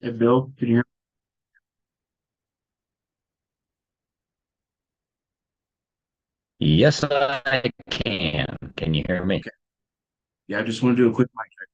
Hey, Bill, can you hear Yes, I can. Can you hear me? me? Okay. Yeah, I just want to do a quick mic check.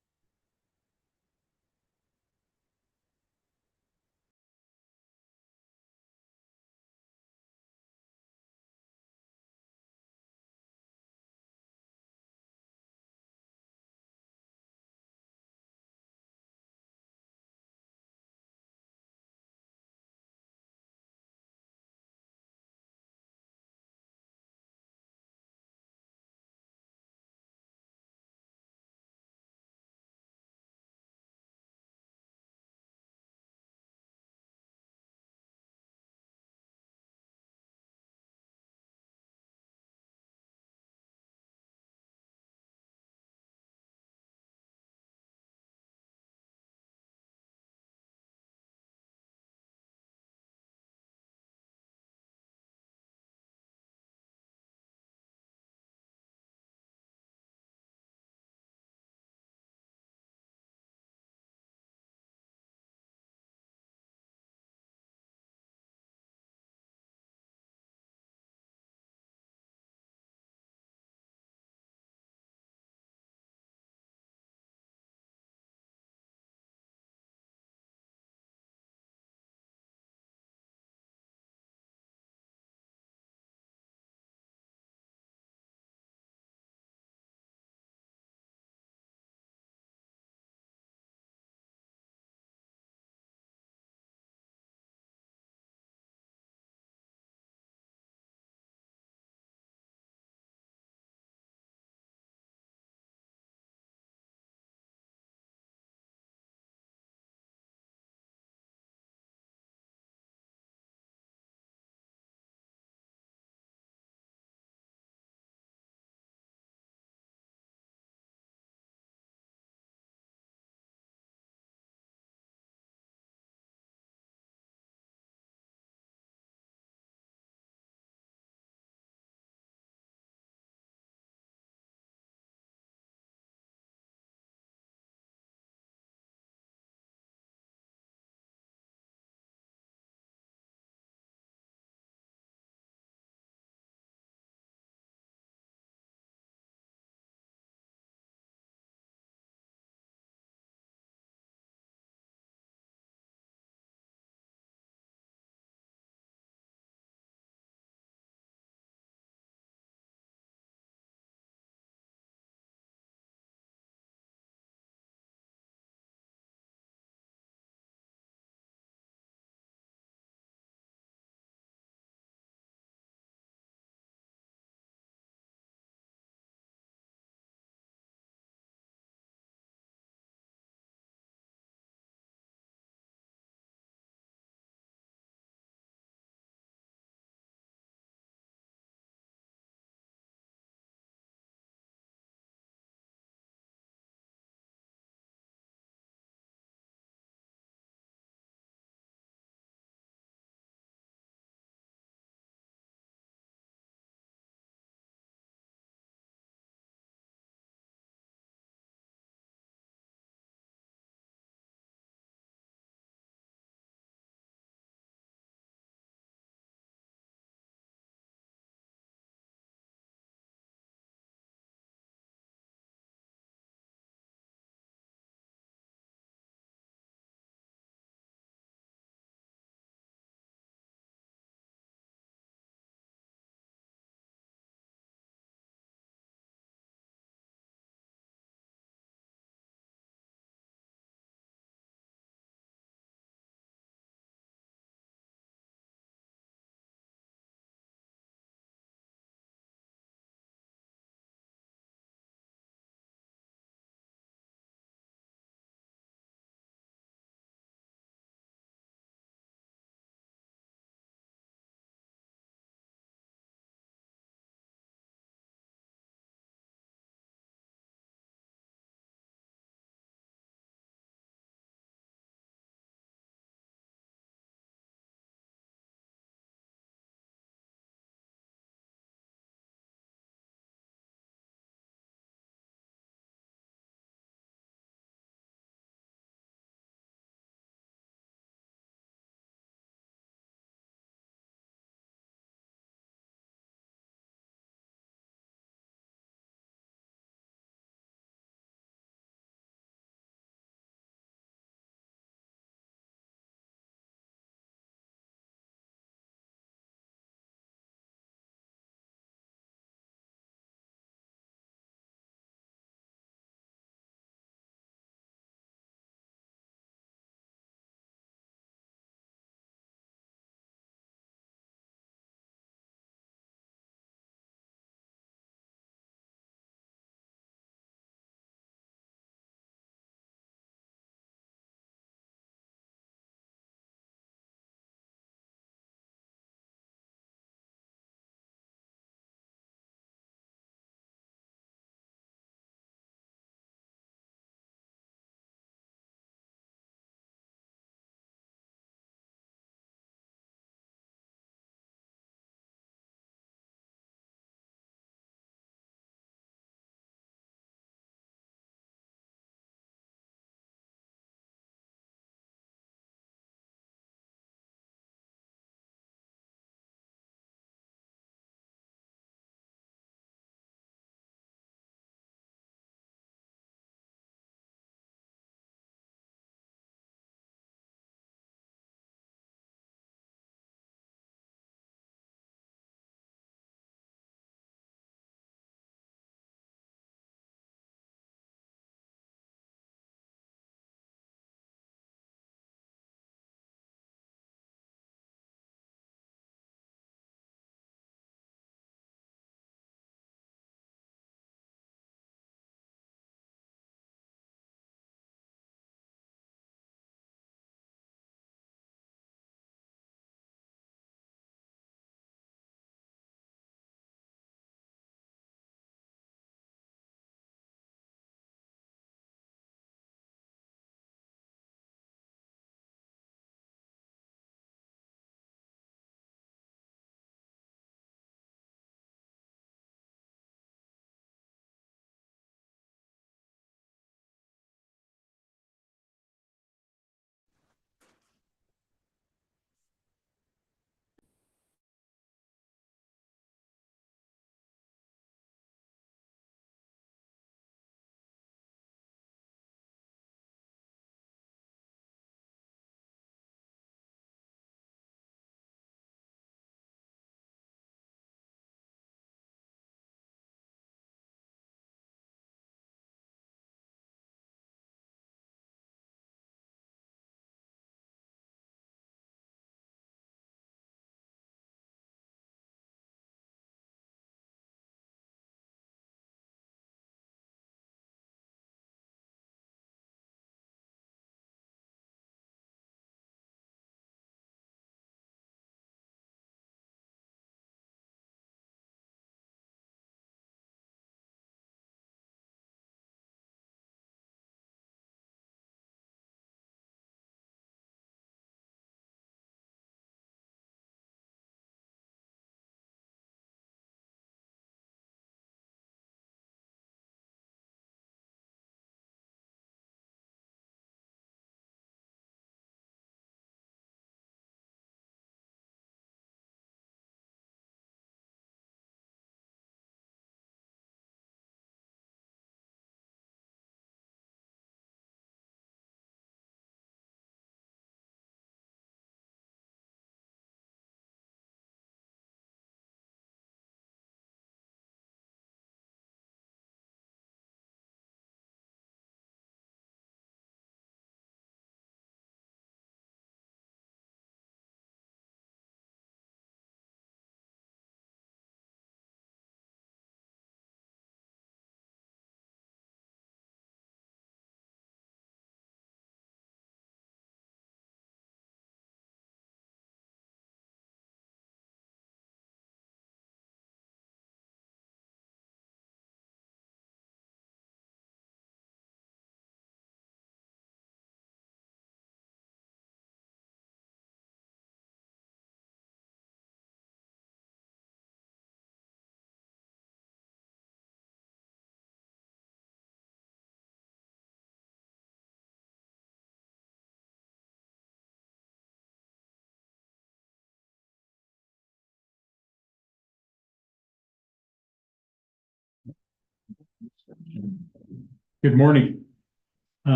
Good morning.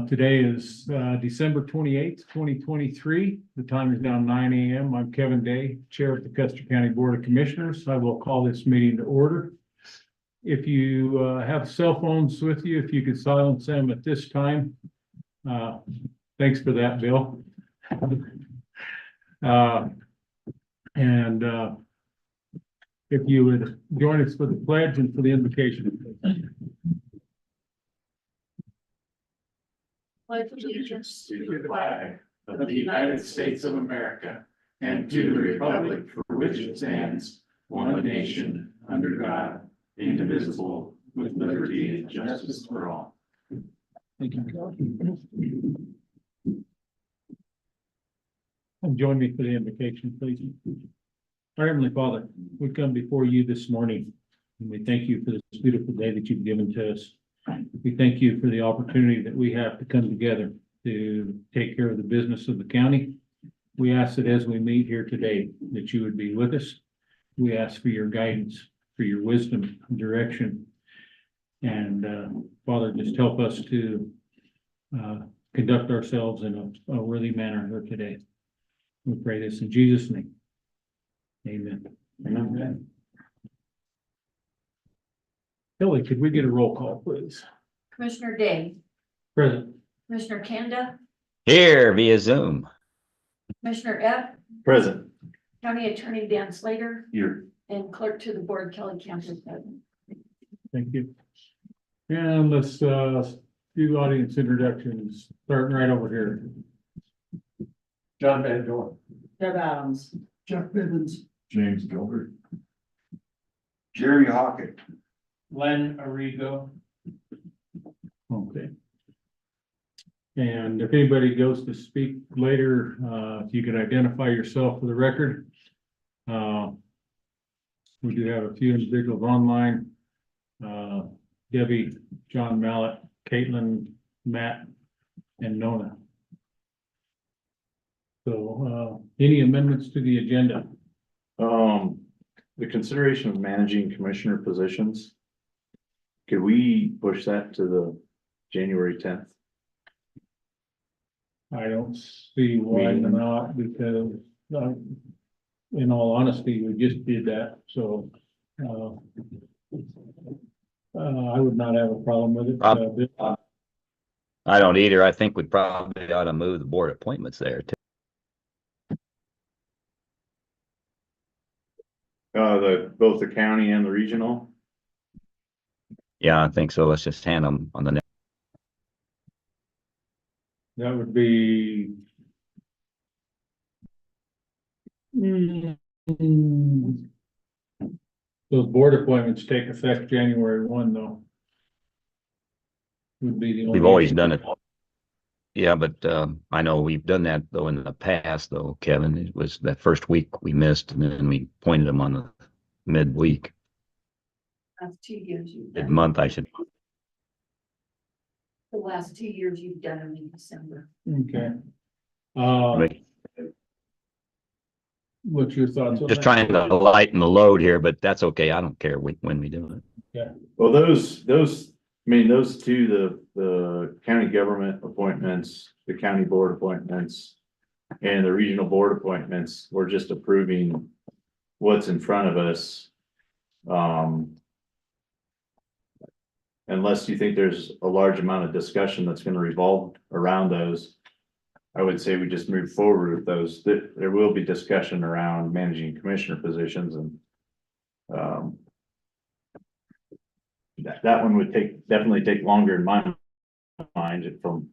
Today is December 28th, 2023. The time is now 9 a.m. I'm Kevin Day, Chair of the Custer County Board of Commissioners. I will call this meeting to order. If you have cell phones with you, if you could silence them at this time. Thanks for that, Bill. If you would join us for the pledge and for the invocation. Pledge allegiance to the flag of the United States of America and to the republic for which it stands, one nation, under God, indivisible, with liberty and justice for all. Thank you. And join me for the invocation, please. Our Heavenly Father, we come before you this morning, and we thank you for this beautiful day that you've given to us. We thank you for the opportunity that we have to come together to take care of the business of the county. We ask that as we meet here today, that you would be with us. We ask for your guidance, for your wisdom, direction. And Father, just help us to conduct ourselves in a worthy manner here today. We pray this in Jesus' name. Amen. Amen. Kelly, could we get a roll call, please? Commissioner Day, Present. Commissioner Kanda, Here via Zoom. Commissioner Epp, Present. County Attorney Dan Slater, Here. and Clerk to the Board Kelly Camper. Thank you. And let's do audience introductions, starting right over here. John Van Dorn. Deb Adams. Jeff Bivens. James Gilbert. Jerry Hockett. Len Arrigo. Okay. And if anybody goes to speak later, if you could identify yourself for the record. We do have a few individuals online. Debbie, John Mallett, Caitlin, Matt, and Nona. So, any amendments to the agenda? The consideration of managing commissioner positions. Could we push that to the January 10th? I don't see why not, because, in all honesty, we just did that, so, I would not have a problem with it. I don't either. I think we probably ought to move the board appointments there too. Both the county and the regional. Yeah, I think so. Let's just hand them on the next. That would be. Those board appointments take effect January 1, though. Would be the only. We've always done it. Yeah, but I know we've done that though in the past though, Kevin. It was that first week we missed and then we appointed them on the midweek, That's 2 years you've done. mid-month, I should. The last 2 years you've done them in December. Okay. What's your thoughts on Just that? trying to lighten the load here, but that's okay. I don't care when we do it. Well, those, those two, the county government appointments, the county board appointments. And the regional board appointments, we're just approving what's in front of us. Unless you think there's a large amount of discussion that's gonna revolve around those. I would say we just move forward with those. There will be discussion around managing commissioner positions and. That one would definitely take longer in my mind from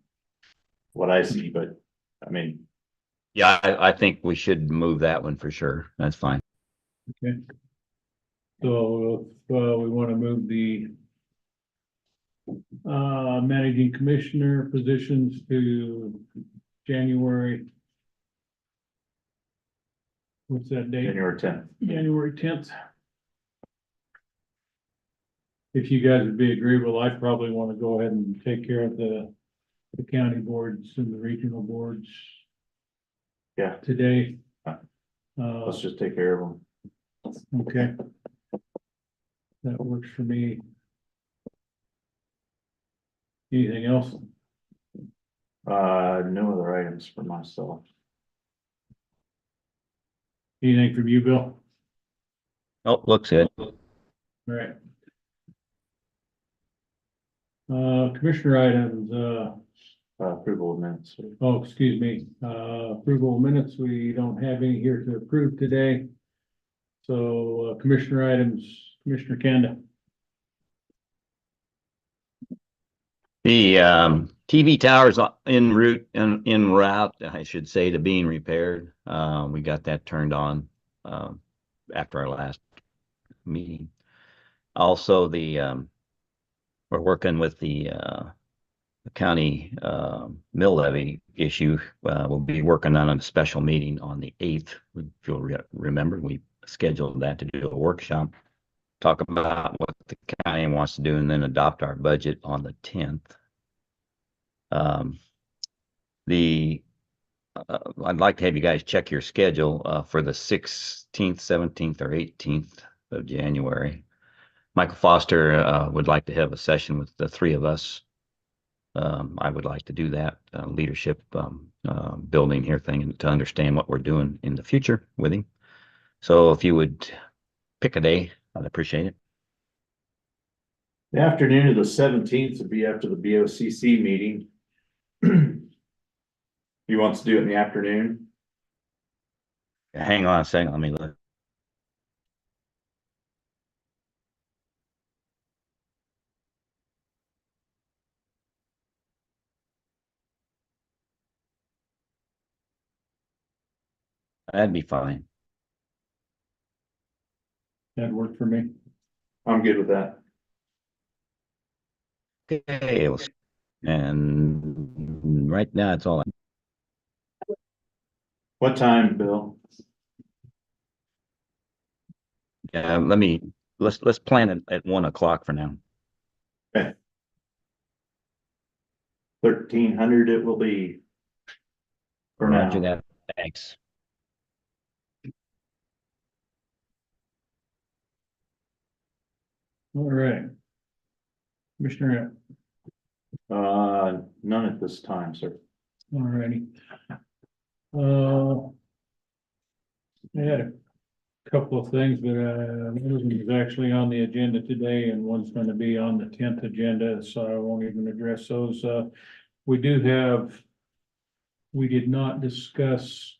what I see, but I mean. Yeah, I think we should move that one for sure. That's fine. Okay. So, if we want to move the managing commissioner positions to January. What's that date? January 10th. January 10th. If you guys would be agreeable, I probably want to go ahead and take care of the county boards and the regional boards. Yeah. Today. Let's just take care of them. Okay. That works for me. Anything else? No other items for myself. Anything from you, Bill? Oh, looks good. All right. Commissioner items, Approval of minutes. oh, excuse me, approval of minutes, we don't have any here to approve today. So, commissioner items, Commissioner Kanda. The TV tower's en route, I should say, to being repaired. We got that turned on after our last meeting. Also, we're working with the county mill levy issue. We'll be working on a special meeting on the 8th. If you'll remember, we scheduled that to do a workshop, talk about what the county wants to do, and then adopt our budget on the 10th. I'd like to have you guys check your schedule for the 16th, 17th, or 18th of January. Michael Foster would like to have a session with the three of us. I would like to do that leadership building here thing and to understand what we're doing in the future with him. So if you would pick a day, I'd appreciate it. The afternoon of the 17th would be after the BOCC meeting. He wants to do it in the afternoon. Hang on a second, let me look. That'd be fine. That worked for me. I'm good with that. Okay, and right now it's all. What time, Bill? Yeah, let's plan it at 1 o'clock for now. 1300 it will be. For Roger now. that. Thanks. All right. Commissioner, None at this time, sir. all righty. I had a couple of things, but one is actually on the agenda today and one's going to be on the 10th agenda, so I won't even address those. We did not discuss,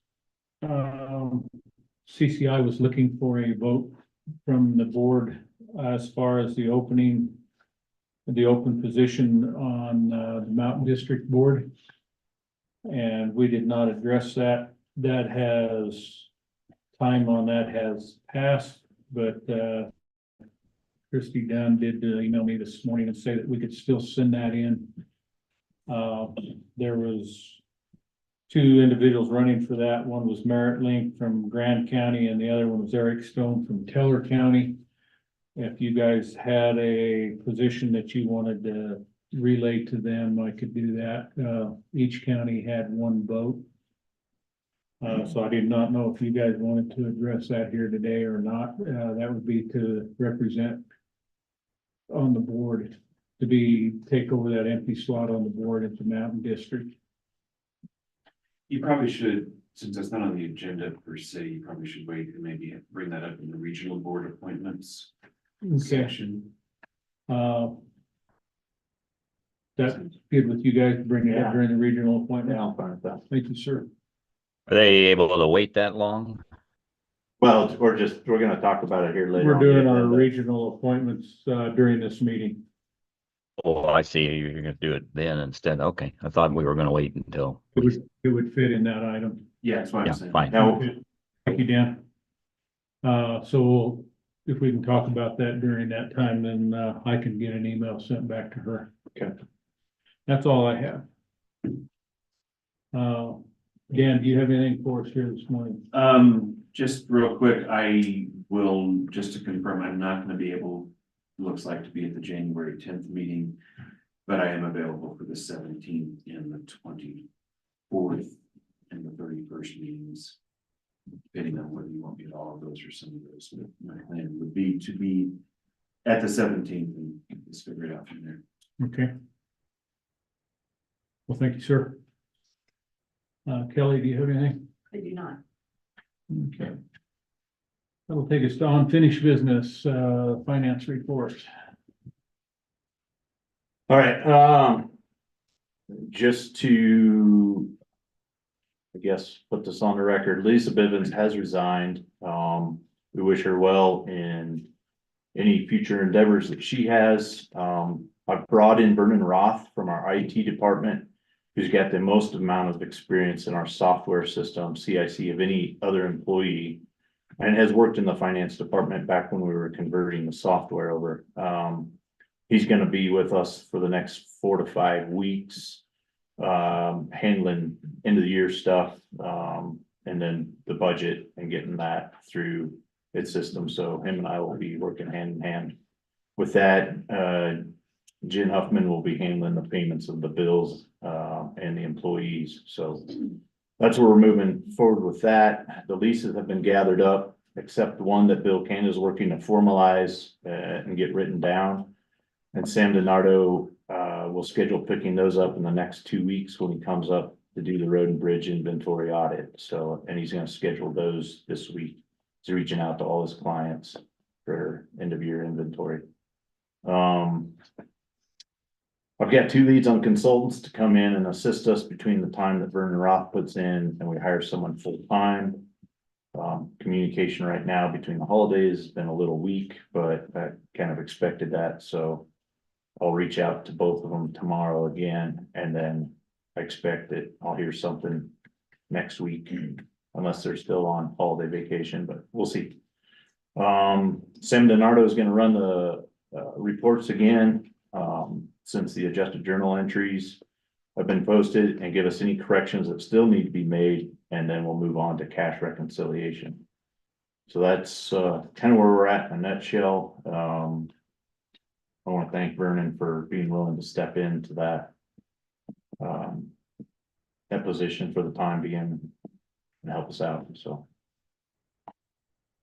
CCI was looking for a vote from the board as far as the open position on the Mountain District Board. And we did not address that. That has, time on that has passed, but Christy Dunn did email me this morning and say that we could still send that in. There was two individuals running for that. One was Merritt Link from Grand County and the other one was Eric Stone from Teller County. If you guys had a position that you wanted to relay to them, I could do that. Each county had one vote. So I did not know if you guys wanted to address that here today or not. That would be to represent on the board, take over that empty slot on the board at the Mountain District. You probably should, since that's not on the agenda per se, you probably should wait and maybe bring that up in the regional board appointments section. That's good with you guys, bring it up Yeah. during the regional appointment. Yeah, I'm fine with that. Thank you, sir. Are they able to wait that long? Well, we're gonna talk about it here later. We're on the doing our agenda. regional appointments during this meeting. Oh, I see. You're gonna do it then instead. Okay, I thought we were gonna wait until. It would fit in that item. Yeah, that's what Yeah, I'm saying. fine. Now, Thank you, Dan. So if we can talk about that during that time, then I can get an email sent back to her. Okay. That's all I have. Dan, do you have anything for us here this morning? Just real quick, I will, just to confirm, I'm not gonna be able, looks like to be at the January 10th meeting. But I am available for the 17th and the 24th and the 31st meetings. Depending on whether you want me at all of those or some of those, but my plan would be to be at the 17th and just figure it out from there. Okay. Well, thank you, sir. Kelly, do you have anything? I do not. Okay. That'll take us to unfinished business, finance report. All right, just to, I guess, put this on the record, Lisa Bivens has resigned. We wish her well in any future endeavors that she has. I've brought in Vernon Roth from our IT department, who's got the most amount of experience in our software system, CIC, of any other employee, and has worked in the finance department back when we were converting the software over. He's gonna be with us for the next 4 to 5 weeks, handling end of the year stuff, and then the budget and getting that through its system. So him and I will be working hand in hand with that. Jen Huffman will be handling the payments of the bills, and the employees. So that's where we're moving forward with that. The leases have been gathered up, except the one that Bill Canada is working to formalize, and get written down. And Sam DiNardo, will schedule picking those up in the next 2 weeks when he comes up to do the road and bridge inventory audit. So, and he's gonna schedule those this week. He's reaching out to all his clients for end of year inventory. I've got 2 leads on consultants to come in and assist us between the time that Vernon Roth puts in and we hire someone full time. Communication right now between the holidays has been a little weak, but I kind of expected that, so I'll reach out to both of them tomorrow again, and then I expect that I'll hear something next week, unless they're still on holiday vacation, but we'll see. Sam DiNardo is gonna run the reports again, since the adjusted journal entries have been posted, and give us any corrections that still need to be made, and then we'll move on to cash reconciliation. So that's kind of where we're at in a nutshell. I want to thank Vernon for being willing to step into that that position for the time being and help us out, so.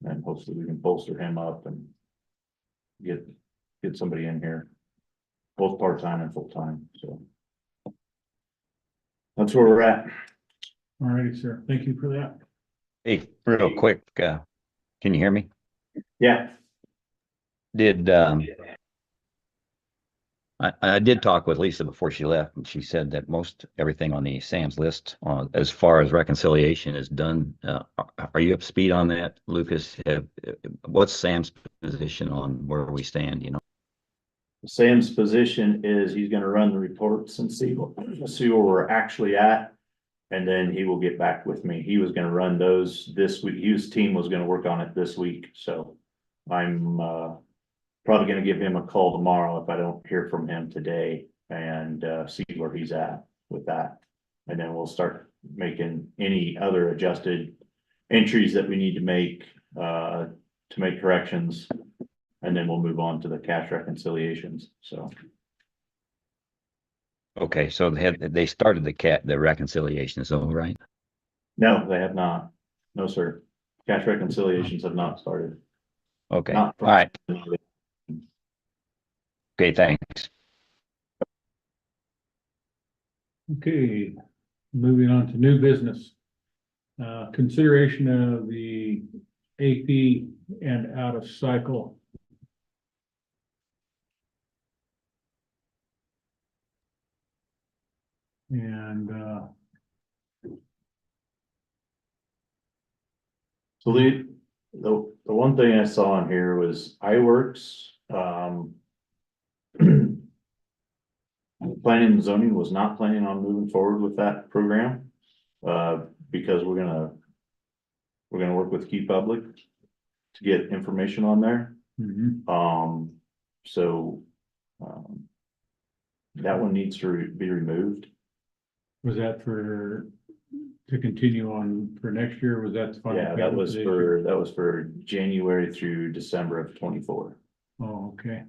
And hopefully we can bolster him up and get somebody in here, both part-time and full-time, so. That's where we're at. All righty, sir. Thank you for that. Hey, real quick, can you hear me? Yeah, Did, I did talk with Lisa before she left, and she said that everything on the Sam's list, as far as reconciliation is done. Are you up to speed on that, Lucas? What's Sam's position on where we stand, you know? Sam's position is he's gonna run the reports and see where we're actually at. And then he will get back with me. He was gonna run those this week. His team was gonna work on it this week, so I'm probably gonna give him a call tomorrow if I don't hear from him today, and see where he's at with that. And then we'll start making any other adjusted entries that we need to make corrections. And then we'll move on to the cash reconciliations, so. Okay, so they started the reconciliation, so, right? No, they have not. No, sir. Cash reconciliations have not started. Okay, Not all right. Okay, thanks. Okay, moving on to new business. Consideration of the AP and out of cycle. And So the one thing I saw in here was iWorks, planning and zoning was not planning on moving forward with that program. Because we're gonna work with Key Public to get information on there. So, that one needs to be removed. was that to continue on for next year? Was that? the final Yeah, payment for this year? that was for January through December of 24. Oh, okay.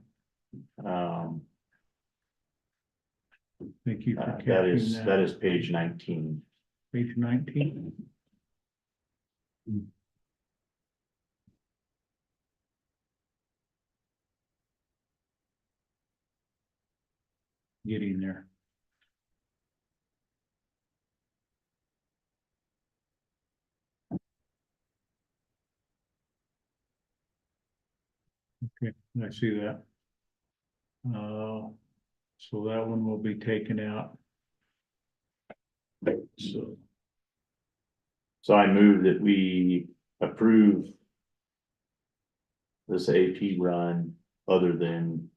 Thank you for That catching that. is page 19. Page 19. Getting there. Okay, I see that. So that one will be taken out. So, So I move that we approve this AP run other than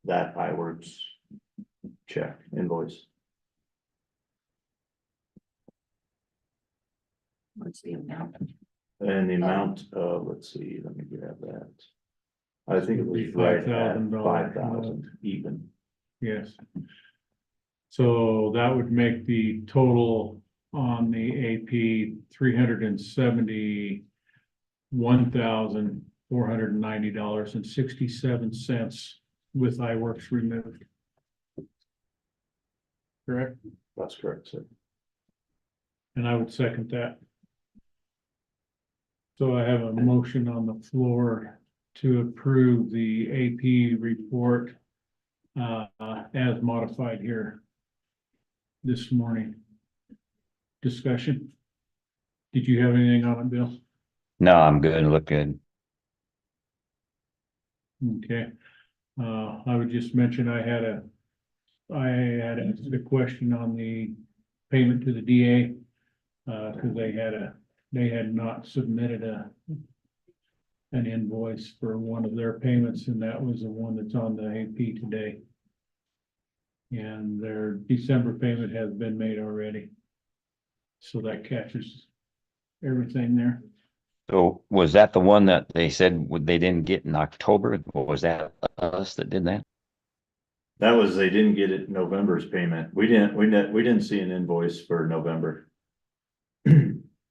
that fireworks check invoice. What's the amount? And the amount of, let's see, let me grab that. I think it was right at $5,000. 5,000 even. yes. So that would make the total on the AP $371,490.67 with iWorks removed. Correct? That's correct, sir. And I would second that. So I have a motion on the floor to approve the AP report as modified here this morning. Discussion? Did you have anything on it, Bill? No, I'm good. Look good. Okay. I would just mention I had asked a question on the payment to the DA. Cause they had not submitted an invoice for one of their payments, and that was the one that's on the AP today. And their December payment has been made already. So that catches everything there. So was that the one that they said they didn't get in October? Or was that us that did that? That was, they didn't get it November's payment. We didn't see an invoice for November.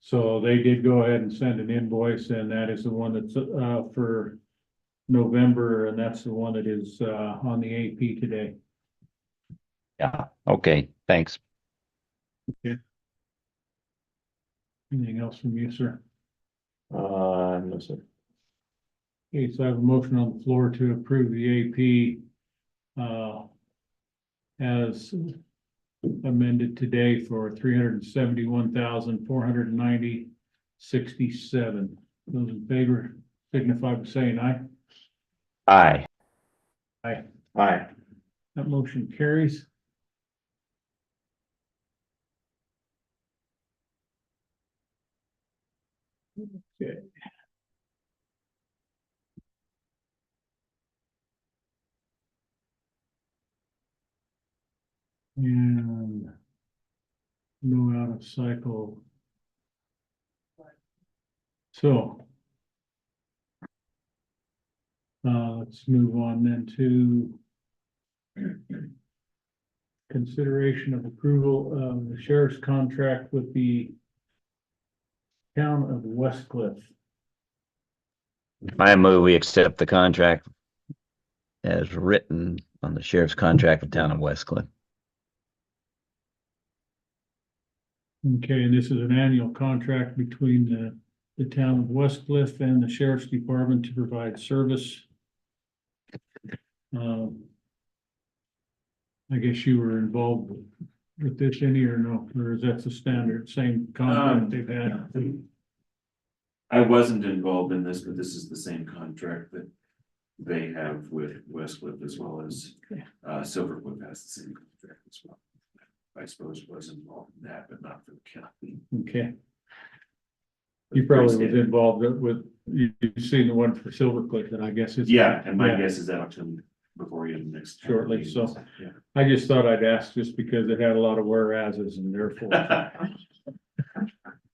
So they did go ahead and send an invoice, and that is the one that's for November, and that's the one that is on the AP today. Yeah, okay, thanks. Anything else from you, sir? No, sir. Okay, so I have a motion on the floor to approve the AP as amended today for $371,490.67. Those in favor signify by saying aye. Aye. Aye. Aye. That motion carries. Okay. And no out of cycle. So. Let's move on then to. Consideration of approval of the sheriff's contract with the town of Westcliff. I move we accept the contract as written on the sheriff's contract with town of Westcliff. Okay, and this is an annual contract between the town of Westcliff and the sheriff's department to provide service. I guess you were involved with this any or no, or is that the standard, same contract they've had? I wasn't involved in this, but this is the same contract that they have with Westcliff as well as Silvercliff has the same contract as well. I suppose was involved in that, but not for the county. Okay. You probably was involved with, you've seen the one for Silvercliff, and I guess it's. Yeah, and my Yeah. guess is that'll come before you next. Shortly, so. Yeah. I just thought I'd ask just because it had a lot of whereases and therefore.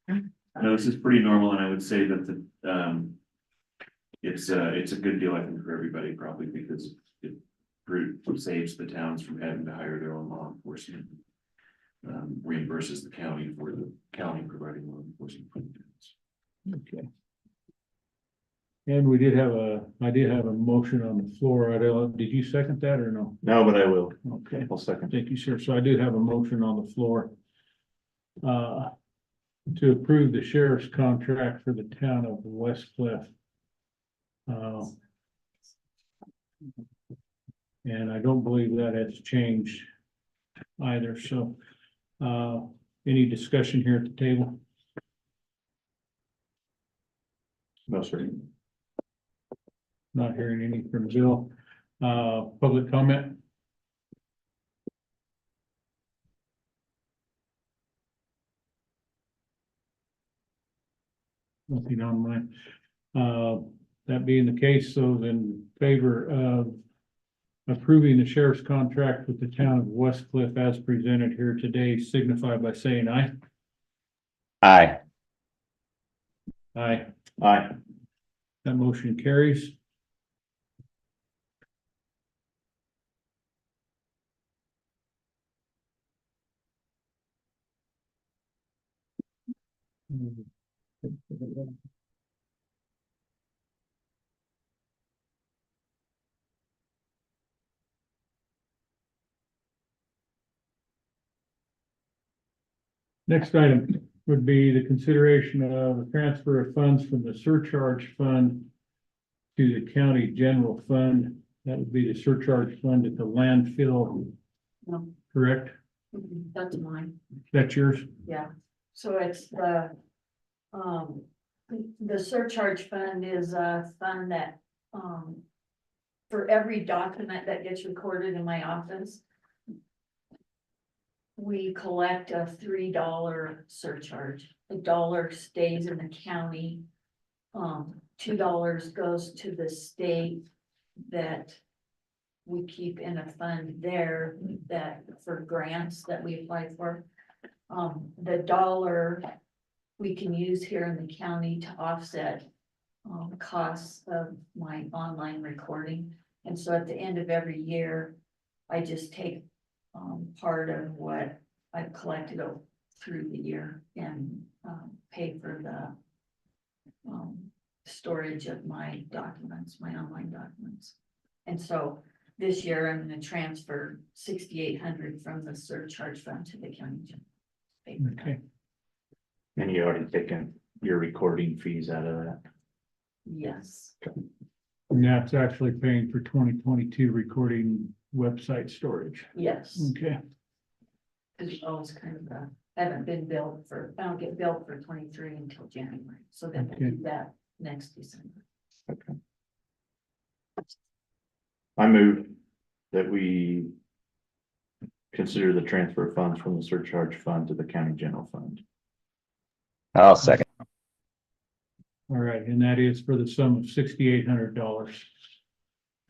No, this is pretty normal, and I would say that it's a good deal, I think, for everybody, probably because it saves the towns from having to hire their own law enforcement. Reimburses the county for the county providing law enforcement. Okay. And I did have a motion on the floor. Did you second that or no? No, but I will. Okay. I'll second. Thank you, sir. So I do have a motion on the floor. To approve the sheriff's contract for the town of Westcliff. And I don't believe that has changed either, so. Any discussion here at the table? No, sir. Not hearing any from Bill. Public comment? Nothing online. That being the case, those in favor of approving the sheriff's contract with the town of West Cliff as presented here today signify by saying aye. Aye. Aye. Aye. That motion carries. Next item would be the consideration of a transfer of funds from the surcharge fund to the county general fund. That would be the surcharge fund at the landfill, No, correct? that's mine, That's yours? yeah. So it's the surcharge fund is a fund that, for every document that gets recorded in my office, we collect a $3 surcharge. $1 stays in the county. $2 goes to the state that we keep in a fund there that for grants that we apply for. The dollar we can use here in the county to offset costs of my online recording. And so at the end of every year, I just take part of what I've collected through the year and pay for the storage of my documents, my online documents. And so this year I'm going to transfer 6,800 from the surcharge fund to the county general. Okay. And you already taken your recording fees out of that. Yes, And that's actually paying for 2022 recording website storage. yes. Okay. It's always kind of I haven't been billed for, I don't get billed for 23 until January, so then we'll Okay. do that next December. Okay. I move that we consider the transfer of funds from the surcharge fund to the county general fund. I'll second. All right, and that is for the sum of $6,800.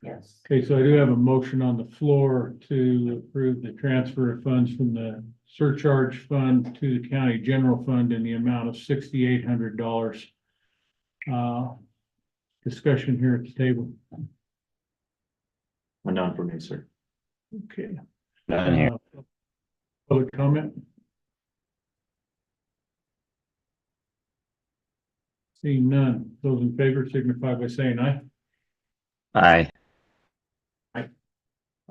Yes, Okay, so I do have a motion on the floor to approve the transfer of funds from the surcharge fund to the county general fund in the amount of $6,800. Discussion here at the table. None for me, sir. Okay. None here. Public comment? Seeing none, those in favor signify by saying aye. Aye.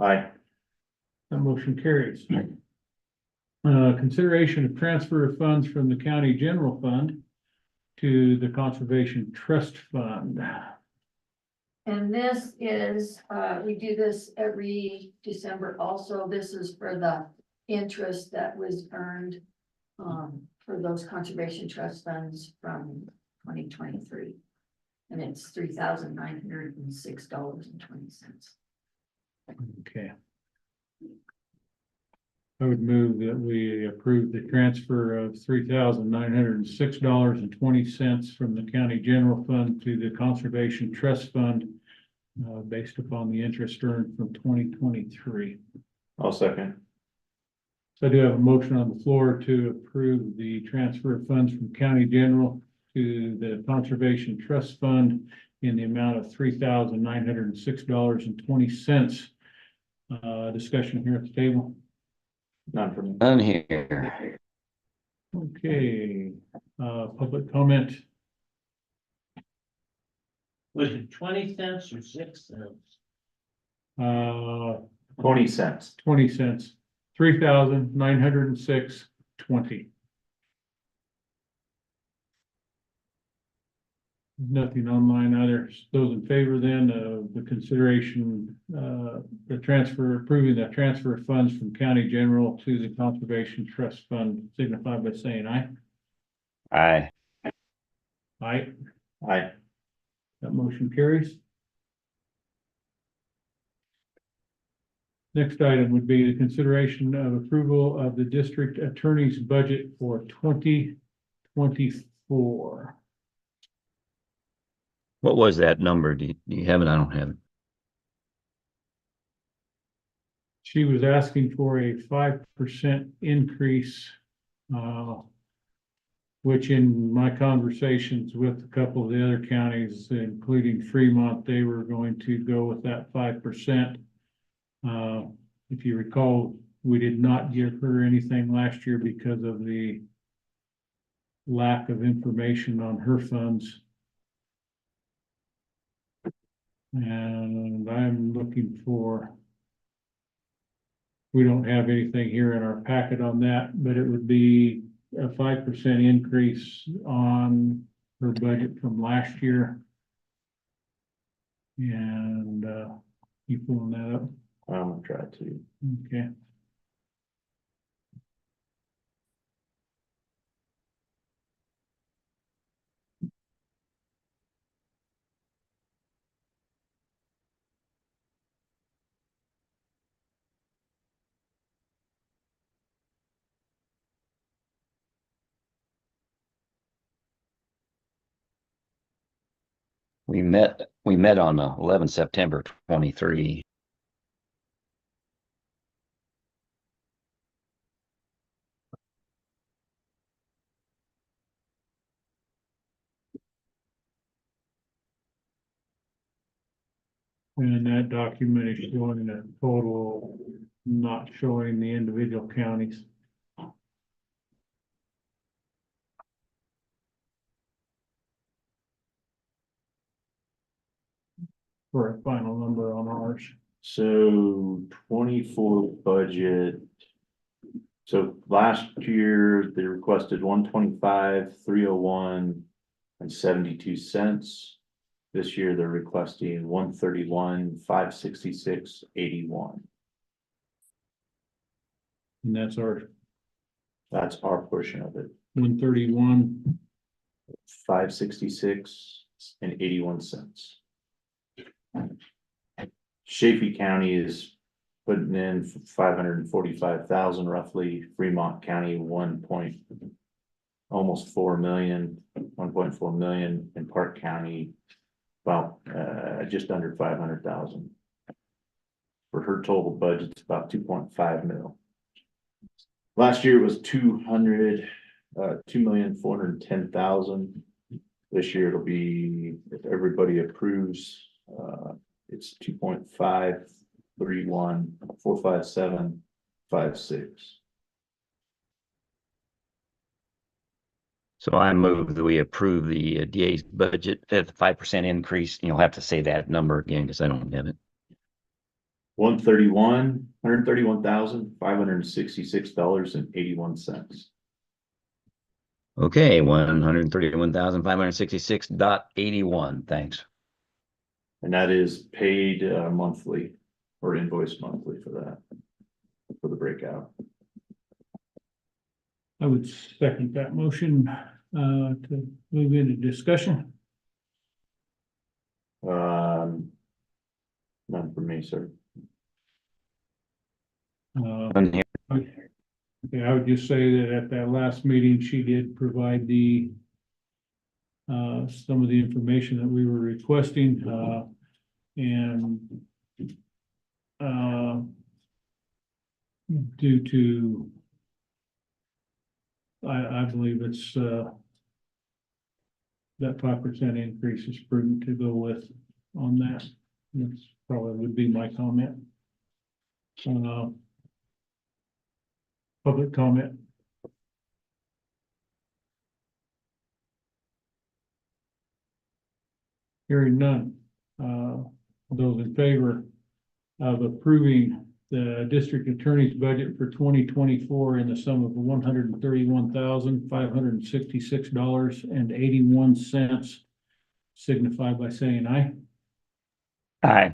Aye. That motion carries. Consideration of transfer of funds from the county general fund to the conservation trust fund. and this is, we do this every December also. This is for the interest that was earned for those conservation trust funds from 2023. And it's $3,906.20. Okay. I would move that we approve the transfer of $3,906.20 from the county general fund to the conservation trust fund based upon the interest earned from 2023. I'll second. So I do have a motion on the floor to approve the transfer of funds from county general to the conservation trust fund in the amount of $3,906.20. Discussion here at the table. None for me. None here. Okay, public comment. Was it 20 cents or 6 cents? 20 cents. 20 cents, 3,906.20. Nothing online either. Those in favor then of the consideration, the transfer, approving the transfer of funds from county general to the conservation trust fund signify by saying aye. Aye. Aye, Aye. that motion carries. Next item would be the consideration of approval of the district attorney's budget for 2024. What was that number? Do you have it? I don't have it. She was asking for a 5% increase, which in my conversations with a couple of the other counties, including Fremont, they were going to go with that 5%. If you recall, we did not give her anything last year because of the lack of information on her funds. And I'm looking for, we don't have anything here in our packet on that, but it would be a 5% increase on her budget from last year. And, you pulling that up? I'm gonna try to. Okay. We met on 11 September 23. And that document is showing the total, not showing the individual counties. For a final number on ours. So 24 budget. So last year they requested 125, 301 and 72 cents. This year they're requesting 131, 566, 81. And that's our That's our portion of it. 131. 566 and 81 cents. Chaffey County is putting in 545,000 roughly. Fremont County almost 4 million, 1.4 million, and Park County about just under 500,000. For her total budget's about 2.5 mil. Last year was 2,410,000. This year it'll be, if everybody approves, it's 2.531,457,56. So I move that we approve the DA's budget at the 5% increase. You'll have to say that number again because I don't have it. $131,566.81. Okay, 131,566.81. Thanks. And that is paid monthly or invoice monthly for that, for the breakout. I would second that motion, to move into discussion. None for me, sir. None here. Okay, I would just say that at that last meeting, she did provide the some of the information that we were requesting, and due to I believe it's that 5% increase is prudent to go with on that. That's probably would be my comment. Public comment. Hearing none. Those in favor of approving the district attorney's budget for 2024 in the sum of $131,566.81 signify by saying aye. Aye.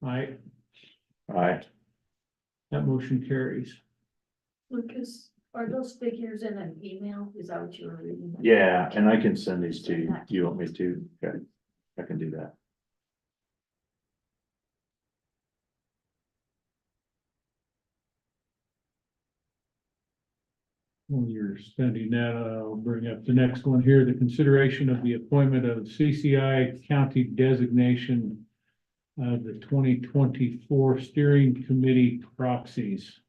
Aye. Aye. That motion carries. Lucas, are those figures in an email? Is that what you were reading? Yeah, and I can send these to you. Do you want me to? Okay, I can do that. While you're spending that, I'll bring up the next one here, the consideration of the appointment of CCI county designation of the 2024 steering committee proxies.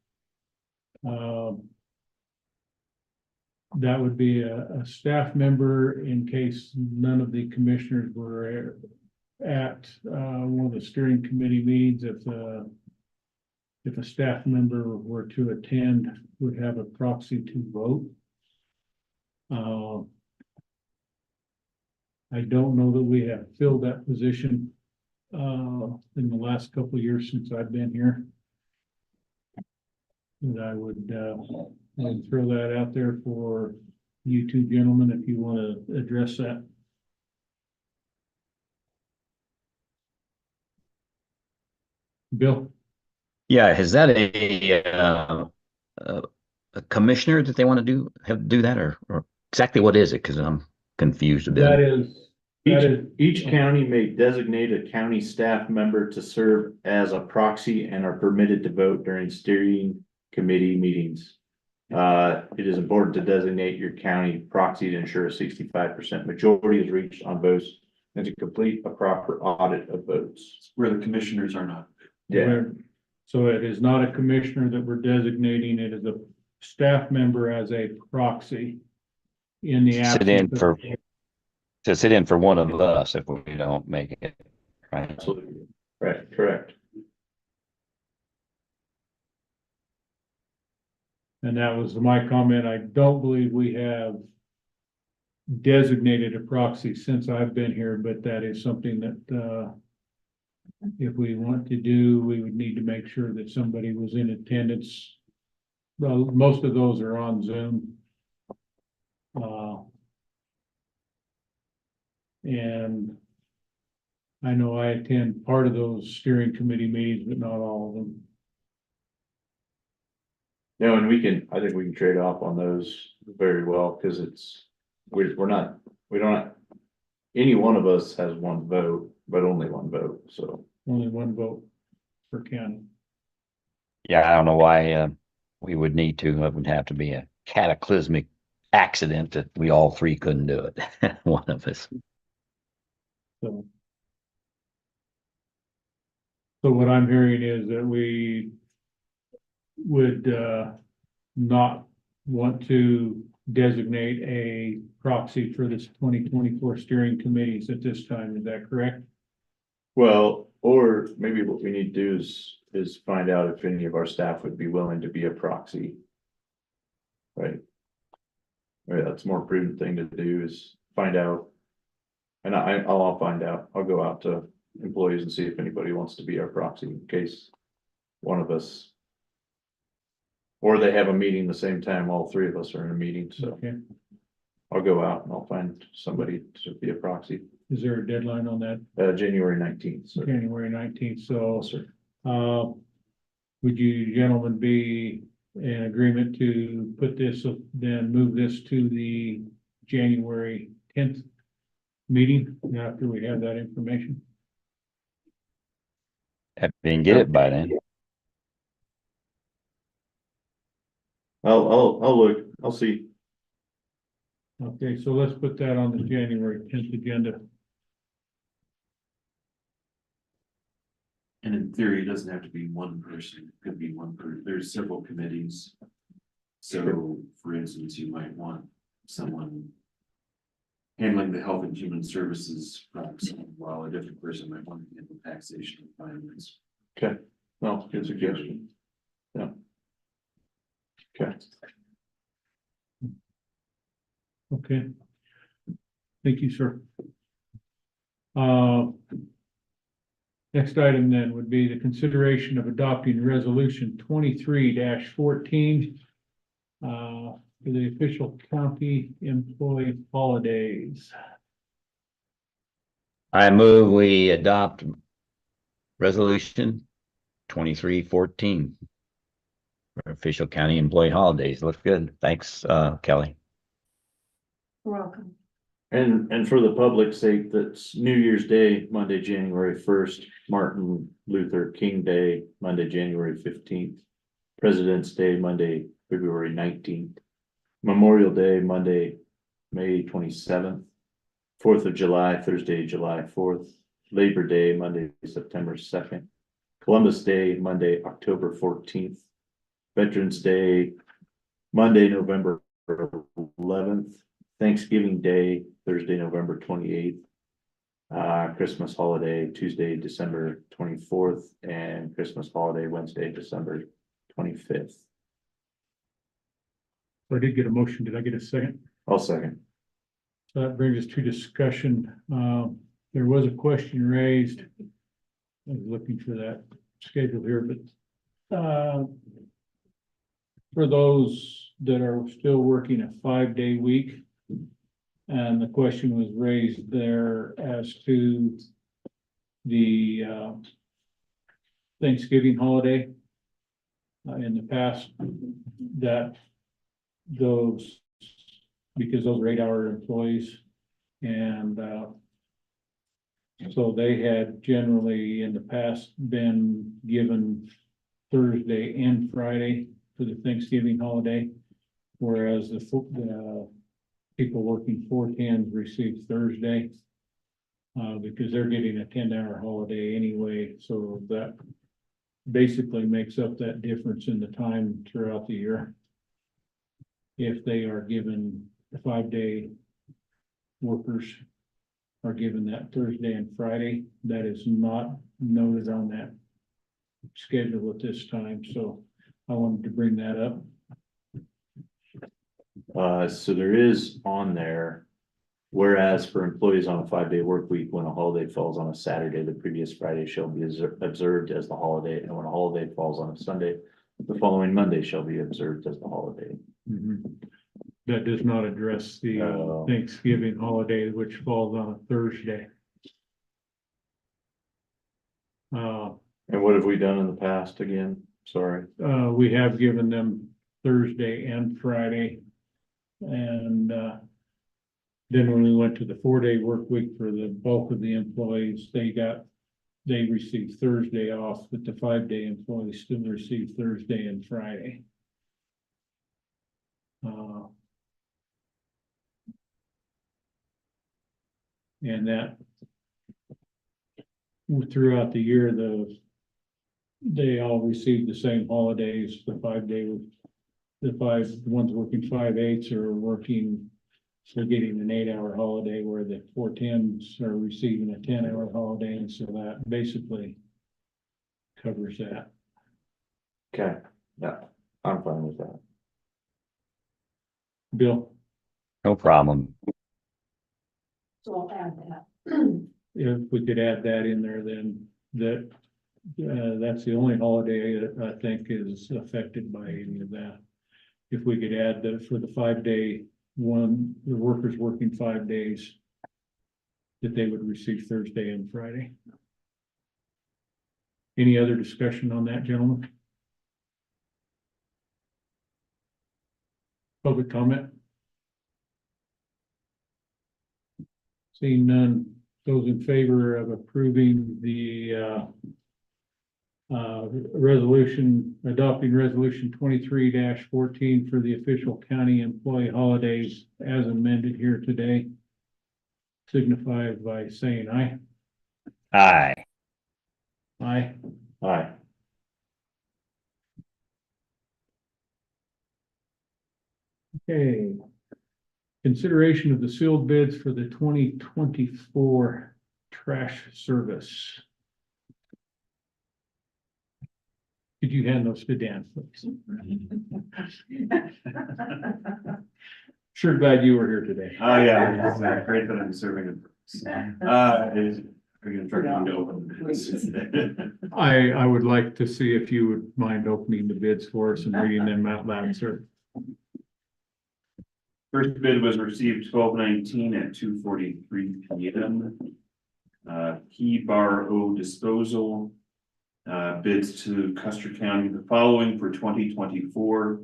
That would be a staff member in case none of the commissioners were at one of the steering committee meetings. If a staff member were to attend, would have a proxy to vote. I don't know that we have filled that position in the last couple of years since I've been here. And I would throw that out there for you two gentlemen, if you want to address that. Bill? Yeah, is that a commissioner that they want to do that, or exactly what is it? Because I'm confused a That bit. is, Each county may designate a county staff member to serve as a proxy and are permitted to vote during steering committee meetings. It is important to designate your county proxy to ensure a 65% majority is reached on votes and to complete a proper audit of votes. Where the commissioners are not. so it is not a commissioner that we're designating, it is a staff member as a proxy in the Sit in absence for of. to sit in for one of us if we don't make it, right? Absolutely. Right, correct. And that was my comment. I don't believe we have designated a proxy since I've been here, but that is something that, if we want to do, we would need to make sure that somebody was in attendance. Well, most of those are on Zoom. And I know I attend part of those steering committee meetings, but not all of them. No, and I think we can trade off on those very well, because we don't, any one of us has one vote, but only one vote, so. Only one vote per county. Yeah, I don't know why we would need to. It would have to be a cataclysmic accident that we all three couldn't do it. One of us. So what I'm hearing is that we would not want to designate a proxy for this 2024 steering committees at this time. Is that correct? Well, or maybe what we need to do is find out if any of our staff would be willing to be a proxy. Right. Right, that's a more prudent thing to do, is find out. And I'll find out. I'll go out to employees and see if anybody wants to be our proxy in case one of us. Or they have a meeting the same time, all three of us are in a meeting, so Okay. I'll go out and I'll find somebody to be a proxy. Is there a deadline on that? January 19th, so. January 19th. So, Yes, sir. would you gentlemen be in agreement to put this, then move this to the January 10th meeting after we have that information? If they can get it by then. I'll look, I'll see. Okay, so let's put that on the January 10th agenda. And in theory, it doesn't have to be one person, it could be one person, there's several committees. So, for instance, you might want someone handling the health and human services proxy, while a different person might want to handle taxation and finance. Okay, well, good suggestion. Yeah. Okay. Okay. Thank you, sir. Next item then would be the consideration of adopting resolution 23-14 for the official county employee holidays. I move we adopt resolution 2314 for official county employee holidays. Looks good. Thanks, Kelly. You're welcome. And for the public's sake, that's New Year's Day, Monday, January 1st, Martin Luther King Day, Monday, January 15th, President's Day, Monday, February 19th. Memorial Day, Monday, May 27th. 4th of July, Thursday, July 4th. Labor Day, Monday, September 2nd. Columbus Day, Monday, October 14th. Veterans Day, Monday, November 11th. Thanksgiving Day, Thursday, November 28th. Christmas holiday, Tuesday, December 24th, and Christmas holiday, Wednesday, December 25th. I did get a motion. Did I get a second? I'll second. So that brings us to discussion. There was a question raised. I was looking for that schedule here, but for those that are still working a 5-day week, and the question was raised there as to the Thanksgiving holiday. In the past, that those, because those are 8-hour employees, and so they had generally in the past been given Thursday and Friday for the Thanksgiving holiday, whereas the people working 410s receive Thursday because they're getting a 10-hour holiday anyway, so that basically makes up that difference in the time throughout the year. If they are given the 5-day workers are given that Thursday and Friday, that is not noted on that schedule at this time, so I wanted to bring that up. So there is on there, whereas for employees on a 5-day work week, when a holiday falls on a Saturday, the previous Friday shall be observed as the holiday, and when a holiday falls on a Sunday, the following Monday shall be observed as the holiday. That does not address the Thanksgiving holiday, which falls on a Thursday. And what have we done in the past again? Sorry. We have given them Thursday and Friday. And then when we went to the 4-day work week for the bulk of the employees, they received Thursday off, but the 5-day employees still receive Thursday and Friday. And that throughout the year, they all receive the same holidays. The 5-day, the ones working 5/8 are working, they're getting an 8-hour holiday, where the 410s are receiving a 10-hour holiday, and so that basically covers that. Okay, yeah, I'm fine with that. Bill, No problem. So I'll add that. if we could add that in there, then that's the only holiday that I think is affected by any of that. If we could add that for the 5-day one, the workers working 5 days, that they would receive Thursday and Friday. Any other discussion on that, gentlemen? Public comment? Seeing none, those in favor of approving the adopting resolution 23-14 for the official county employee holidays as amended here today, signify by saying aye. Aye. Aye. Aye. Okay. Consideration of the sealed bids for the 2024 trash service. Could you hand those to Dan, please? Sure glad you were here today. Oh, yeah, it's great that I'm serving it. Are you gonna try to open this? I would like to see if you would mind opening the bids for us and reading them out loud, sir. First bid was received 12/19 at 2:43 PM. Key Bar O Disposal. Bids to Custer County the following for 2024.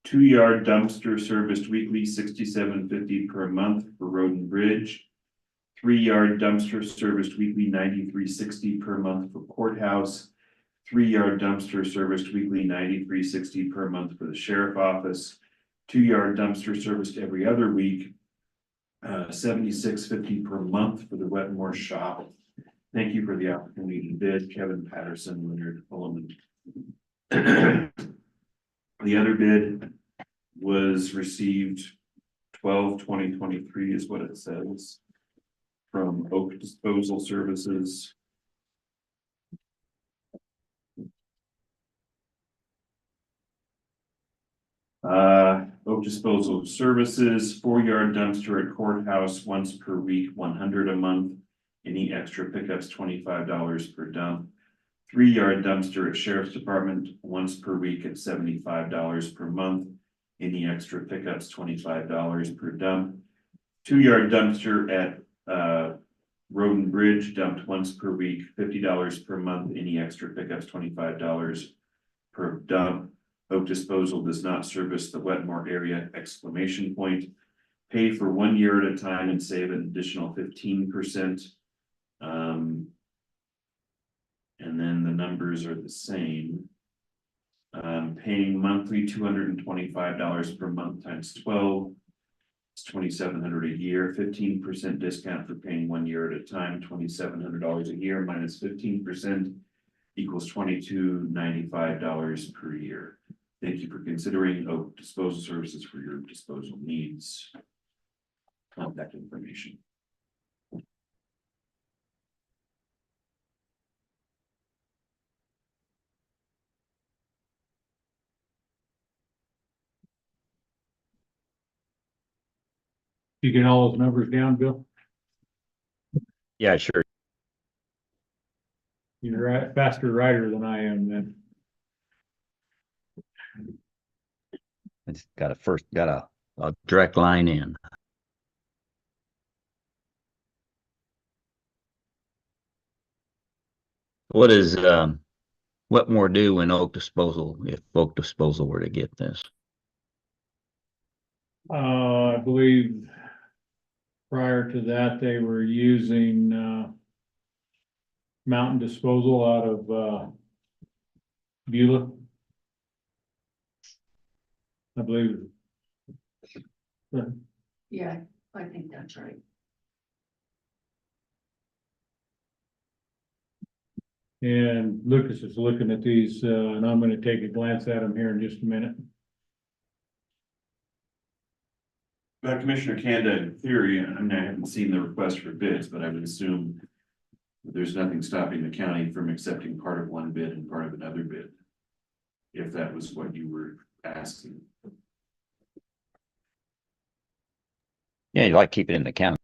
2-yard dumpster serviced weekly $67.50 per month for Road and Bridge. 3-yard dumpster serviced weekly $93.60 per month for Courthouse. 3-yard dumpster serviced weekly $93.60 per month for the Sheriff Office. 2-yard dumpster serviced every other week. $76.50 per month for the Wetmore shop. Thank you for the opportunity to bid. Kevin Patterson, Leonard Pullman. The other bid was received 12/20/23 is what it says. From Oak Disposal Services. Oak Disposal Services, 4-yard dumpster at courthouse once per week, 100 a month. Any extra pickups, $25 per dump. 3-yard dumpster at Sheriff's Department once per week at $75 per month. Any extra pickups, $25 per dump. 2-yard dumpster at Road and Bridge dumped once per week, $50 per month. Any extra pickups, $25 per dump. Oak Disposal does not service the Wetmore area, exclamation point. Pay for 1 year at a time and save an additional 15%. And then the numbers are the same. Paying monthly $225 per month times 12. It's $2,700 a year, 15% discount for paying 1 year at a time, $2,700 a year minus 15% equals $2,295 per year. Thank you for considering Oak Disposal Services for your disposal needs. Contact information. You get all those numbers down, Bill? Yeah, sure. You're a faster writer than I am then. It's got a direct line in. What does Wetmore do when Oak Disposal, if Oak Disposal were to get this? I believe prior to that, they were using Mountain Disposal out of Beulah. I believe. Yeah, I think that's right. And Lucas is looking at these, and I'm gonna take a glance at them here in just a minute. Commissioner Kanda, in theory, I mean, I haven't seen the request for bids, but I would assume that there's nothing stopping the county from accepting part of one bid and part of another bid. If that was what you were asking. Yeah, you like keep it in the county.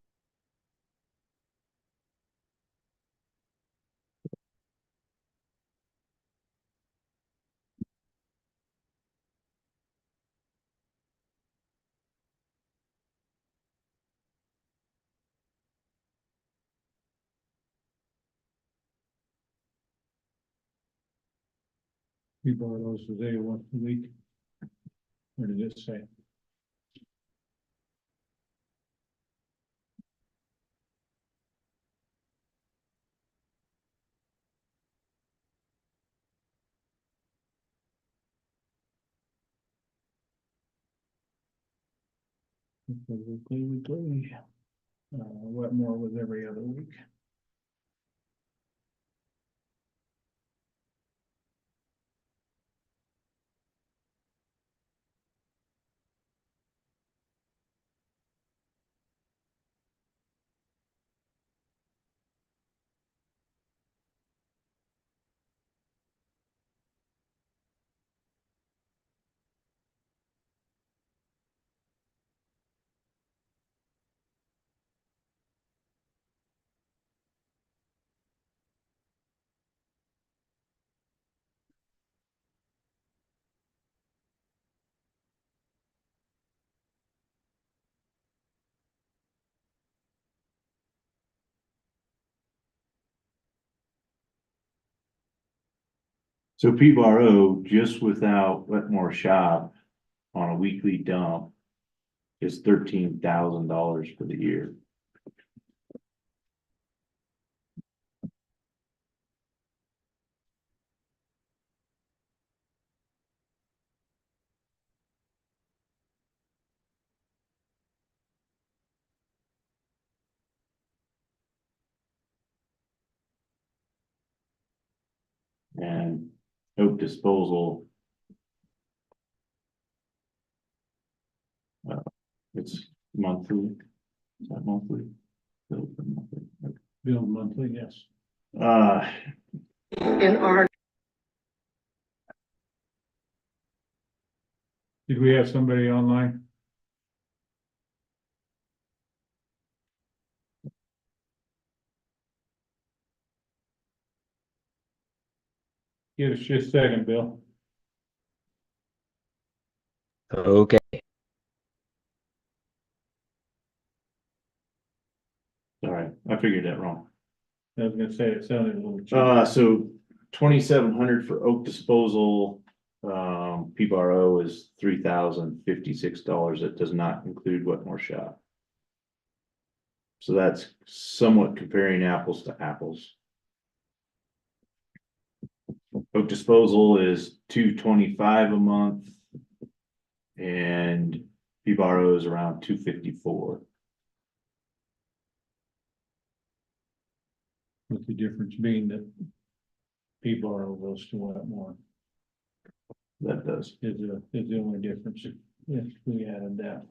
We borrow those today once a week. Where did it say? Weekly. Wetmore was every other week. So PBRO, just without Wetmore shop on a weekly dump is $13,000 for the year. and oak disposal. It's monthly. Is that monthly? Billed for monthly. Okay. Billed monthly, yes. In our Did we have somebody online? Give us just a second, Bill. Okay. Sorry, I figured that wrong. I was gonna say it sounded a little cheap. So 2,700 for oak disposal. PBRO is $3,056. It does not include Wetmore Shop. So that's somewhat comparing apples to apples. Oak disposal is $225 a month. And PBRO is around $254. With the difference being that P-Bar goes to Wetmore That does. is the only difference if we added that.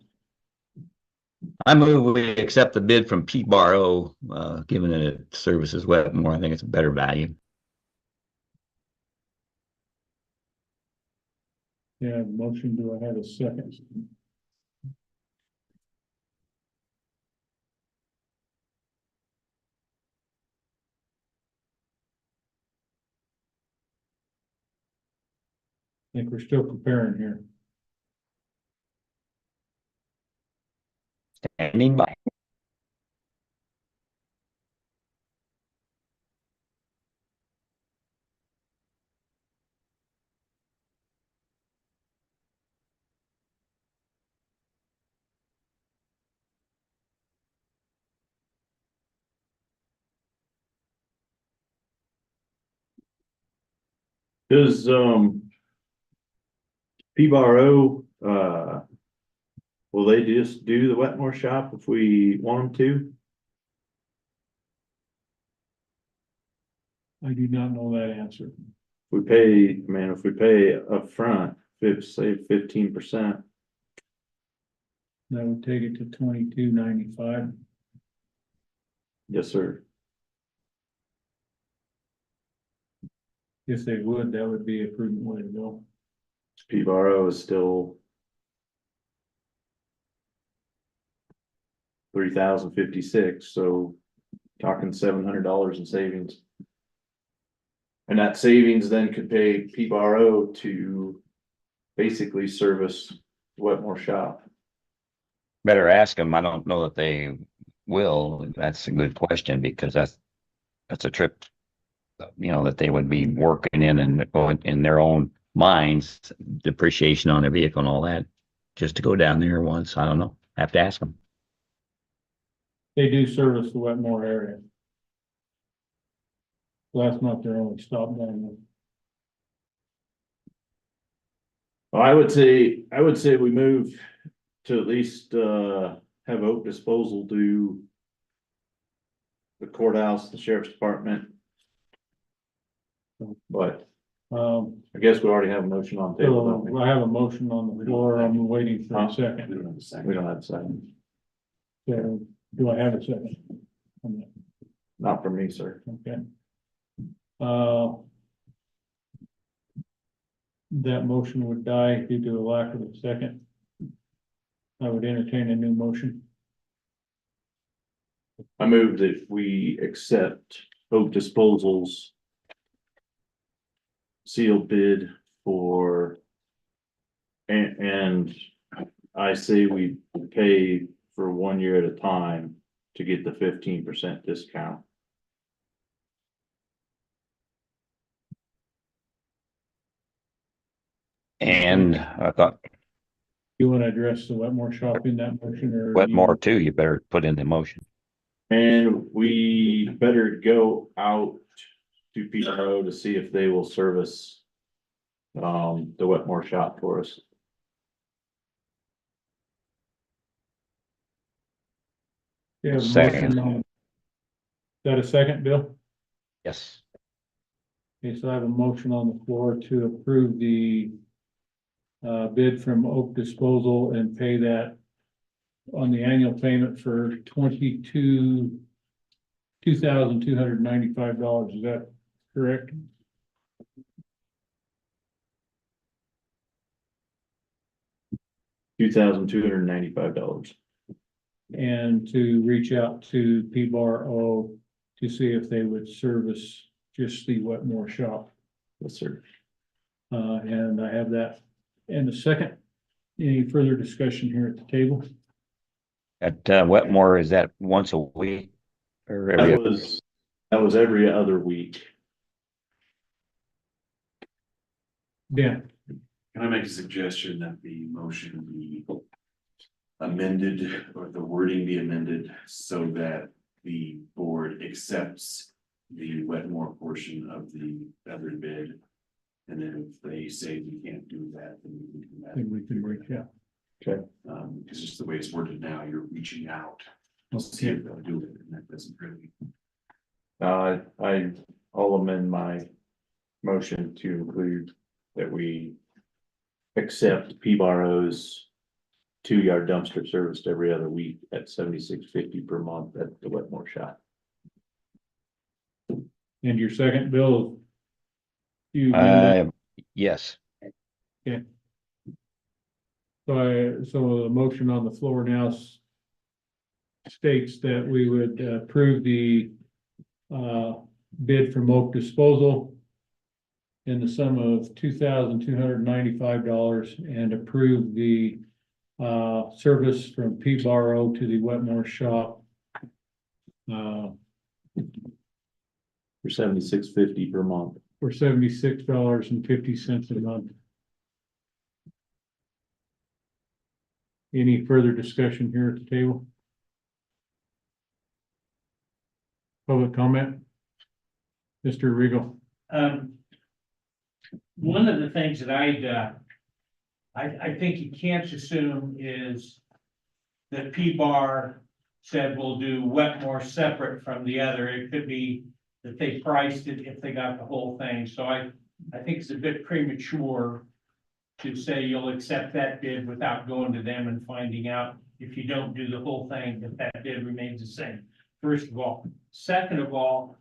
I move we accept the bid from P-Bar-O, given that it services Wetmore. I think it's a better value. Yeah, motion, do I have a second? I think we're still preparing here. Standing by. Does, PBRO, will they just do the Wetmore Shop if we want them to? I do not know that answer. If we pay upfront, say 15%, That would take it to $22.95. yes, sir. If they would, that would be a prudent way to go. PBRO is still $3,056, so talking $700 in savings. And that savings then could pay PBRO to basically service Wetmore Shop. Better ask them. I don't know that they will. That's a good question because that's a trip, that they would be working in their own minds, depreciation on their vehicle and all that, just to go down there once. I don't know. Have to ask them. They do service the Wetmore area. Last month, they only stopped down there. Well, I would say we move to at least, have oak disposal do the courthouse, the sheriff's department. But I guess we already have a motion on the table, don't So we? I have a motion on the floor. I'm waiting for a Huh? second. We don't have a second. So do I have a second? On that? Not for me, sir. Okay. That motion would die due to a lack of a second. I would entertain a new motion. I move that we accept oak disposals sealed bid for, and I say we pay for 1 year at a time to get the 15% discount. And I thought You want to address the Wetmore Shop in that motion or? Wetmore too, you better put in the motion. And we better go out to PRO to see if they will service the Wetmore Shop for us. You have a Second. motion on- Is that a second, Bill? Yes. Okay, so I have a motion on the floor to approve the bid from Oak Disposal and pay that on the annual payment for $2,295. Is that correct? $2,295. And to reach out to P-Bar-O to see if they would service just the Wetmore shop. Yes, sir. And I have that in a second. Any further discussion here at the table? At Wetmore, is that once a week? Or every, That was every other week. Yeah, Can I make a suggestion that the motion be amended or the wording be amended so that the board accepts the Wetmore portion of the other bid? And then if they say we can't do that, then we can do that. then we can reach out. Because just the way it's worded now, you're reaching out to see if they'll do it, and that doesn't really. I'll amend my motion to include that we accept P-Bar-O's 2-yard dumpster serviced every other week at $76.50 per month at the Wetmore shop. And your second, Bill? You amended yes, it? So the motion on the floor now states that we would approve the bid from Oak Disposal in the sum of $2,295 and approve the service from P-Bar-O to the Wetmore shop For $76.50 per month. for $76.50 a month. Any further discussion here at the table? Public comment? Mr. Regal. One of the things that I think you can't assume is that P-Bar said we'll do Wetmore separate from the other. It could be that they priced it if they got the whole thing. So I think it's a bit premature to say you'll accept that bid without going to them and finding out if you don't do the whole thing, if that bid remains the same. First of all. Second of all,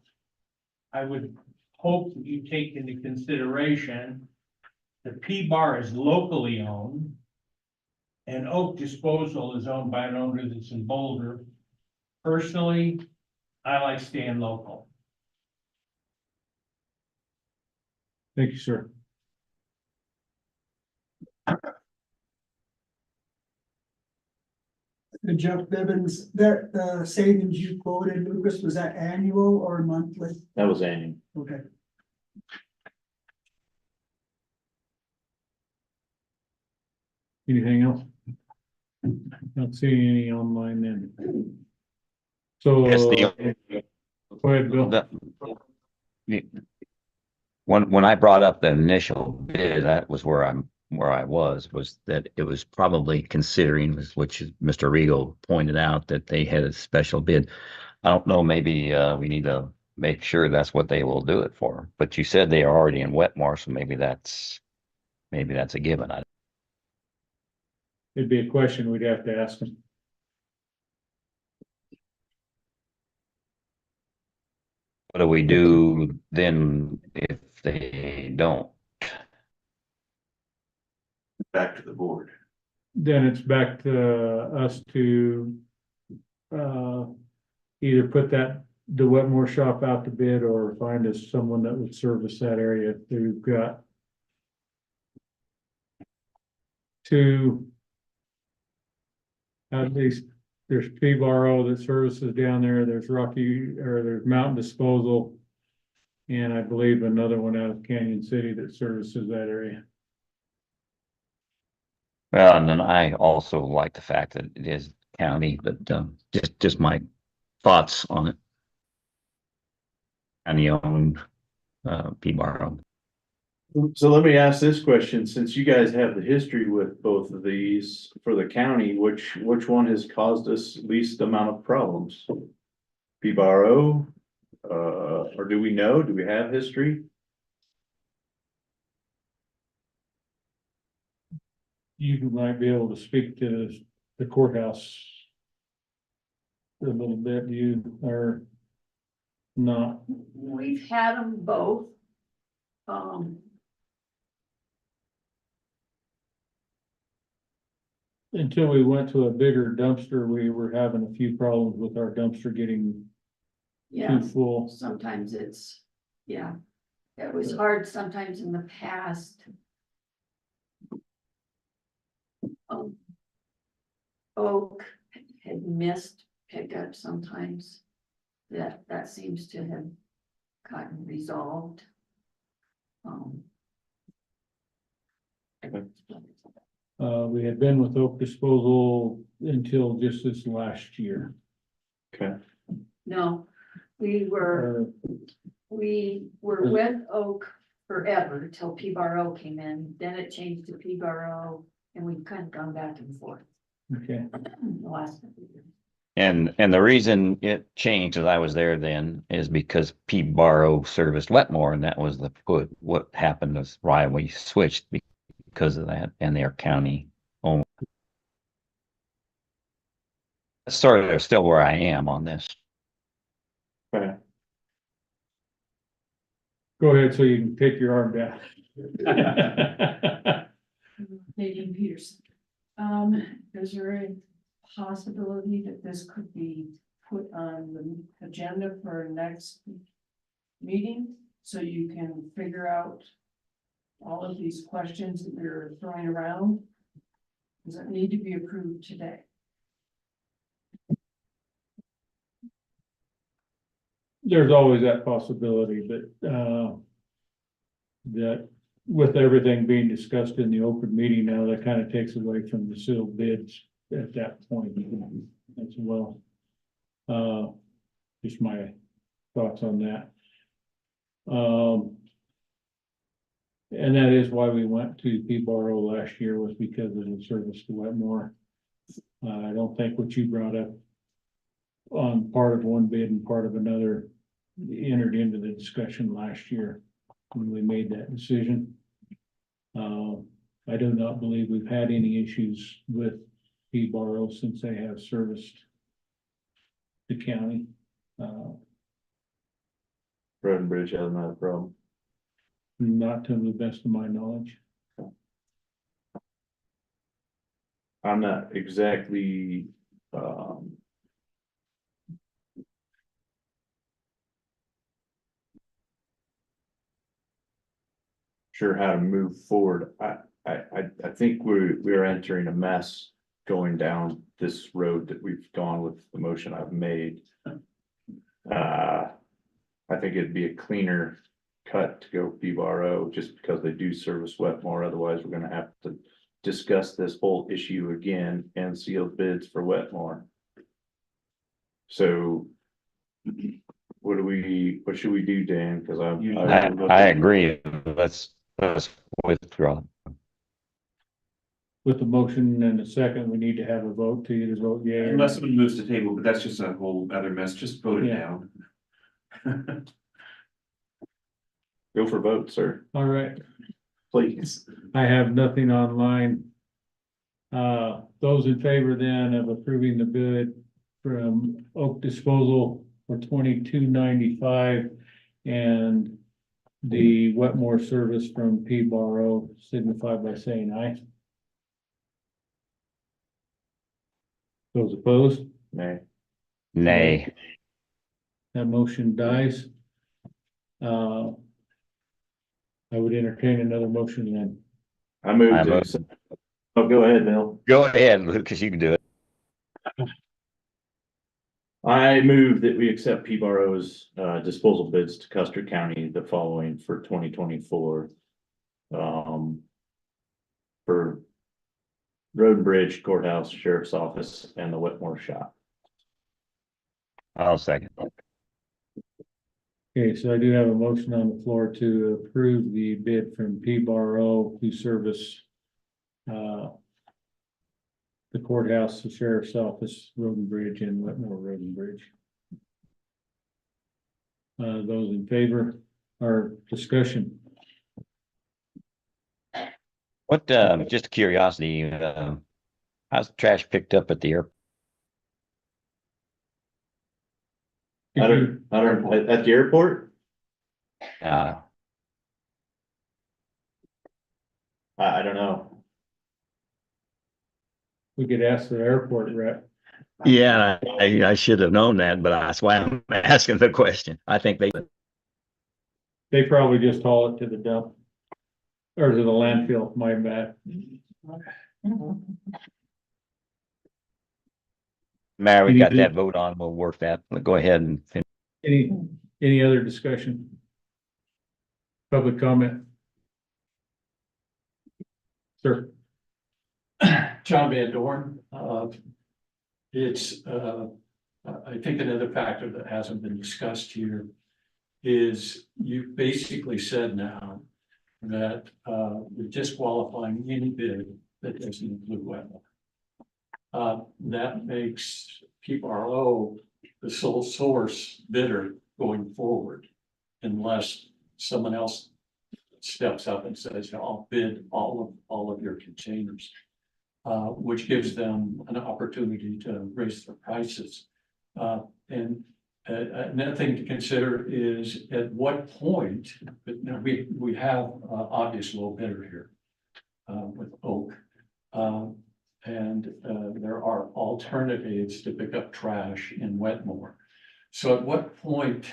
I would hope that you take into consideration the P-Bar is locally owned and Oak Disposal is owned by an owner that's in Boulder. Personally, I like staying local. Thank you, sir. Jeff Bibbins, that savings you quoted, Lucas, was that annual or monthly? That was annual. Okay. Anything else? Not seeing any online then. So. Yes, Go ahead, Bill. When I brought up the initial bid, that was where I was that it was probably considering, which Mr. Regal pointed out, that they had a special bid. I don't know, maybe we need to make sure that's what they will do it for. But you said they are already in Wetmore, so maybe that's a given. It'd be a question we'd have to ask them. What do we do then if they don't? Back to the board. Then it's back to us to either put the Wetmore shop out to bid or find us someone that would service that area. We've got two, at least there's P-Bar-O that services down there. There's there's Mountain Disposal. And I believe another one out of Canyon City that services that area. Well, and then I also like the fact that it is county, but just my thoughts on it. County owned, P-Bar-O. So let me ask this question, since you guys have the history with both of these for the county, which one has caused us least amount of problems? P-Bar-O, or do we have history? you might be able to speak to the courthouse a little bit, you are not. We've had them both. Um, Until we went to a bigger dumpster, we were having a few problems with our dumpster getting yeah, too full. sometimes it's, yeah, it was hard sometimes in the past. Oak had missed pickup sometimes. That seems to have gotten resolved. We had been with Oak Disposal until just this last year. Okay. No, we were with Oak forever till P-Bar-O came in, then it changed to P-Bar-O, and we've kind of gone back and forth Okay, the last couple of years. And the reason it changed, as I was there then, is because P-Bar-O serviced Wetmore, and that was what happened is why we switched because of that, and their county owned. That's sort of still where I am on this. Okay. go ahead so you can take your arm down. Nadine Peterson. Is there a possibility that this could be put on the agenda for next meeting? So you can figure out all of these questions that we're throwing around? Does it need to be approved today? There's always that possibility, but, that with everything being discussed in the open meeting now, that kind of takes away from the sealed bids at that point as well. Just my thoughts on that. And that is why we went to P-Bar-O last year, was because of the service to Wetmore. I don't think what you brought up on part of one bid and part of another entered into the discussion last year when we made that decision. I do not believe we've had any issues with P-Bar-O since they have serviced the county. Road and Bridge hasn't had a problem. Not to the best of my knowledge. I'm not exactly, sure how to move forward. I think we're entering a mess going down this road that we've gone with the motion I've made. I think it'd be a cleaner cut to go P-Bar-O just because they do service Wetmore. Otherwise, we're gonna have to discuss this whole issue again and seal bids for Wetmore. So what should we do, Dan? Cause I agree. Let's withdraw. With the motion and the second, we need to have a vote to either vote yea or Unless nay. someone moves to table, but that's just a whole other mess, just vote it Yeah. down. go for vote, sir, All right, please. I have nothing online. Those in favor then of approving the bid from Oak Disposal for $22.95 and the Wetmore service from P-Bar-O signify by saying aye. Those opposed, Nay. Nay. that motion dies. I would entertain another motion then. I moved I to vote. accept. Oh, go ahead, Bill. Go ahead, Lucas, you can do it. I move that we accept P-Bar-O's disposal bids to Custer County the following for 2024. For Road and Bridge, Courthouse, Sheriff's Office, and the Wetmore Shop. I'll second. Okay, so I do have a motion on the floor to approve the bid from P-Bar-O to service the courthouse, the sheriff's office, Road and Bridge, and Wetmore Road and Bridge. Those in favor or discussion? What, just a curiosity, how's the trash picked up at the airport? I don't, at the airport, Uh, I don't know. We could ask the airport rep. yeah, I should have known that, but that's why I'm asking the question. I think They probably just haul it to the dump. Or to the landfill, my bad. Mayor, we Any got other- that vote on. We'll work that. Go ahead and finish. Any other discussion? Public comment? Sir, John Van Dorn, it's, I think another factor that hasn't been discussed here is you basically said now that, you're disqualifying any bid that doesn't include wetland. That makes PRO the sole source bidder going forward unless someone else steps up and says, I'll bid all of your containers. Which gives them an opportunity to raise their prices. And another thing to consider is at what point, but now we have obvious low bidder here with Oak. And there are alternatives to pick up trash in Wetmore. So at what point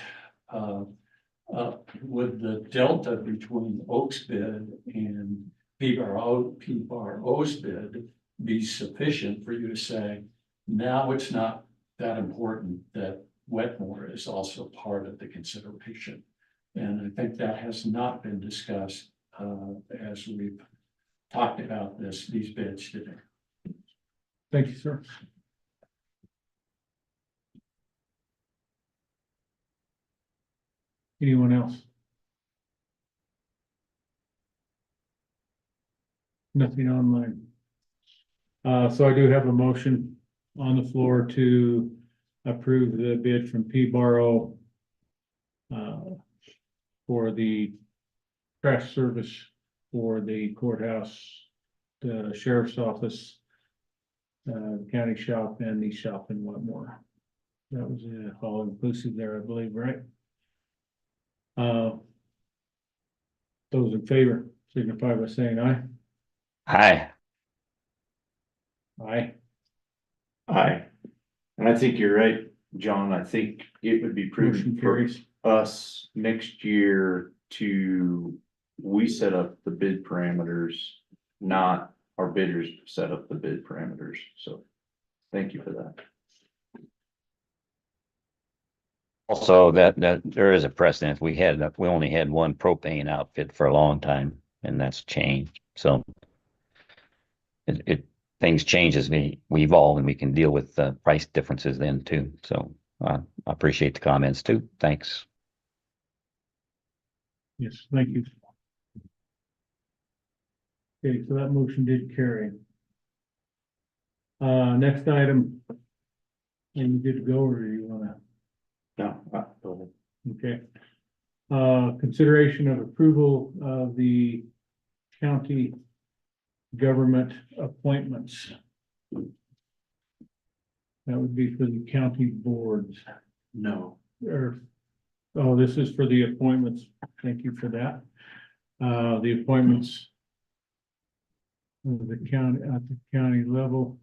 would the delta between Oak's bid and PRO's bid be sufficient for you to say, now it's not that important that Wetmore is also part of the consideration? And I think that has not been discussed as we've talked about these bids today. thank you, sir. Anyone else? Nothing online. So I do have a motion on the floor to approve the bid from P-Borough for the trash service for the courthouse, the sheriff's office, county shop, and the shop in Wetmore. That was all inclusive there, I believe, right? Those in favor signify by saying aye. Hi. Aye. Aye. And I think you're right, John. I think it would be Motion prudent for carries. us next year to, we set up the bid parameters, not our bidders set up the bid parameters. So thank you for that. Also, that there is a precedent. We only had one propane outfit for a long time, and that's changed. So things change as we evolve, and we can deal with the price differences then too. So I appreciate the comments too. Thanks. Yes, thank you. Okay, so that motion did carry. Next item. And you good to go, or do you wanna, No, go ahead. okay? Consideration of approval of the county government appointments. That would be for the county boards, No, or, oh, this is for the appointments. Thank you for that. The appointments of the county, at the county level.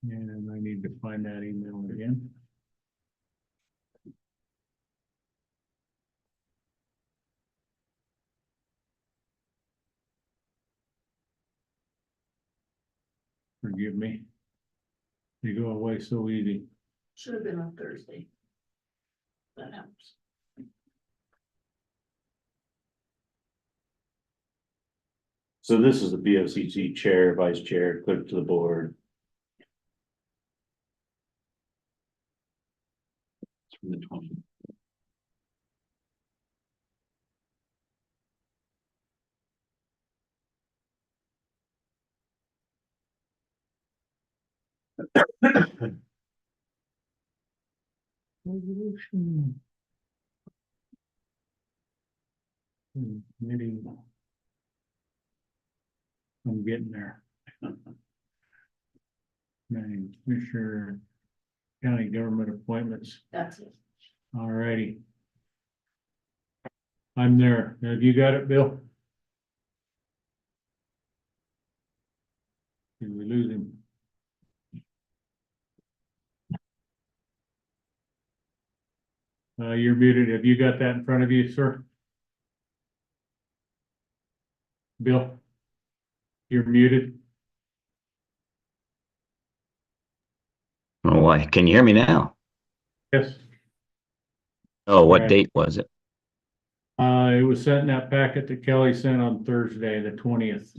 And I need to find that email again. Forgive me. They go away so easy. Should have been on Thursday. That helps. So this is the BOCC chair, vice chair, clerk to the board. It's from the 20. Resolution. Maybe. I'm getting there. Name, Commissioner, county government appointments, That's it. all righty. I'm there, have you got it, Bill? Did we lose him? You're muted, have you got that in front of you, sir? Bill? You're muted. Oh, why? Can you hear me now? Yes. Oh, what Right. date was it? It was sent in that packet that Kelly sent on Thursday, the 20th.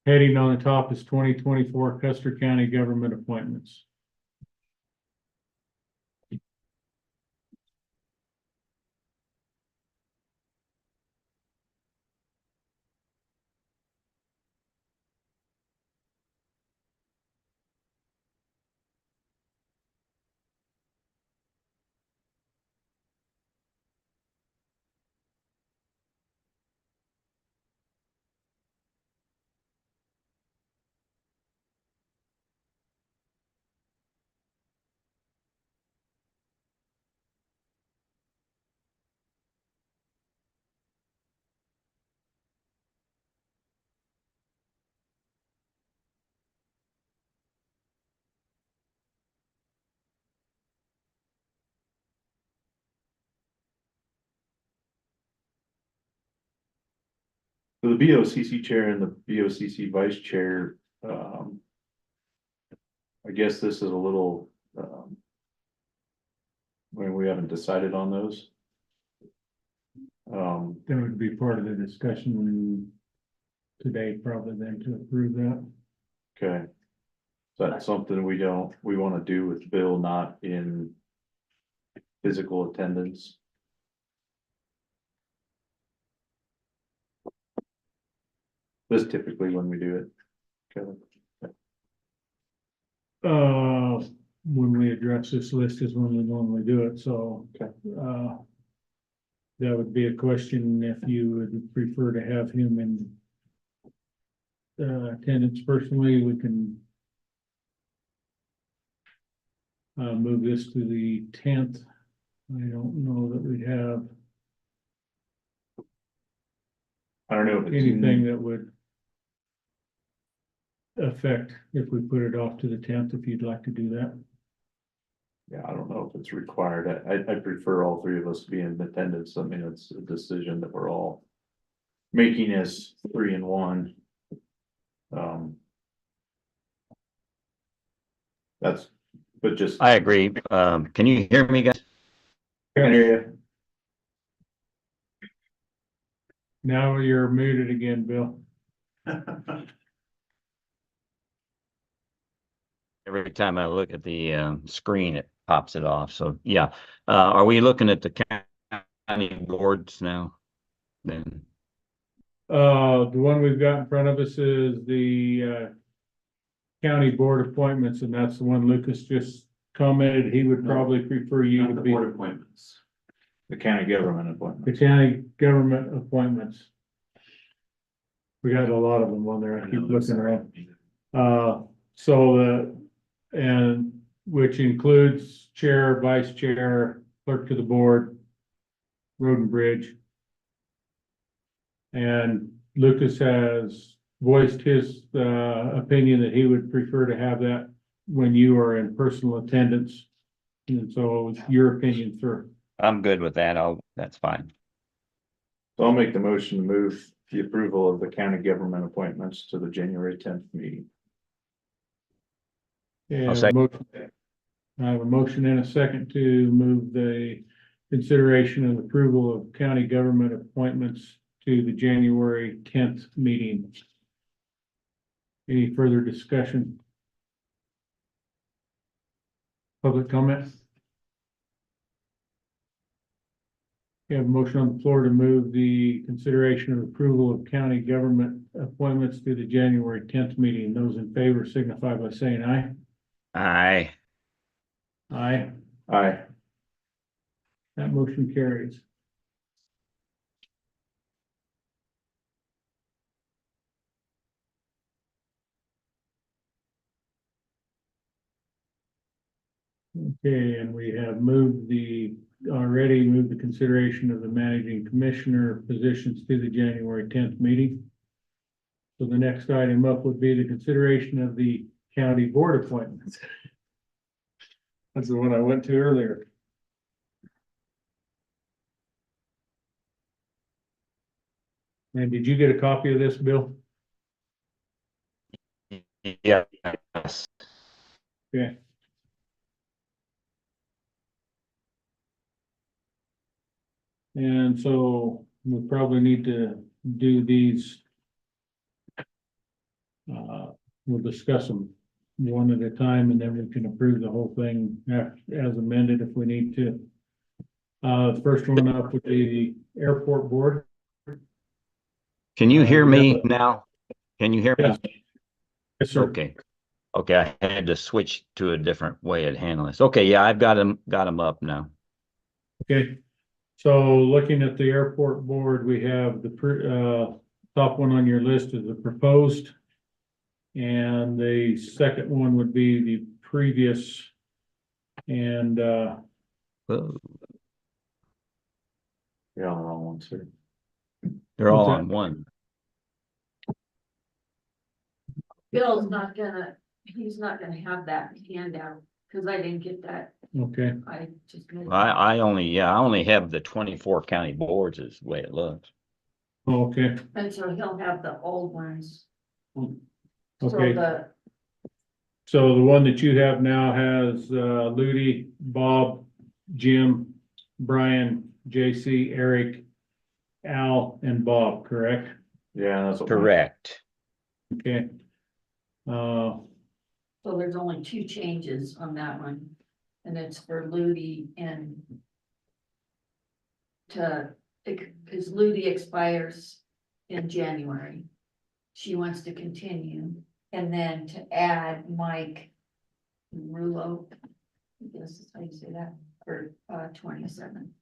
Heading on the top is 2024 Custer County government appointments. For the BOCC chair and the BOCC vice chair, I guess this is a little, when we haven't decided on those. That would be part of the discussion today, probably then to approve that. Okay. That's something we wanna do with Bill not in physical attendance. This is typically when we do it. Okay. When we address this list is when we normally do it, so. Okay. That would be a question if you would prefer to have him in. Attendance personally, we can. Move this to the 10th. I don't know that we have I don't know if it's anything that would. Affect if we put it off to the 10th, if you'd like to do that. Yeah, I don't know if it's required. I prefer all three of us to be in attendance. I mean, it's a decision that we're all making as 3 and 1. That's, but just. I agree. Can you hear me, guys? I can hear Now you're muted again, Bill. Every time I look at the screen, it pops it off. So, yeah. Are we looking at the county boards now? Then, The one we've got in front of us is the county board appointments, and that's the one Lucas just commented. He would No, probably prefer you Not to the be board appointments. the county government the appointment. county government appointments. We got a lot of them on there. I I keep know, looking sorry. around. And which includes chair, vice chair, clerk to the board, road and bridge. And Lucas has voiced his opinion that he would prefer to have that when you are in personal attendance. And so your opinion, sir. I'm good with that. That's fine. So I'll make the motion to move the approval of the county government appointments to the January 10th meeting. And second. I have a motion and a second to move the consideration and approval of county government appointments to the January 10th meeting. Any further discussion? Public comment? We have a motion on the floor to move the consideration of approval of county government appointments to the January 10th meeting. Those in favor signify by saying aye. Aye. Aye. Aye. That motion carries. Okay, and we have already moved the consideration of the managing commissioner positions to the January 10th meeting. So the next item up would be the consideration of the county board appointments. That's the one I went to earlier. And did you get a copy of this, Bill? Yes. Okay. And so we probably need to do these. We'll discuss them one at a time and then we can approve the whole thing as amended if we need to. The first one up would be the airport board. Can you hear me yeah. now? Can you hear me? Yes. Yes, sir. Okay. Okay, I had to switch to a different way of handling this. Okay, yeah, I've got them up now. Okay, so looking at the airport board, we have the top one on your list is the proposed. And the second one would be the previous. And Whoa. You're on the wrong one, sir. They're all What's on one. Bill's he's not gonna have that handout, cause I didn't get that, okay, I just. I only have the 24 county boards is the way it looks. okay, And so he'll have the old ones. So okay. the, So the one that you have now has Ludi, Bob, Jim, Brian, JC, Eric, Al, and Bob, correct? Yeah, that's what. Correct. Okay. so there's only two changes on that one, and it's for Ludi and because Ludi expires in January. She wants to continue, and then to add Mike Rulo, I guess is how you say that, for 27.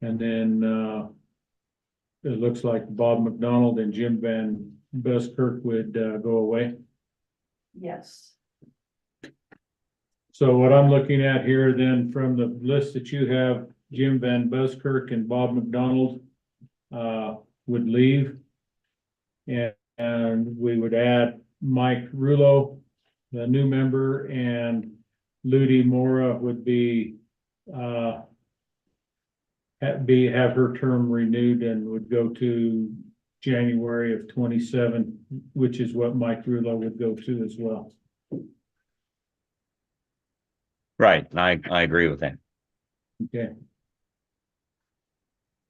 And then it looks like Bob McDonald and Jim Van Buskirk would go away. Yes, So what I'm looking at here then from the list that you have, Jim Van Buskirk and Bob McDonald would leave. And we would add Mike Rulo, the new member, and Ludi Mora would be have her term renewed and would go to January of 27, which is what Mike Rulo would go to as well. Right. I agree with that. Okay.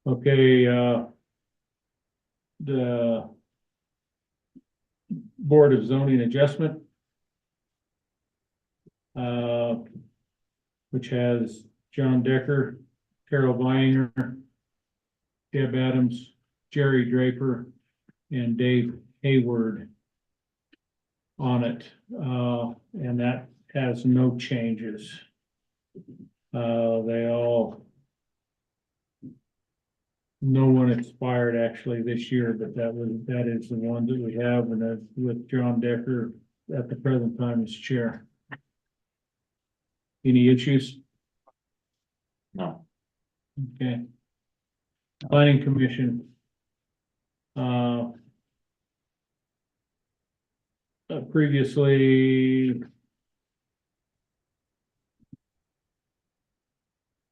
Okay, the Board of Zoning Adjustment, which has John Decker, Carol Viner, Deb Adams, Jerry Draper, and Dave Hayward on it, and that has no changes. They all, no one expired actually this year, but that is the one that we have, and that's with John Decker at the present time as chair. Any issues? No. Okay. Planning Commission. Previously.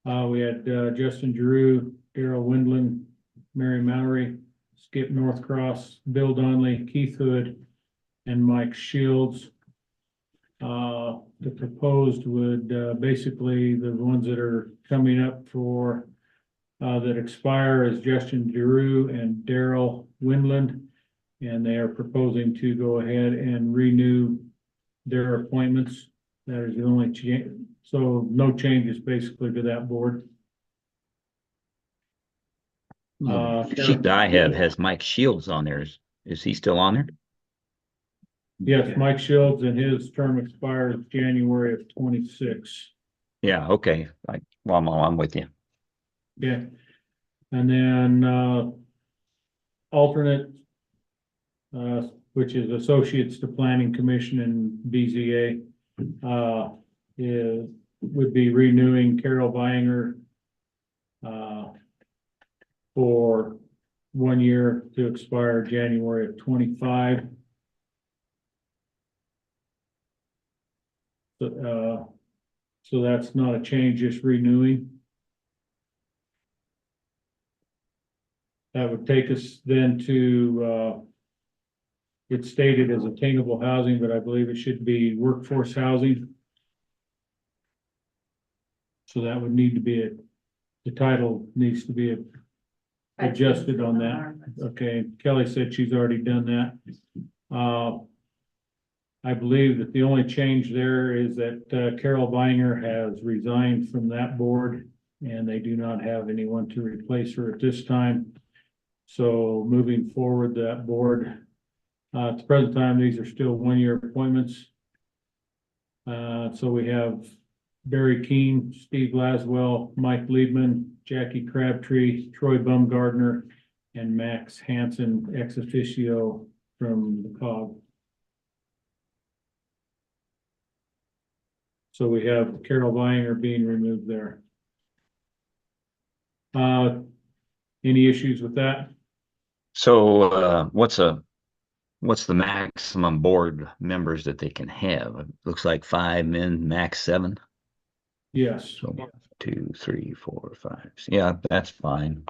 We had Justin Giroux, Daryl Windland, Mary Mallory, Skip Northcross, Bill Donnelly, Keith Hood, and Mike Shields. The proposed would basically the ones that are coming up for that expire is Justin Giroux and Daryl Windland, and they are proposing to go ahead and renew their appointments. That is the only change. So no changes basically to that board. Sheet that I have has Mike Shields on there. Is he still on there? Yes, Mike Shields, and his term expires January of 26. Yeah, okay. I'm with you. Yeah. And then, alternate, which is Associates to Planning Commission and BZA, would be renewing Carol Vinger, for 1 year to expire January of 25. So that's not a change, just renewing. That would take us then to, it's stated as attainable housing, but I believe it should be workforce housing. So that would need to be the title needs to be adjusted on that. Okay, Kelly said she's already done that. I believe that the only change there is that Carol Vinger has resigned from that board, and they do not have anyone to replace her at this time. So moving forward, that board, at the present time, these are still 1 year appointments. So we have Barry Keene, Steve Laswell, Mike Liebman, Jackie Crabtree, Troy Baumgardner, and Max Hansen, ex officio from the COG. So we have Carol Vinger being removed there. Any issues with that? So, what's the maximum board members that they can have? It looks like 5 men, max 7. Yes. So 2, 3, 4, 5. Yeah, that's fine.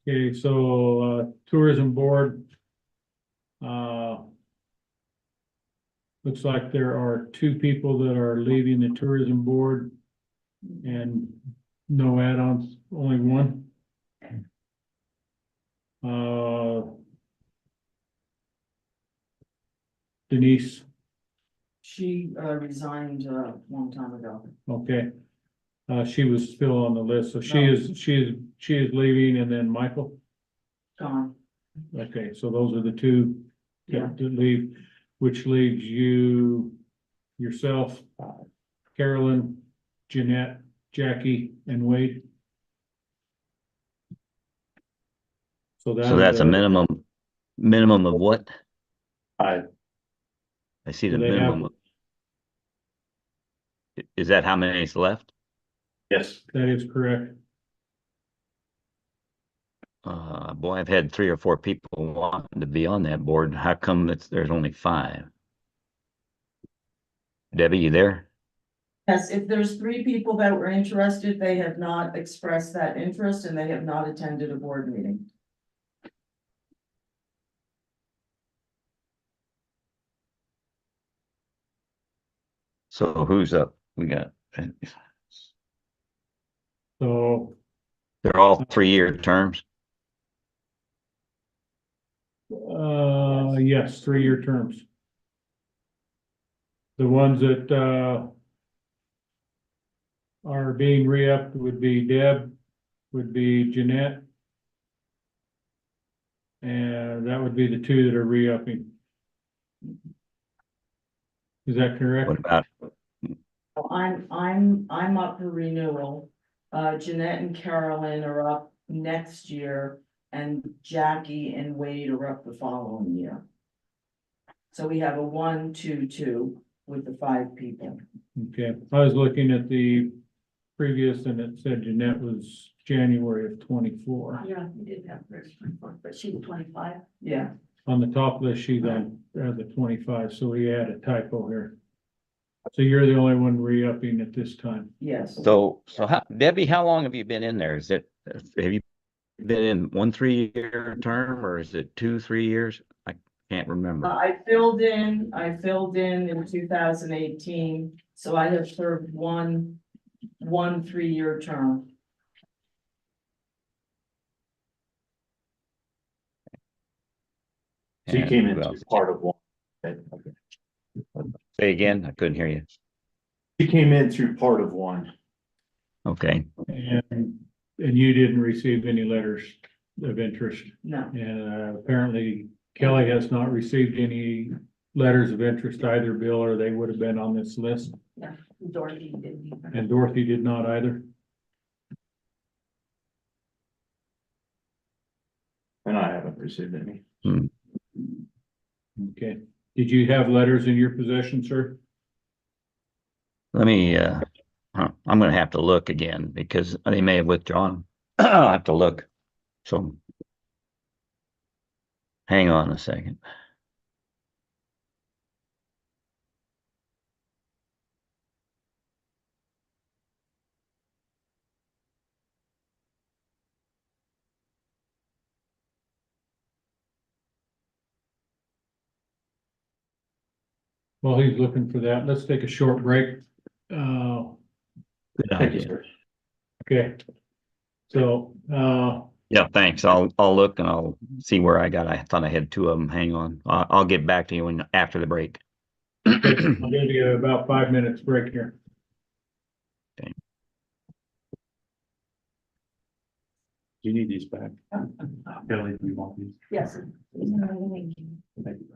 Okay, so, tourism board. Looks like there are 2 people that are leaving the tourism board and no add-ons, only 1. Denise, She resigned a long time ago. okay. She was still on the list, so she is leaving, and then Michael. Gone. Okay, so those are the 2 Yeah. that leave, which leaves you, yourself, Carolyn, Jeanette, Jackie, and Wade. So that's a minimum of what? I, I see the Do they have- minimum. Is that how many is left? yes, That is correct. Boy, I've had 3 or 4 people wanting to be on that board. How come there's only 5? Debbie, you there? Yes, if there's 3 people that were interested, they have not expressed that interest and they have not attended a board meeting. So who's up? We got, So, they're all 3-year terms. yes, 3-year terms. The ones that, are being re-upped would be Deb, would be Jeanette. And that would be the 2 that are re-upping. Is that correct? What about, I'm up for renewal. Jeanette and Carolyn are up next year and Jackie and Wade are up the following year. So we have a 1, 2, 2 with the 5 people. Okay, I was looking at the previous and it said Jeanette was January of 24. Yeah, we did have hers 24, but she's 25. Yeah, On the top list, she's on the 25, so we had a typo here. So you're the only one re-upping at this time. yes. so Debbie, how long have you been in there? Have you been in 1 3-year term, or is it 2 3 years? I can't remember. I filled in in 2018, so I have served one 3-year term. she And came who into else? part of 1. Say again, I couldn't hear you. He came in through part of one. Okay, And you didn't receive any letters of interest. No, And apparently Kelly has not received any letters of interest either, Bill, or they would have been on this list. Dorothy didn't even. And Dorothy did not either. And I haven't received any. Okay. Did you have letters in your possession, sir? let me, I'm gonna have to look again because they may have withdrawn. I'll have to look. So hang on a second. While he's looking for that, let's take a short break. Uh, Good Thank you, idea. sir. okay. So, Yeah, thanks. I'll look and I'll see where I got. I thought I had two of them. Hang on. I'll get back to you after the break. I'll give you about 5 minutes break here. Do you need these back? Kelly, do you want these? Yes. Thank you.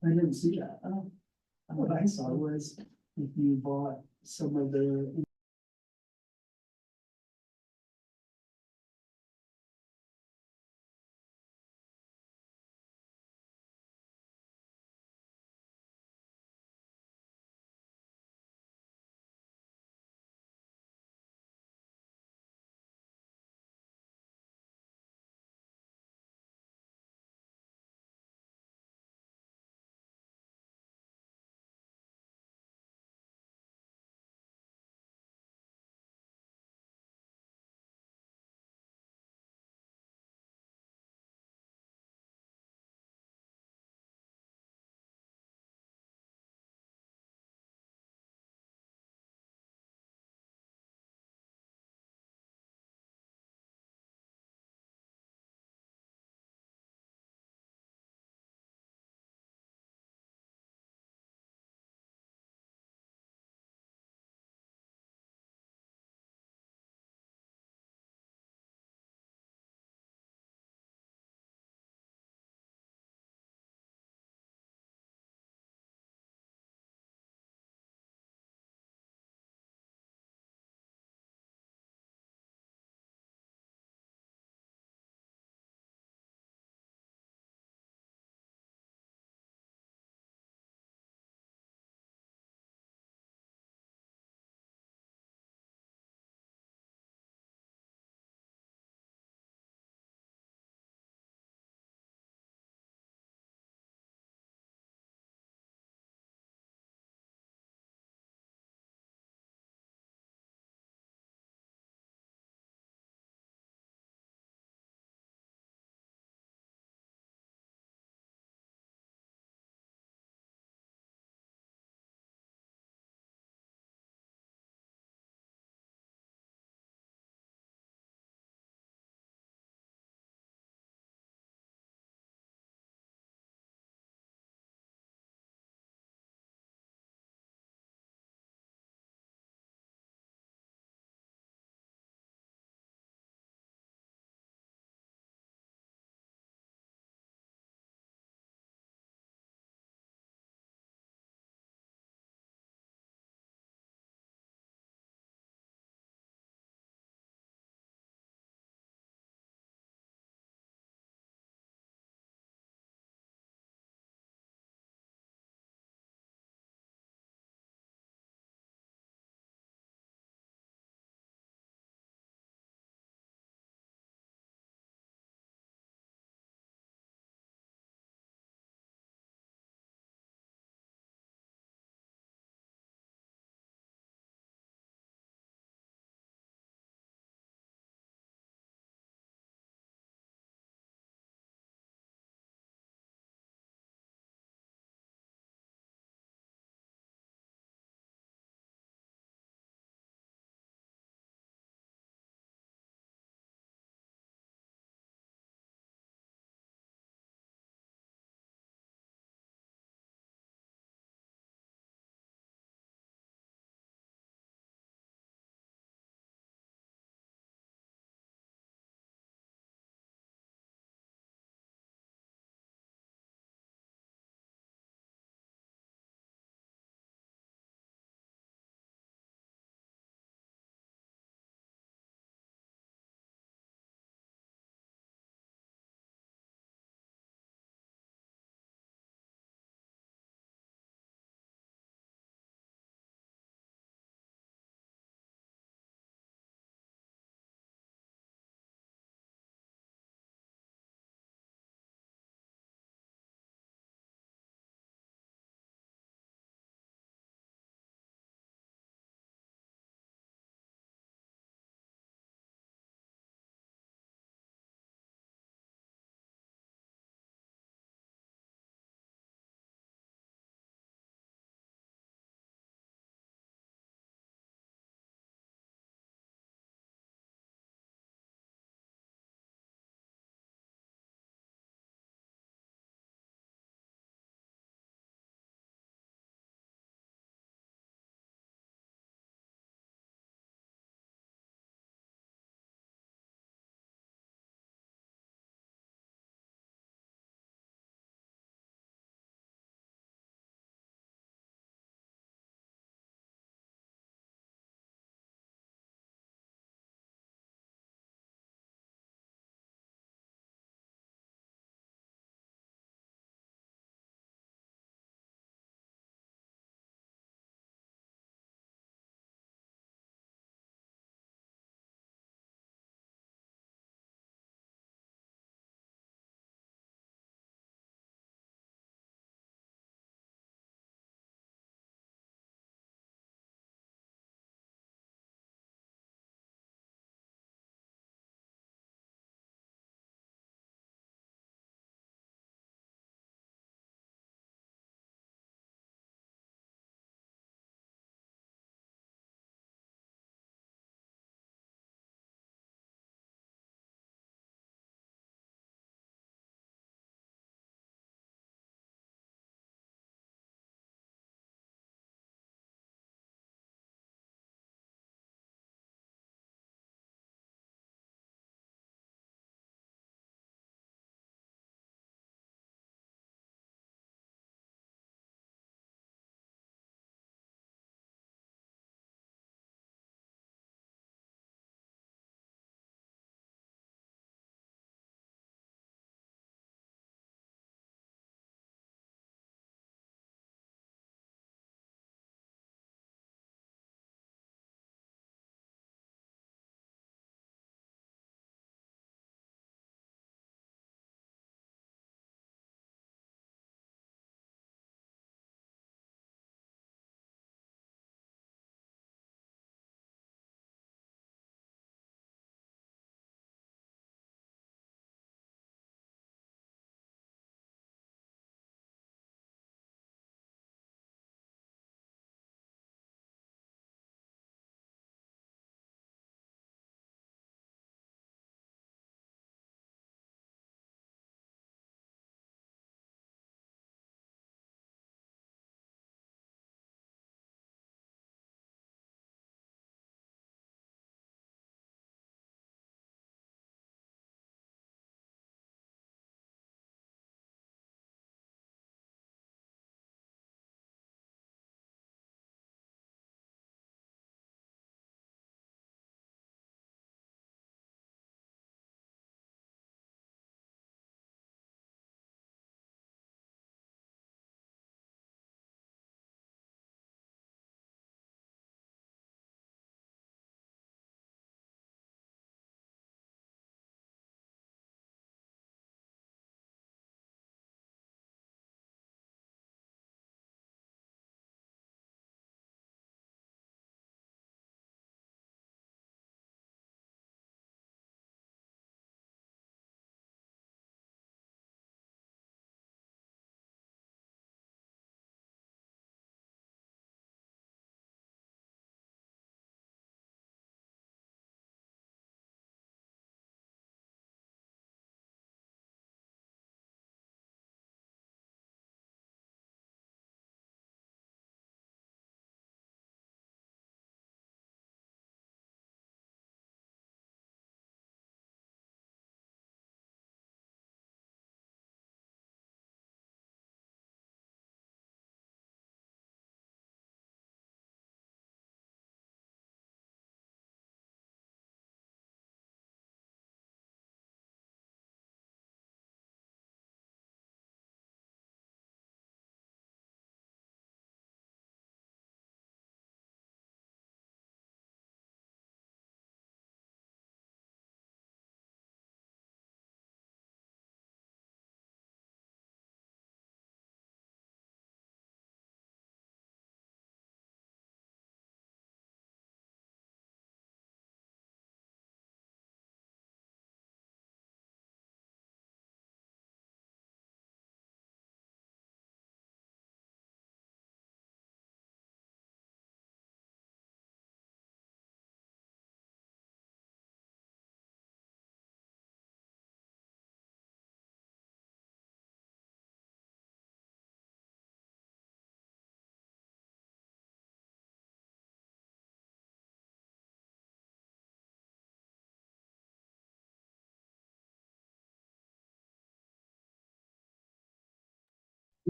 I didn't see that. Oh. What I saw was if you bought some of the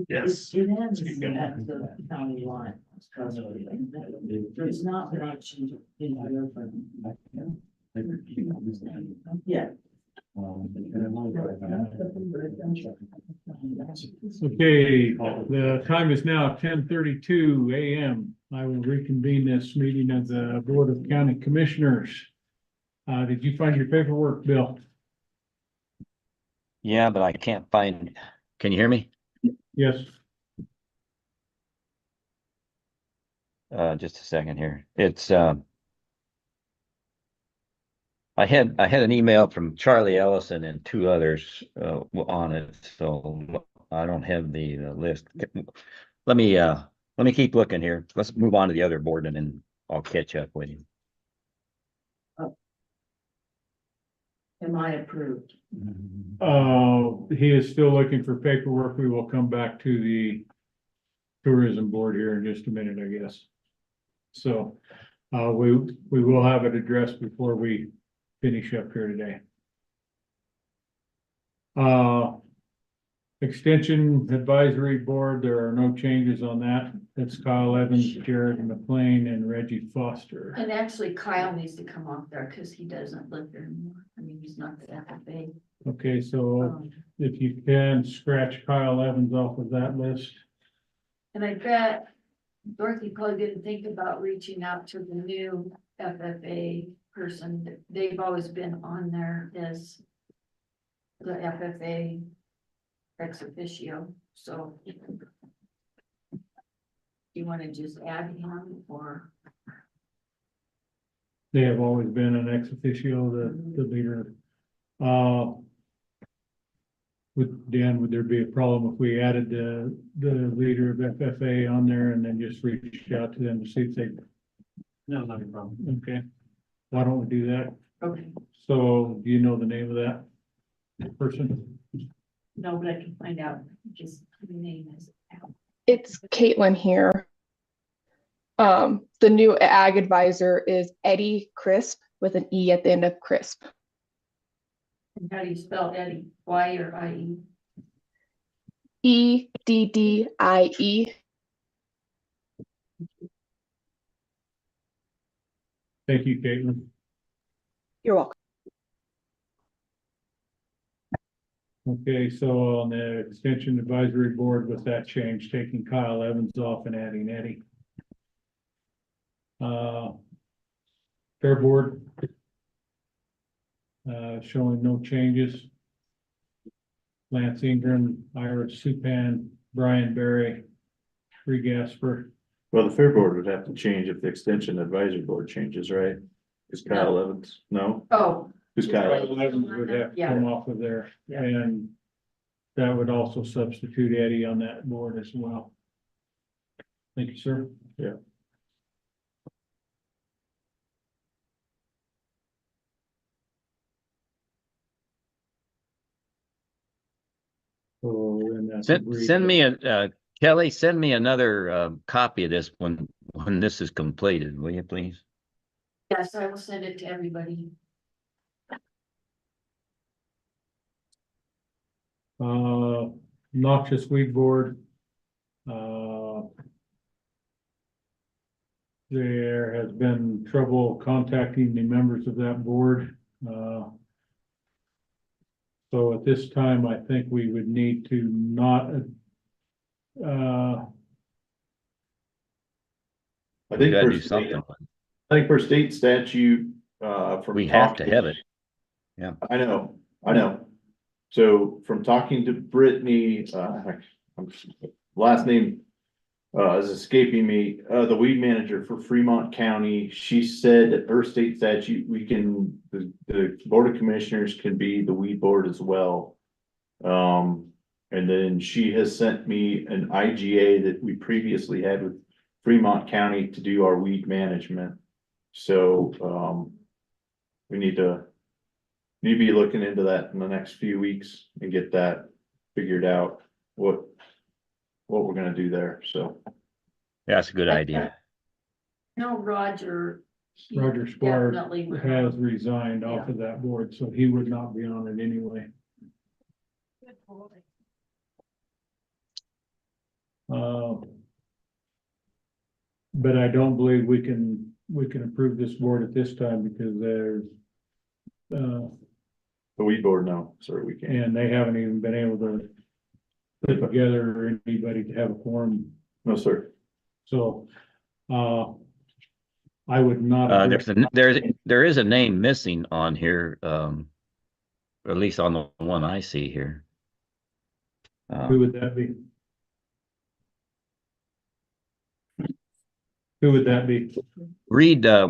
Yes. It ends at the county line. There's not much in there from. Yeah. Okay, the time is now 10:32 a.m. I will reconvene this meeting of the Board of County Commissioners. Did you find your paperwork, Bill? Yeah, but I can't find, can you hear me? Yes. Just a second here. It's, I had an email from Charlie Ellison and two others, on it, so I don't have the list. Let me keep looking here. Let's move on to the other board and then I'll catch up with you. Am I approved? He is still looking for paperwork. We will come back to the tourism board here in just a minute, I guess. So, we will have it addressed before we finish up here today. Extension Advisory Board, there are no changes on that. That's Kyle Evans, Jared McLean, and Reggie Foster. And actually Kyle needs to come off there because he doesn't live there anymore. I mean, he's not the FFA. Okay, so Um, if you can scratch Kyle Evans off of that list. And I bet Dorothy probably didn't think about reaching out to the new FFA person. They've always been on there as the FFA ex officio, so you want to just add him or? They have always been an ex officio, the leader. Would there be a problem if we added the leader of FFA on there and then just reached out to them to see if they, No, not a problem. okay? Why don't we do that? Okay. So do you know the name of that person? No, but I can find out, just the name is. It's Caitlin here. The new ag advisor is Eddie Crisp with an E at the end of Crisp. And how do you spell Eddie? Y or I-E? EDDIE. Thank you, Caitlin. You're welcome. Okay, so on the Extension Advisory Board with that change, taking Kyle Evans off and adding Eddie. Fair Board. Showing no changes. Lance Ingram, Ira Supan, Brian Berry, Free Gasper. Well, the Fair Board would have to change if the Extension Advisory Board changes, right? Is Kyle Evans, no? Oh, Who's Kyle? Kyle Evans would have to come off of there, and that would also substitute Eddie on that board as well. Thank you, sir. Yeah. So, and that's Send, agreed. send me Kelly, send me another, copy of this when this is completed, will you please? yes, I will send it to everybody. Noxious Weed Board. There has been trouble contacting the members of that board. So at this time, I think we would need to not, I We think gotta for do state, something. I think for state statute, from We have to talking- have it. I know. So from talking to Brittany, last name is escaping me, the weed manager for Fremont County, she said that her state statute, the Board of Commissioners can be the weed board as well. And then she has sent me an IGA that we previously had with Fremont County to do our weed management. So, we need to be looking into that in the next few weeks and get that figured out, what we're gonna do there, so. Yeah, that's a good idea. No, Roger. he Roger Squire definitely went has out. resigned off of that board, so he would not be on it anyway. But I don't believe we can approve this board at this time because there's, The weed board, no, sorry, we can't. and they haven't even been able to put together anybody to have a quorum. No, sir. So, I would not. There is a name missing on here, or at least on the one I see here. Who would that be? Who would that be? Reed, I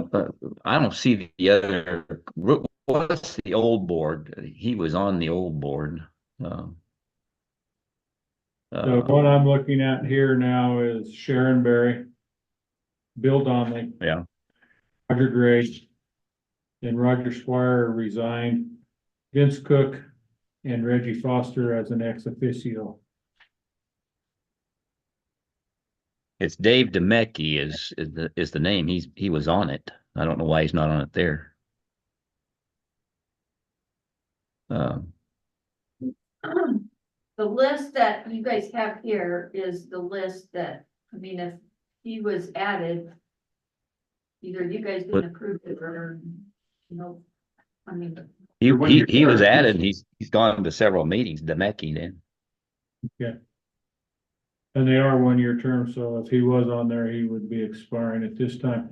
don't see the other, what's the old board? He was on the old board. The one I'm looking at here now is Sharon Berry, Bill Donnelly, Yeah, Roger Gray, and Roger Squire resigned, Vince Cook, and Reggie Foster as an ex officio. it's Dave Demecki is the name. He was on it. I don't know why he's not on it there. The list that you guys have here is the list that, I mean, if he was added, either you guys didn't approve it or, you know, I mean. He was added. He's gone to several meetings. Demecki then. Okay. And they are 1-year terms, so if he was on there, he would be expiring at this time.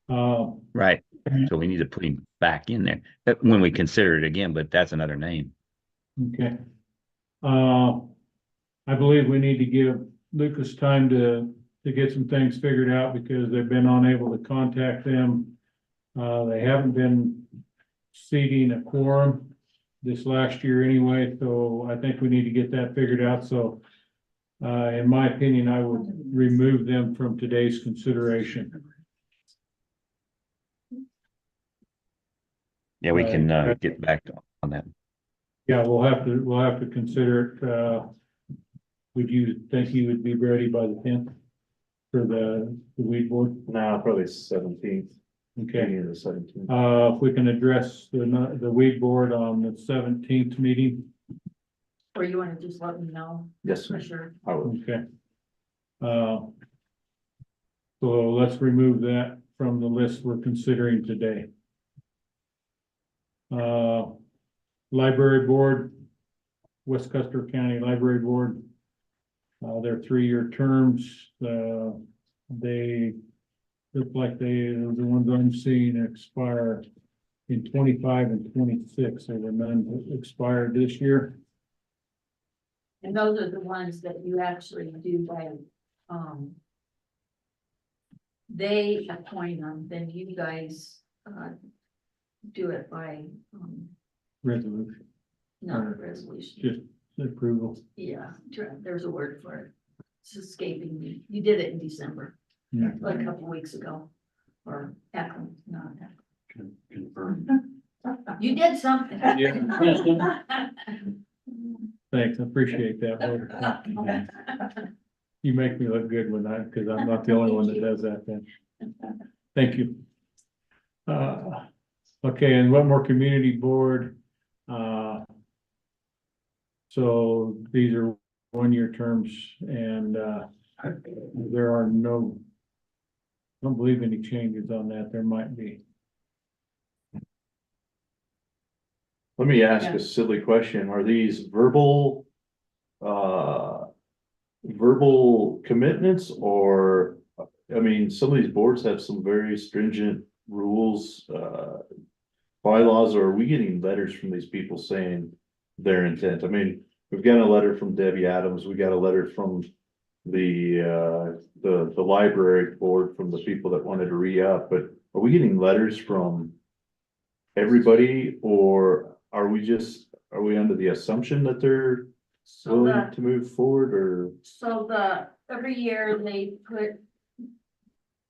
Right. So we need to put him back in there when we consider it again, but that's another name. Okay. I believe we need to give Lucas time to get some things figured out because they've been unable to contact them. They haven't been seating a quorum this last year anyway, so I think we need to get that figured out. So, in my opinion, I would remove them from today's consideration. Yeah, we can get back on that. Yeah, we'll have to consider it. Would you think you would be ready by the 10th for the weed board? No, probably 17th. Okay. Meeting of the 17th. If we can address the weed board on the 17th meeting. Or you wanna just let me know Yes, for sir. sure? I will. Okay. So let's remove that from the list we're considering today. Library board, West Custer County Library Board. Their 3-year terms, they look like the ones I'm seeing expire in 25 and 26. There were none that expired this year. And those are the ones that you actually do by, they appoint them, then you guys, do it by, Resolution, not resolution. just approval. Yeah, there's a word for it. It's escaping me. You did it in December, Yeah. like a couple weeks ago, or Echo, not Echo. Confirm. You did something. Thanks, I appreciate that. Walter. You make me look good when because I'm not the only one that does that then. Thank you. Okay, and Wetmore Community Board. So these are 1-year terms and there are no, I don't believe any changes on that. There might be. Let me ask a silly question. Are these verbal commitments or, I mean, some of these boards have some very stringent rules, bylaws, or are we getting letters from these people saying their intent? I mean, we've got a letter from Debbie Adams, we got a letter from the library board, from the people that wanted to re-up, but are we getting letters from everybody, or are we under the assumption that they're So willing to move forward, or? So every year they put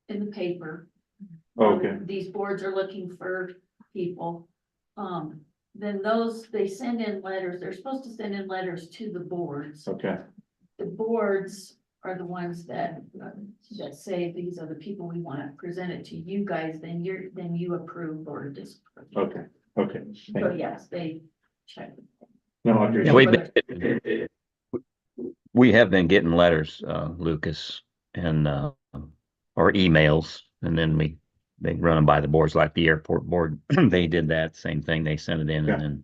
in the paper. Okay, These boards are looking for people. Then they send in letters, they're supposed to send in letters to the boards. okay, The boards are the ones that say these are the people we want to present it to you guys, then you approve or disapprove. okay, So thank you. yes, they check. No, I Yeah, appreciate it. We have been getting letters, Lucas, and, or emails, and then they run them by the boards, like the airport board. They did that same thing. They sent it in and then.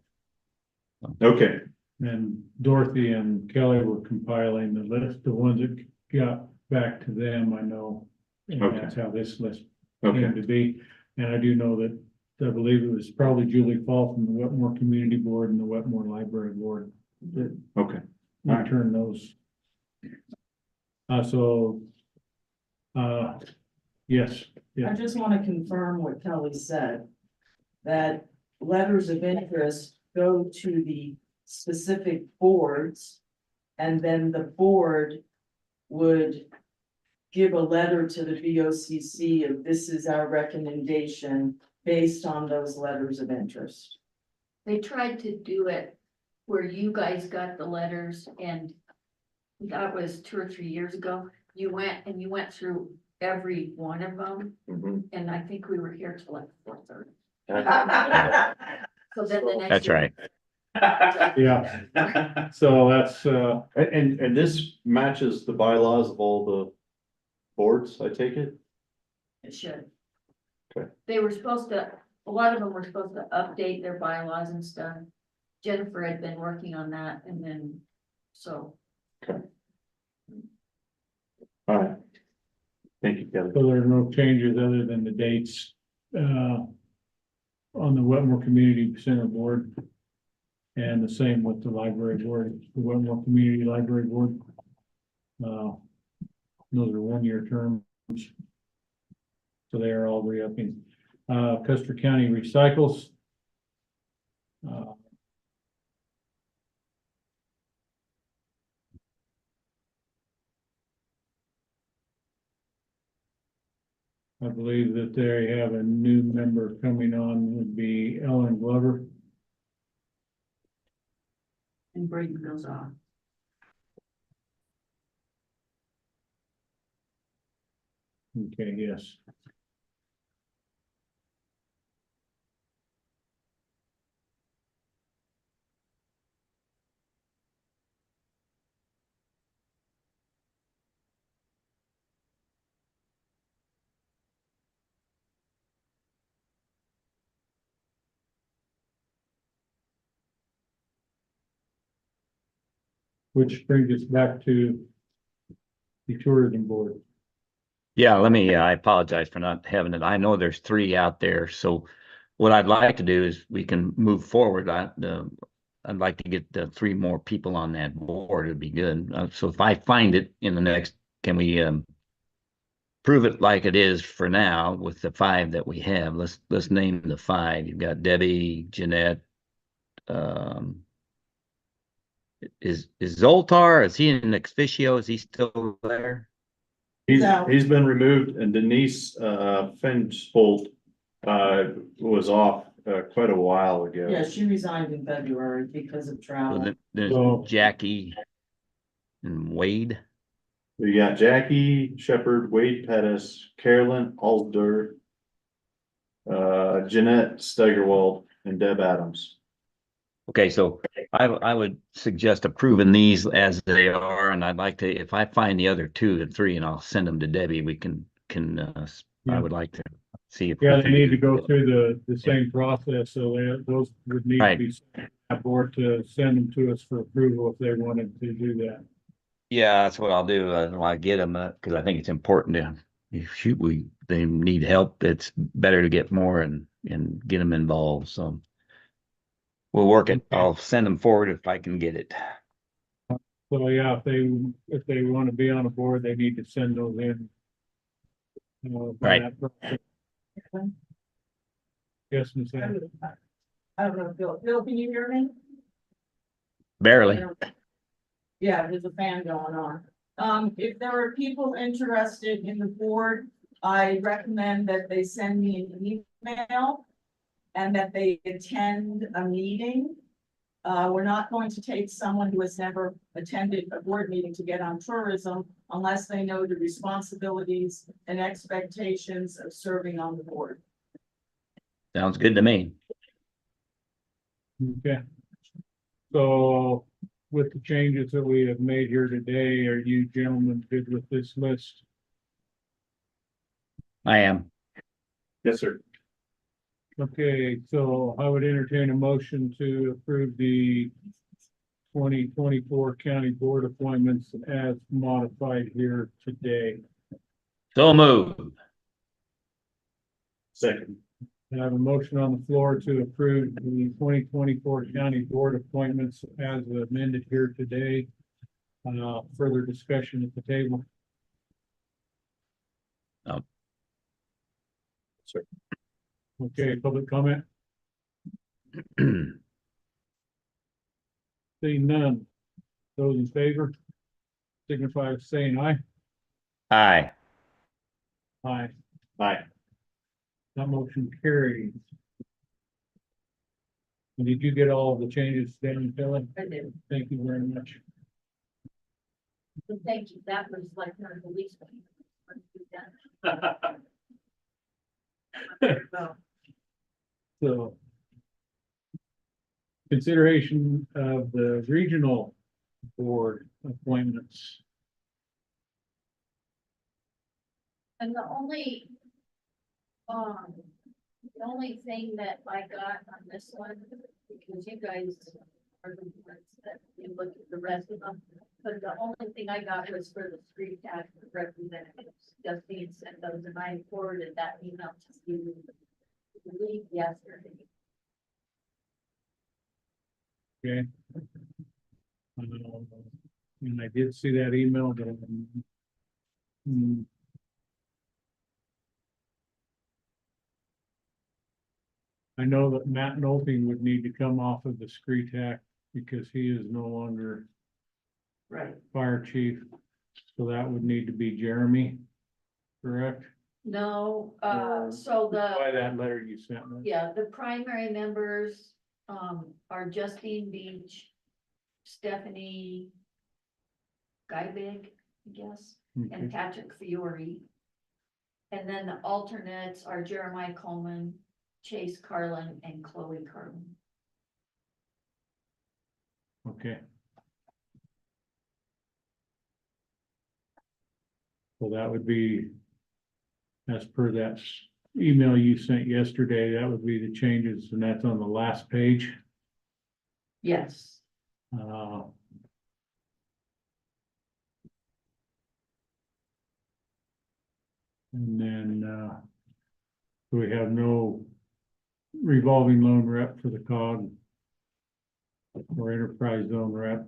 Okay, And Dorothy and Kelly were compiling the list, the ones that got back to them, I know. And Okay. that's how this list okay, came to be. And I do know that, I believe it was probably Julie Fall from the Wetmore Community Board and the Wetmore Library Board that okay. All right. returned those. Yes, I yeah, just want to confirm what Kelly said, that letters of interest go to the specific boards, and then the board would give a letter to the BOCC of this is our recommendation based on those letters of interest. They tried to do it where you guys got the letters, and that was 2 or 3 years ago. You went through every one of them, Mhm. and I think we were here till like 4:30. Uh, So then the next. That's right. yeah. So that's, And this matches the bylaws of all the boards, I take it? It should. Okay. They were supposed to, a lot of them were supposed to update their bylaws and stuff. Jennifer had been working on that, and then, so. All right. Thank you, Kelly. so there are no changes other than the dates, on the Wetmore Community Center Board. And the same with the library board, the Wetmore Community Library Board. Those are 1-year terms. So they are all re-upping. Custer County Recycles. I believe that they have a new member coming on, would be Ellen Glover. And Braden goes on. Okay, yes. Which brings us back to the tourism board. Yeah, I apologize for not having it. I know there's 3 out there, so what I'd like to do is we can move forward. I'd like to get the 3 more people on that board. It'd be good. So if I find it in the next, can we prove it like it is for now with the 5 that we have? Let's name the 5. You've got Debbie, Jeanette. Is Zoltar? Is he in ex officio? Is he still there? He's been removed, and Denise, Fensholt, was off, quite a while ago. Yeah, she resigned in February because of So travel. there's So- Jackie and Wade. We got Jackie Shepherd, Wade Pettis, Carolyn Alder, Jeanette Steigerwald, and Deb Adams. Okay, so I would suggest approving these as they are, and I'd like to, if I find the other 2 and 3, and I'll send them to Debbie, we can, I would like to see if. Yeah, they need to go through the same process, so those would need to Right. be sent to that board to send them to us for approval if they wanted to do that. Yeah, that's what I'll do. I get them, because I think it's important to, if they need help, it's better to get more and get them involved, so. We'll work it. I'll send them forward if I can get it. So yeah, if they want to be on a board, they need to send those in. By Right. that process. Yes, Ms. Ann. I don't know, Bill, can you hear me? Barely. Yeah, there's a fan going on. If there are people interested in the board, I recommend that they send me an email and that they attend a meeting. We're not going to take someone who has never attended a board meeting to get on tourism unless they know the responsibilities and expectations of serving on the board. Sounds good to me. Okay. So with the changes that we have made here today, are you gentlemen good with this list? I am. Yes, sir. Okay, so I would entertain a motion to approve the 2024 county board appointments as modified here today. So move. Second. I have a motion on the floor to approve the 2024 county board appointments as amended here today. Further discussion at the table. No. Sir. Okay, public comment, seeing none. Those in favor signify by saying aye. Aye. Aye. Aye. That motion carries. And did you get all of the changes, Dan, Kelly? I did. Thank you very much. So thank you, that was like one of the least. So. Consideration of the regional board appointments. And the only thing that I got on this one, because you guys are the ones that you look at the rest of them, but the only thing I got was for the street tax representatives, just being sent those, and I forwarded that email to you, I believe yesterday. Okay. And I did see that email, but I know that Matt Nolte would need to come off of the SCRETAC because he is no longer Right. fire chief. So that would need to be Jeremy, correct? No, so By that letter you sent me. yeah, the primary members, are Justine Beach, Stephanie Guybig, I guess, Okay. and Patrick Fiore. And then the alternates are Jeremiah Coleman, Chase Carlin, and Chloe Carlin. Okay. So that would be, as per that email you sent yesterday, that would be the changes, and that's on the last page. Yes. And then, we have no revolving loan rep for the COG or enterprise zone rep.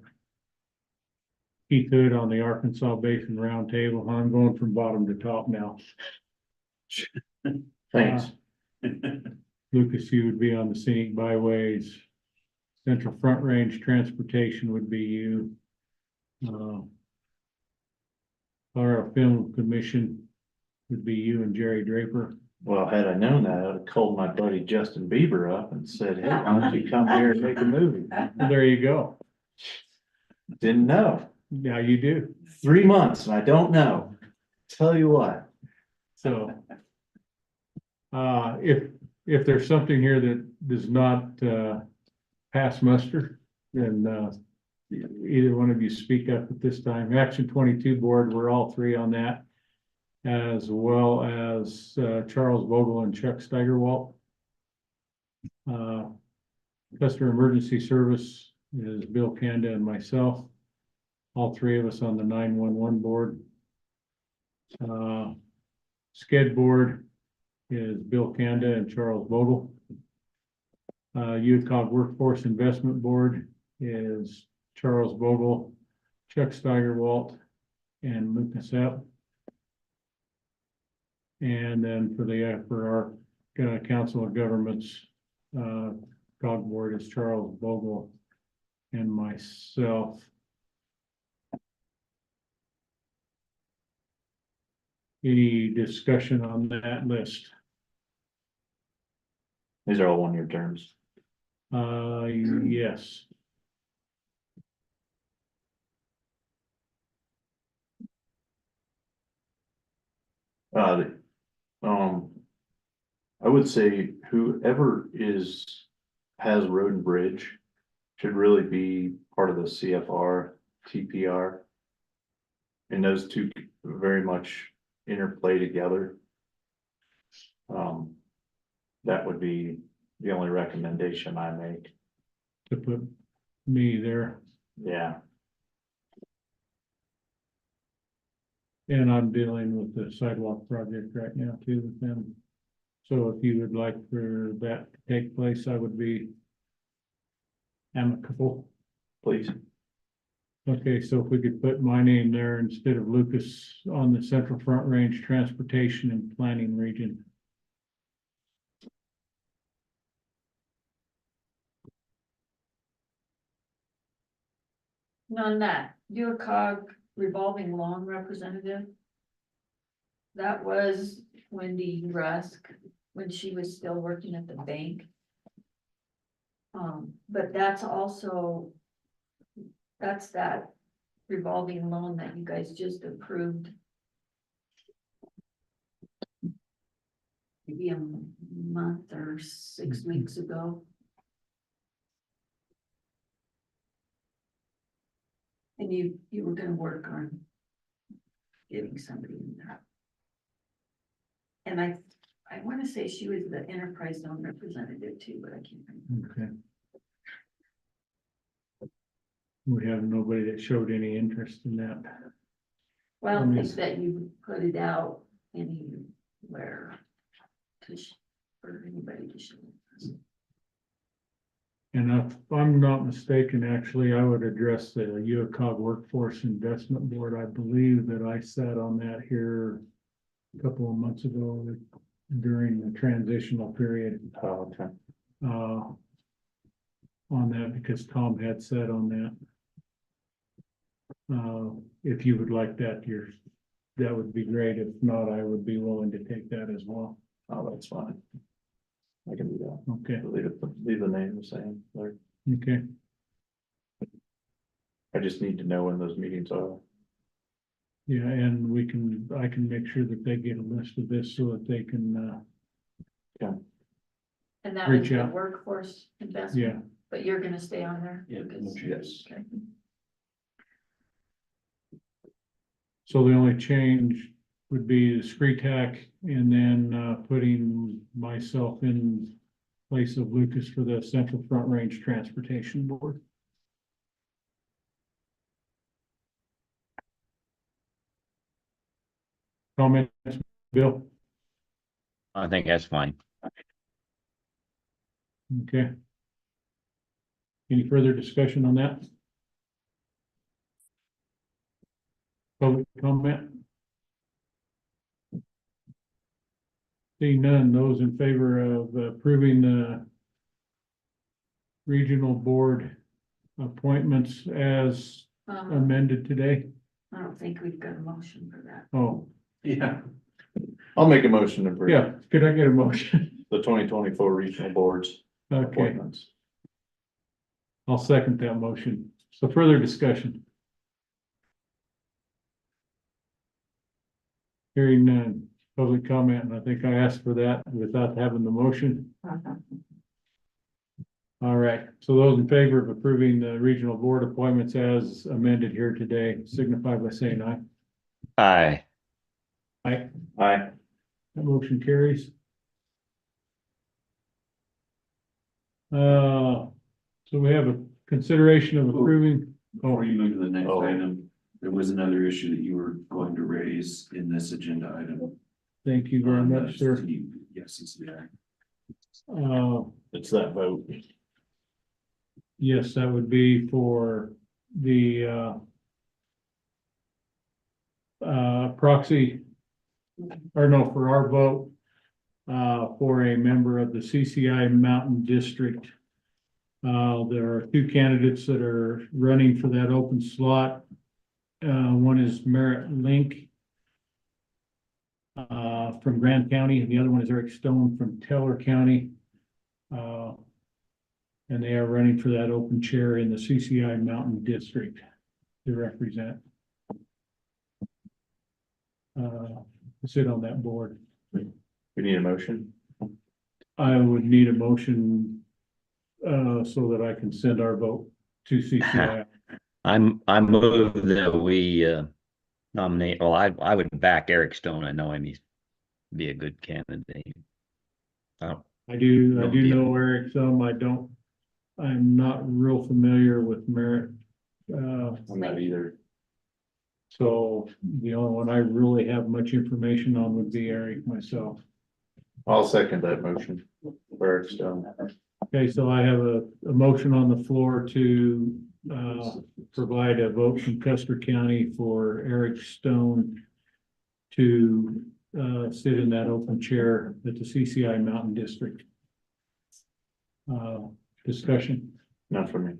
Keith Hood on the Arkansas Basin Roundtable. I'm going from bottom to top now. Thanks. Lucas, you would be on the scenic byways. Central Front Range Transportation would be you. Our Film Commission would be you and Jerry Draper. Well, had I known that, I'd have called my buddy Justin Bieber up and said, hey, why don't you come here and make a movie? There you go. Didn't know. Now you do. 3 months and I don't know. Tell you what. So. If there's something here that does not, pass muster, then, either one of you speak up at this time. Action 22 board, we're all three on that. As well as, Charles Vogel and Chuck Steigerwalt. Custer Emergency Service is Bill Kanda and myself. All three of us on the 911 board. Sked board is Bill Kanda and Charles Vogel. UCOG Workforce Investment Board is Charles Vogel, Chuck Steigerwalt, and Lucas Epp. And then for our Council of Governments, COG board is Charles Vogel and myself. Any discussion on that list? These are all 1-year terms. Yes. I would say whoever has road and bridge should really be part of the CFR, TPR. And those two very much interplay together. That would be the only recommendation I make. To put me there, Yeah, and I'm dealing with the sidewalk project right now too with them. So if you would like for that to take place, I would be amicable. please. Okay, so if we could put my name there instead of Lucas on the Central Front Range Transportation and Planning Region. And on that, BOCC revolving loan representative. That was Wendy Rusk, when she was still working at the bank. But that's also, that's that revolving loan that you guys just approved. Maybe a month or 6 weeks ago. And you were gonna work on getting somebody in there. And I wanna say she was the enterprise zone representative too, but I can't remember. Okay. We have nobody that showed any interest in that. Well, I don't think that you put it out anywhere for anybody to show interest. And if I'm not mistaken, actually, I would address the UOCOG Workforce Investment Board. I believe that I sat on that here a couple of months ago during the transitional period. Oh, okay. On that, because Tom had sat on that. If you would like that, that would be great. If not, I would be willing to take that as well. Oh, that's fine. I can do that. Okay, Leave the name the same. Like, okay. I just need to know when those meetings are. Yeah, and I can make sure that they get a list of this so that they can, And that was Reach the out. workforce yeah. investment, but you're gonna stay on there? Yeah, Because- yes. Okay. So the only change would be the SCRETAC and then putting myself in place of Lucas for the Central Front Range Transportation Board. Comments, Bill? I think that's fine. Okay. Any further discussion on that? Public comment? Seeing none, those in favor of approving the regional board appointments as amended today? I don't think we've got a motion for that. Oh, Yeah. I'll make a motion to approve yeah, could I get a motion? the 2024 regional boards Okay, appointments. I'll second that motion. So further discussion. Hearing none, public comment, and I think I asked for that without having the motion. All right, so those in favor of approving the regional board appointments as amended here today, signify by saying aye. Aye. Aye. Aye. That motion carries. So we have a consideration of approving. Before you move to the next Oh. item, there was another issue that you were going to raise in this agenda item. Thank you very on the much, sir. Yes, it's there. It's that vote. Yes, that would be for the proxy, or no, for our vote for a member of the CCI Mountain District. There are two candidates that are running for that open slot. One is Merritt Link from Grand County, and the other one is Eric Stone from Teller County. And they are running for that open chair in the CCI Mountain District to represent. To sit on that board. We need a motion. I would need a motion so that I can send our vote to CCI. I move that we nominate, well, I would back Eric Stone. I know him, he's be a good candidate. Oh, I do No deal. know Eric some, I'm not real familiar with Merritt. I'm not either. So the only one I really have much information on would be Eric myself. I'll second that motion. Where it's done. Okay, so I have a motion on the floor to provide a vote from Custer County for Eric Stone to sit in that open chair at the CCI Mountain District. Discussion, Not for me.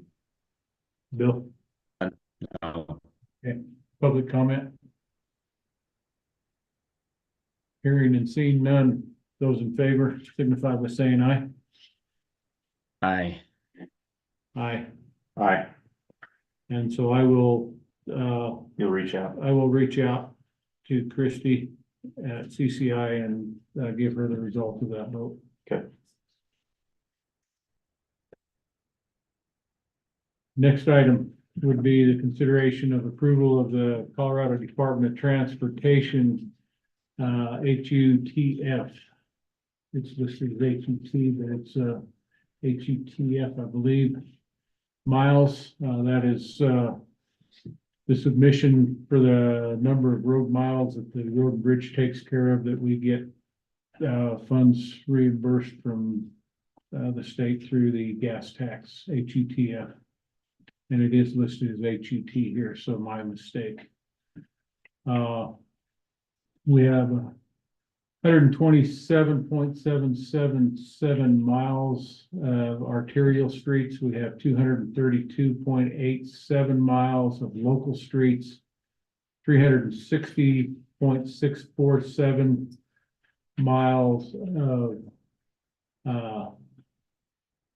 Bill, no. public comment? Hearing and seeing none, those in favor signify by saying aye. Aye. Aye. Aye, And so I will, you'll reach out. I will reach out to Christie at CCI and give her the result of that vote. Okay. Next item would be the consideration of approval of the Colorado Department of Transportation, HUTF. It's listed as HUT, but it's HUTF, I believe. Miles, that is the submission for the number of road miles that the road and bridge takes care of, that we get funds reimbursed from the state through the gas tax, HUTF. And it is listed as HUT here, so my mistake. We have 127.777 miles of arterial streets. We have 232.87 miles of local streets, 360.647 miles of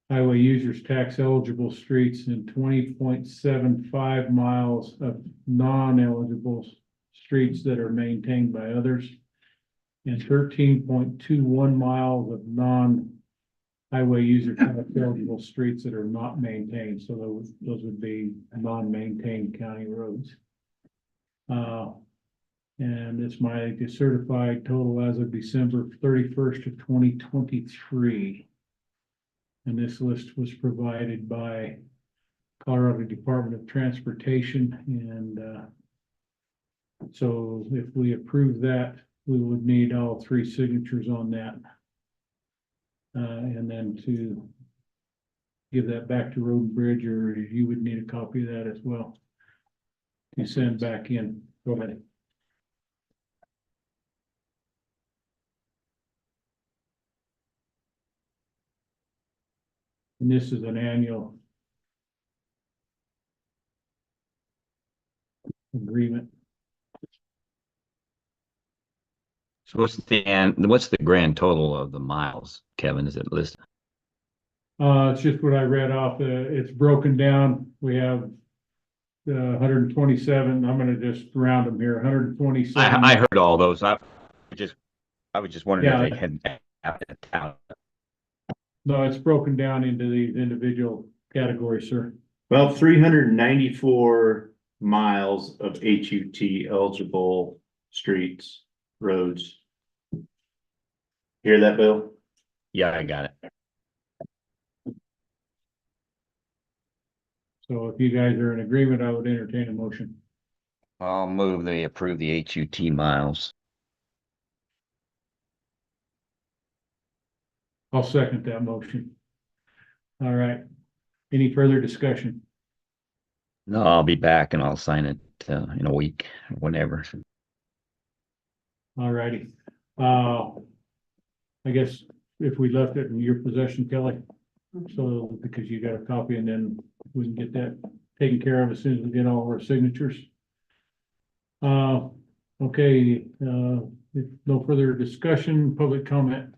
highway users tax eligible streets, and 20.75 miles of non-eligible streets that are maintained by others, and 13.21 miles of non-highway user tax eligible streets that are not maintained. So those would be non-maintained county roads. And it's my certified total as of December 31st of 2023. And this list was provided by Colorado Department of Transportation. And so if we approve that, we would need all three signatures on that. And then to give that back to Road and Bridge, or you would need a copy of that as well to send back in. Go ahead. And this is an annual agreement. So what's the grand total of the miles, Kevin? Is it listed? It's just what I read off. It's broken down. We have 127. I'm gonna just round them here. 127. I heard all those. I was just wondering Yeah. if they had out. No, it's broken down into these individual categories, sir. Well, 394 miles of HUT eligible streets, roads. Hear that, Bill? Yeah, I got it. So if you guys are in agreement, I would entertain a motion. I'll move they approve the HUT miles. I'll second that motion. All right. Any further discussion? No, I'll be back and I'll sign it in a week, or whenever. All righty. I guess if we left it in your possession, Kelly, so because you got a copy, and then we can get that taken care of as soon as we get all our signatures. Okay, if no further discussion, public comment.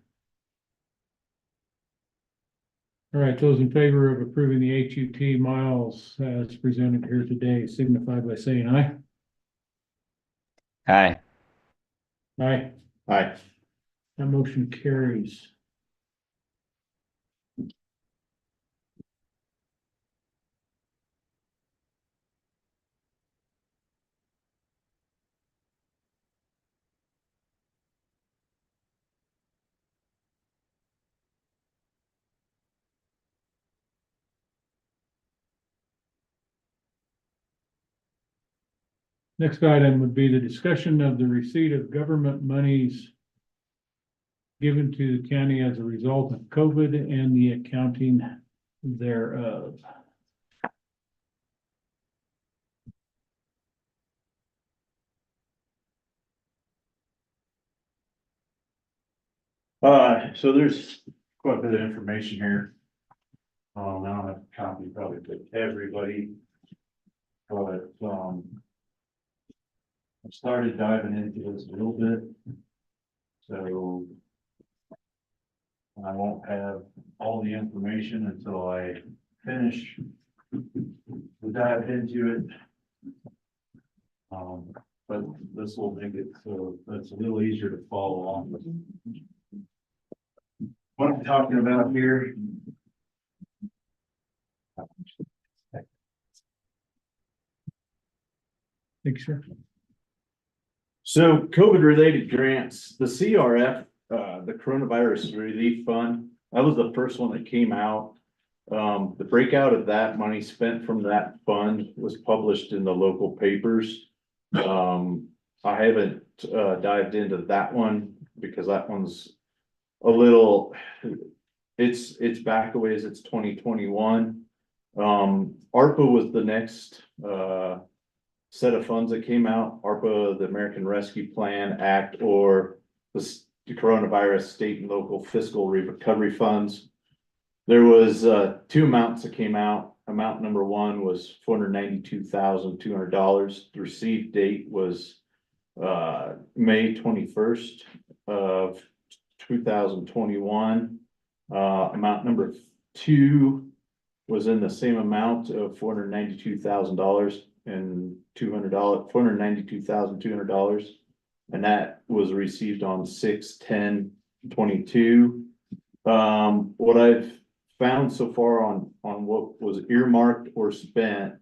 All right, those in favor of approving the HUT miles as presented here today signify by saying aye. Hi. Aye. Aye. That motion carries. Next item would be the discussion of the receipt of government monies given to the county as a result of COVID and the accounting thereof. So there's quite a bit of information here. I don't have a copy probably to everybody. But, I started diving into this a little bit. So I won't have all the information until I finish the dive into it. But this will make it so it's a little easier to follow along with. What I'm talking about here. Thanks, sir. So COVID related grants, the CRF, the Coronavirus Relief Fund, that was the first one that came out. The breakout of that money spent from that fund was published in the local papers. I haven't dived into that one because that one's a little, it's back a ways, it's 2021. ARPA was the next set of funds that came out, ARPA, the American Rescue Plan Act, or the coronavirus state and local fiscal recovery funds. There was two amounts that came out. Amount number one was $492,200. The receipt date was May 21st of 2021. Amount number two was in the same amount of $492,000 and $492,200, and that was received on 6/10/22. What I've found so far on what was earmarked or spent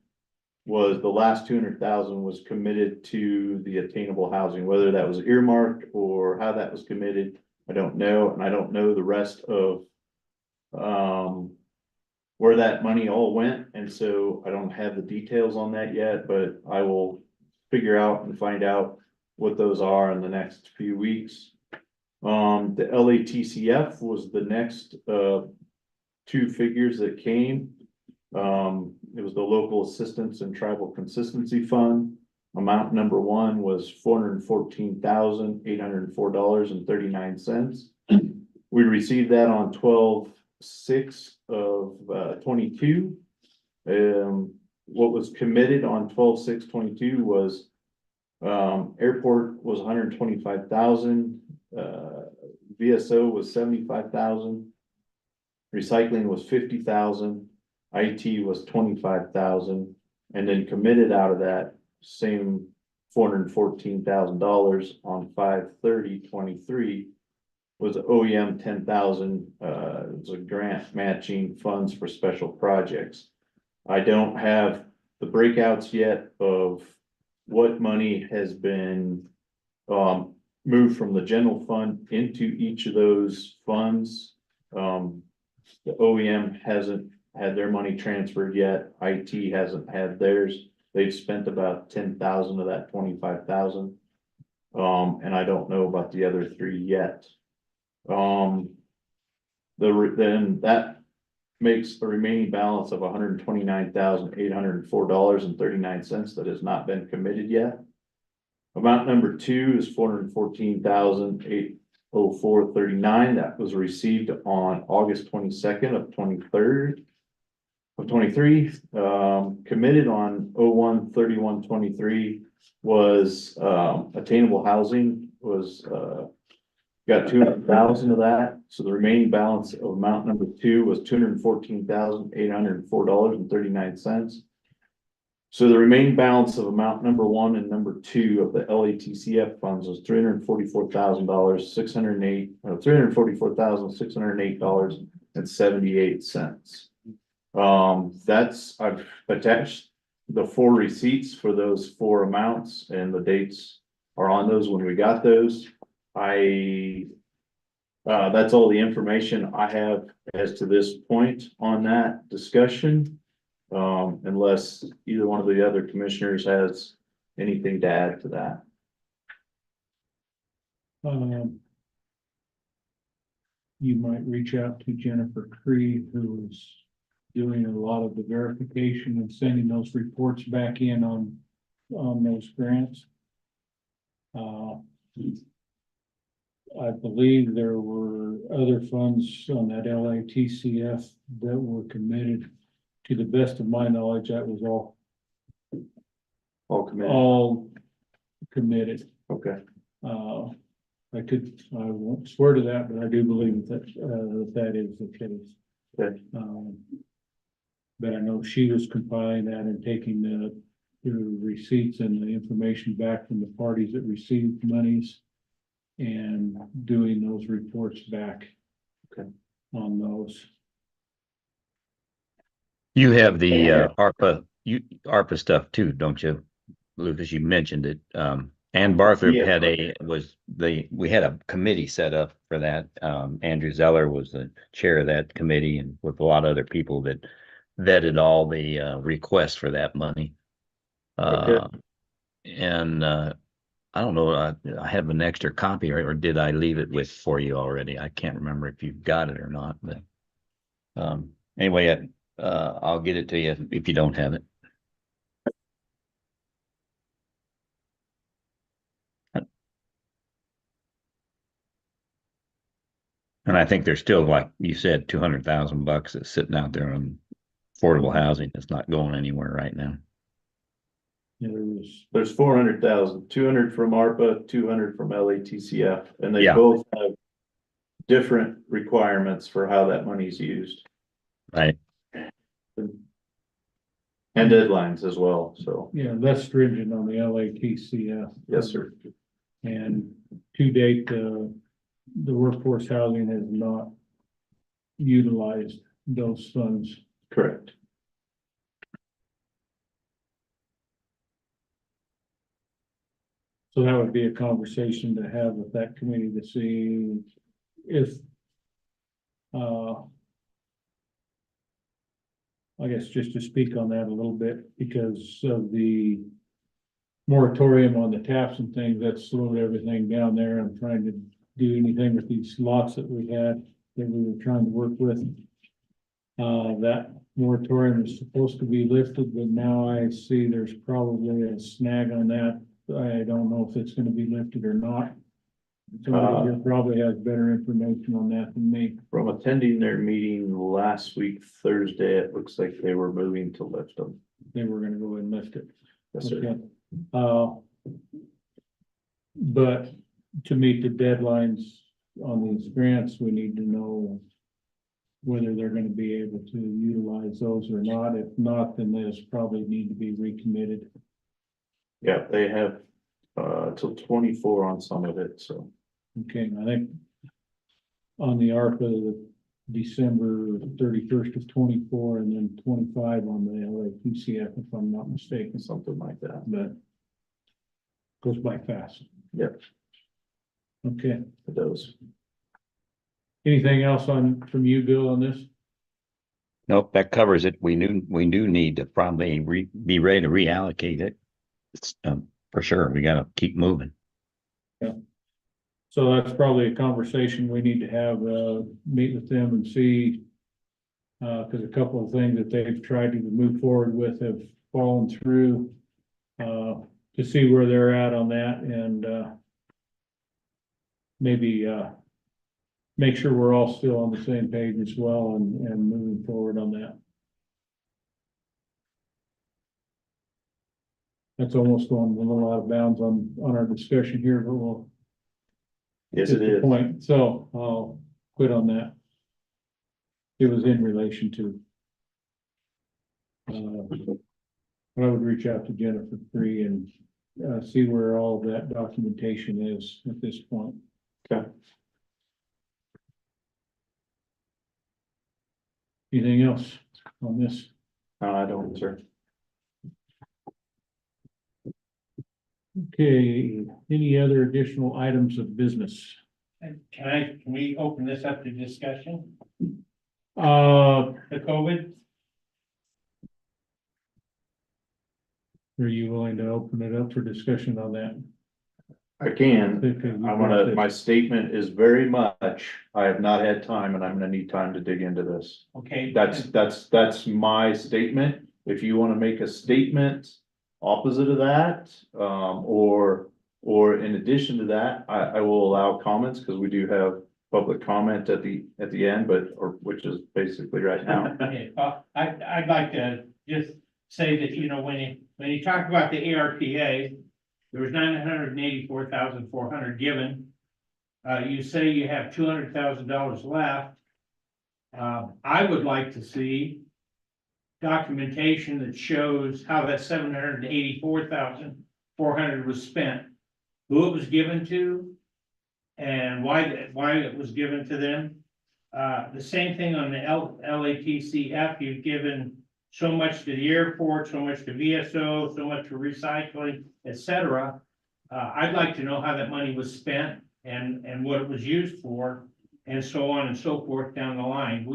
was the last 200,000 was committed to the attainable housing. Whether that was earmarked or how that was committed, I don't know, and I don't know the rest of where that money all went, and so I don't have the details on that yet, but I will figure out and find out what those are in the next few weeks. The LATCF was the next two figures that came. It was the Local Assistance and Tribal Consistency Fund. Amount number one was $414,804.39. We received that on 12/6/22. What was committed on 12/6/22 was airport was 125,000, VSO was 75,000, recycling was 50,000, IT was 25,000, and then committed out of that same $414,000 on 5/30/23 was OEM 10,000, it was a grant matching funds for special projects. I don't have the breakouts yet of what money has been moved from the general fund into each of those funds. The OEM hasn't had their money transferred yet. IT hasn't had theirs. They've spent about 10,000 of that 25,000. And I don't know about the other three yet. Then that makes a remaining balance of $129,804.39 that has not been committed yet. Amount number two is $414,804.39. That was received on August 22nd of 23. Committed on 01/31/23 was attainable housing was got 200,000 of that. So the remaining balance of amount number two was $214,804.39. So the remaining balance of amount number one and number two of the LATCF funds was $344,608.78. I've attached the four receipts for those four amounts, and the dates are on those when we got those. That's all the information I have as to this point on that discussion. Unless either one of the other commissioners has anything to add to that? You might reach out to Jennifer Cree, who's doing a lot of the verification and sending those reports back in on those grants. I believe there were other funds on that LATCF that were committed. To the best of my knowledge, that was All committed, all committed. okay, I won't swear to that, but I do believe that, that is the case. okay, But I know she was compiling that and taking the receipts and the information back from the parties that received monies and doing those reports back. Okay. On those. You have the ARPA stuff too, don't you, Lucas? You mentioned it. Ann Barthrop Yeah. we had a committee set up for that. Andrew Zeller was the chair of that committee, and with a lot of other people that vetted all the requests for that money. Okay. And I don't know, I have an extra copy, or did I leave it with for you already? I can't remember if you've got it or not, but anyway, I'll get it to you if you don't have it. And I think there's still, like you said, $200,000 that's sitting out there on affordable housing that's not going anywhere right now. there's 400,000, 200 from ARPA, 200 from LATCF, and they Yeah. both have different requirements for how that money's used. Right. And deadlines as well, so, Yeah, less stringent on the LATCF. yes, sir. And to date, the workforce housing has not utilized those funds. Correct. So that would be a conversation to have with that committee to see if, I guess just to speak on that a little bit, because of the moratorium on the taps and things, that slowed everything down there. I'm trying to do anything with these lots that we had, that we were trying to work with. That moratorium is supposed to be lifted, but now I see there's probably a snag on that. I don't know if it's gonna be lifted or not. Somebody here probably has better information on that than me. From attending their meeting last week, Thursday, it looks like they were moving to lift them. They were gonna go and lift it. Yes, sir. Okay. But to meet the deadlines on these grants, we need to know whether they're gonna be able to utilize those or not. If not, then those probably need to be recommitted. Yeah, they have, till 24 on some of it, so. Okay, I think on the ARPA, the December 31st of 24 and then 25 on the LAPCF, if I'm not mistaken, Something like that. but goes by fast. Yep, Okay, it does. anything else from you, Bill, on this? Nope, that covers it. We do need to probably be ready to reallocate it. It's, for sure. We gotta keep moving. So that's probably a conversation we need to have, meet with them and see. Cause a couple of things that they've tried to move forward with have fallen through. To see where they're at on that and, maybe, make sure we're all still on the same page as well and moving forward on that. That's almost going a little out of bounds on our discussion here, but we'll. Yes, get it the is. Point, so I'll quit on that. It was in relation to. I would reach out to Jennifer Free and, see where all of that documentation is at this point. Okay. Anything else on this? No, I don't, sir. Okay, any other additional items of business? Can we open this up to discussion? Uh, The COVID? Are you willing to open it up for discussion on that? I can. Okay, I'm gonna, my statement is very much, I have not had time and I'm gonna need time to dig into this. Okay. That's my statement. If you wanna make a statement opposite of that, or in addition to that, I will allow comments, cause we do have public comment at the end, which is basically right now. Okay, well, I'd like to just say that, you know, when you talk about the ARPA, there was 984,400 given. You say you have $200,000 left. I would like to see documentation that shows how that 784,400 was spent, who it was given to, and why it was given to them. The same thing on the LATCF, you've given so much to the airport, so much to VSO, so much for recycling, etc. I'd like to know how that money was spent and what it was used for, and so on and so forth down the line.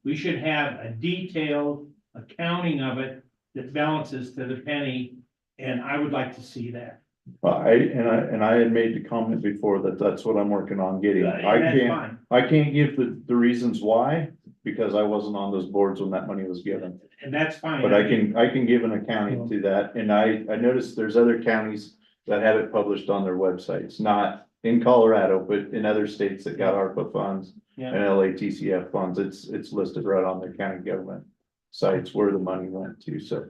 We should have a detailed accounting of it that balances to the penny, and I would like to see that. I had made the comment before that that's what I'm working on getting. That's fine. I can't give the reasons why, because I wasn't on those boards when that money was given. And that's fine. But I can give an accounting to that, and I noticed there's other counties that have it published on their websites, not in Colorado, but in other states that got ARPA funds Yeah. and LATCF funds, it's listed right on their county government sites where the money went to, so.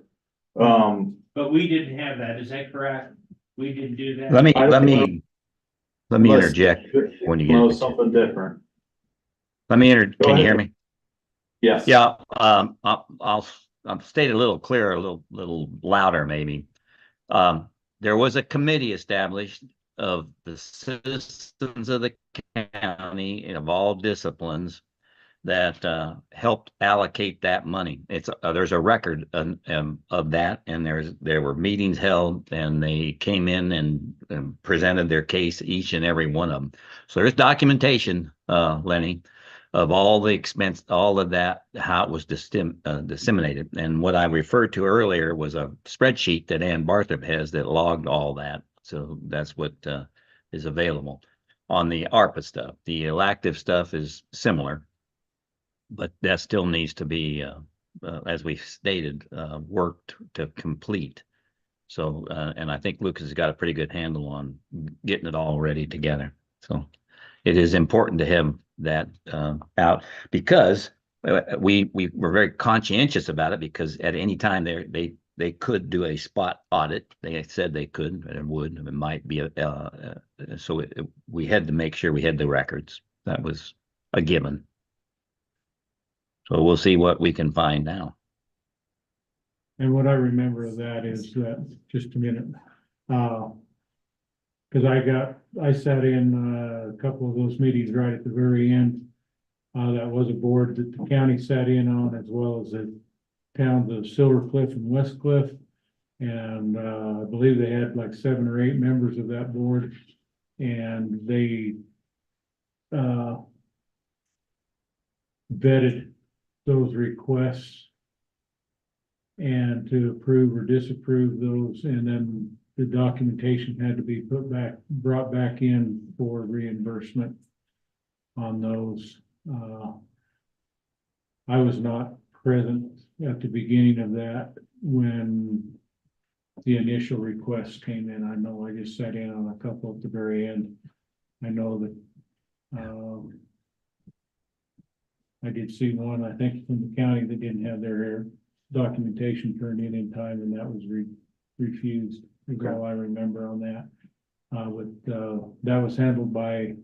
But we didn't have that, is that correct? We didn't do that. Let me Unless- interject when you know get. something different. Can you ahead. hear me? Yes. Yeah, I'll state a little clearer, a little louder maybe. There was a committee established of the citizens of the county of all disciplines that helped allocate that money. It's there's a record of that, and there were meetings held, and they came in and presented their case, each and every one of them. So there's documentation, Lenny, of all the expense, all of that, how it was disseminated. And what I referred to earlier was a spreadsheet that Ann Barthrop has that logged all that. So that's what is available on the ARPA stuff. The elective stuff is similar, but that still needs to be, as we stated, worked to complete. So, and I think Lucas has got a pretty good handle on getting it all ready together. So it is important to have that out, because we were very conscientious about it, because at any time they could do a spot audit. They said they could, and would, it might be so we had to make sure we had the records. That was a given. So we'll see what we can find now. And what I remember of that is that, just a minute, because I sat in a couple of those meetings right at the very end. That was a board that the county sat in on, as well as the towns of Silver Cliff and West Cliff. And I believe they had like 7 or 8 members of that board, and they vetted those requests and to approve or disapprove those, and then the documentation had to be brought back in for reimbursement on those. I was not present at the beginning of that when the initial requests came in. I know I just sat in on a couple at the very end. I know that I did see one, I think, from the county that didn't have their documentation turned in time, and that was refused, is all I remember on that. That was handled by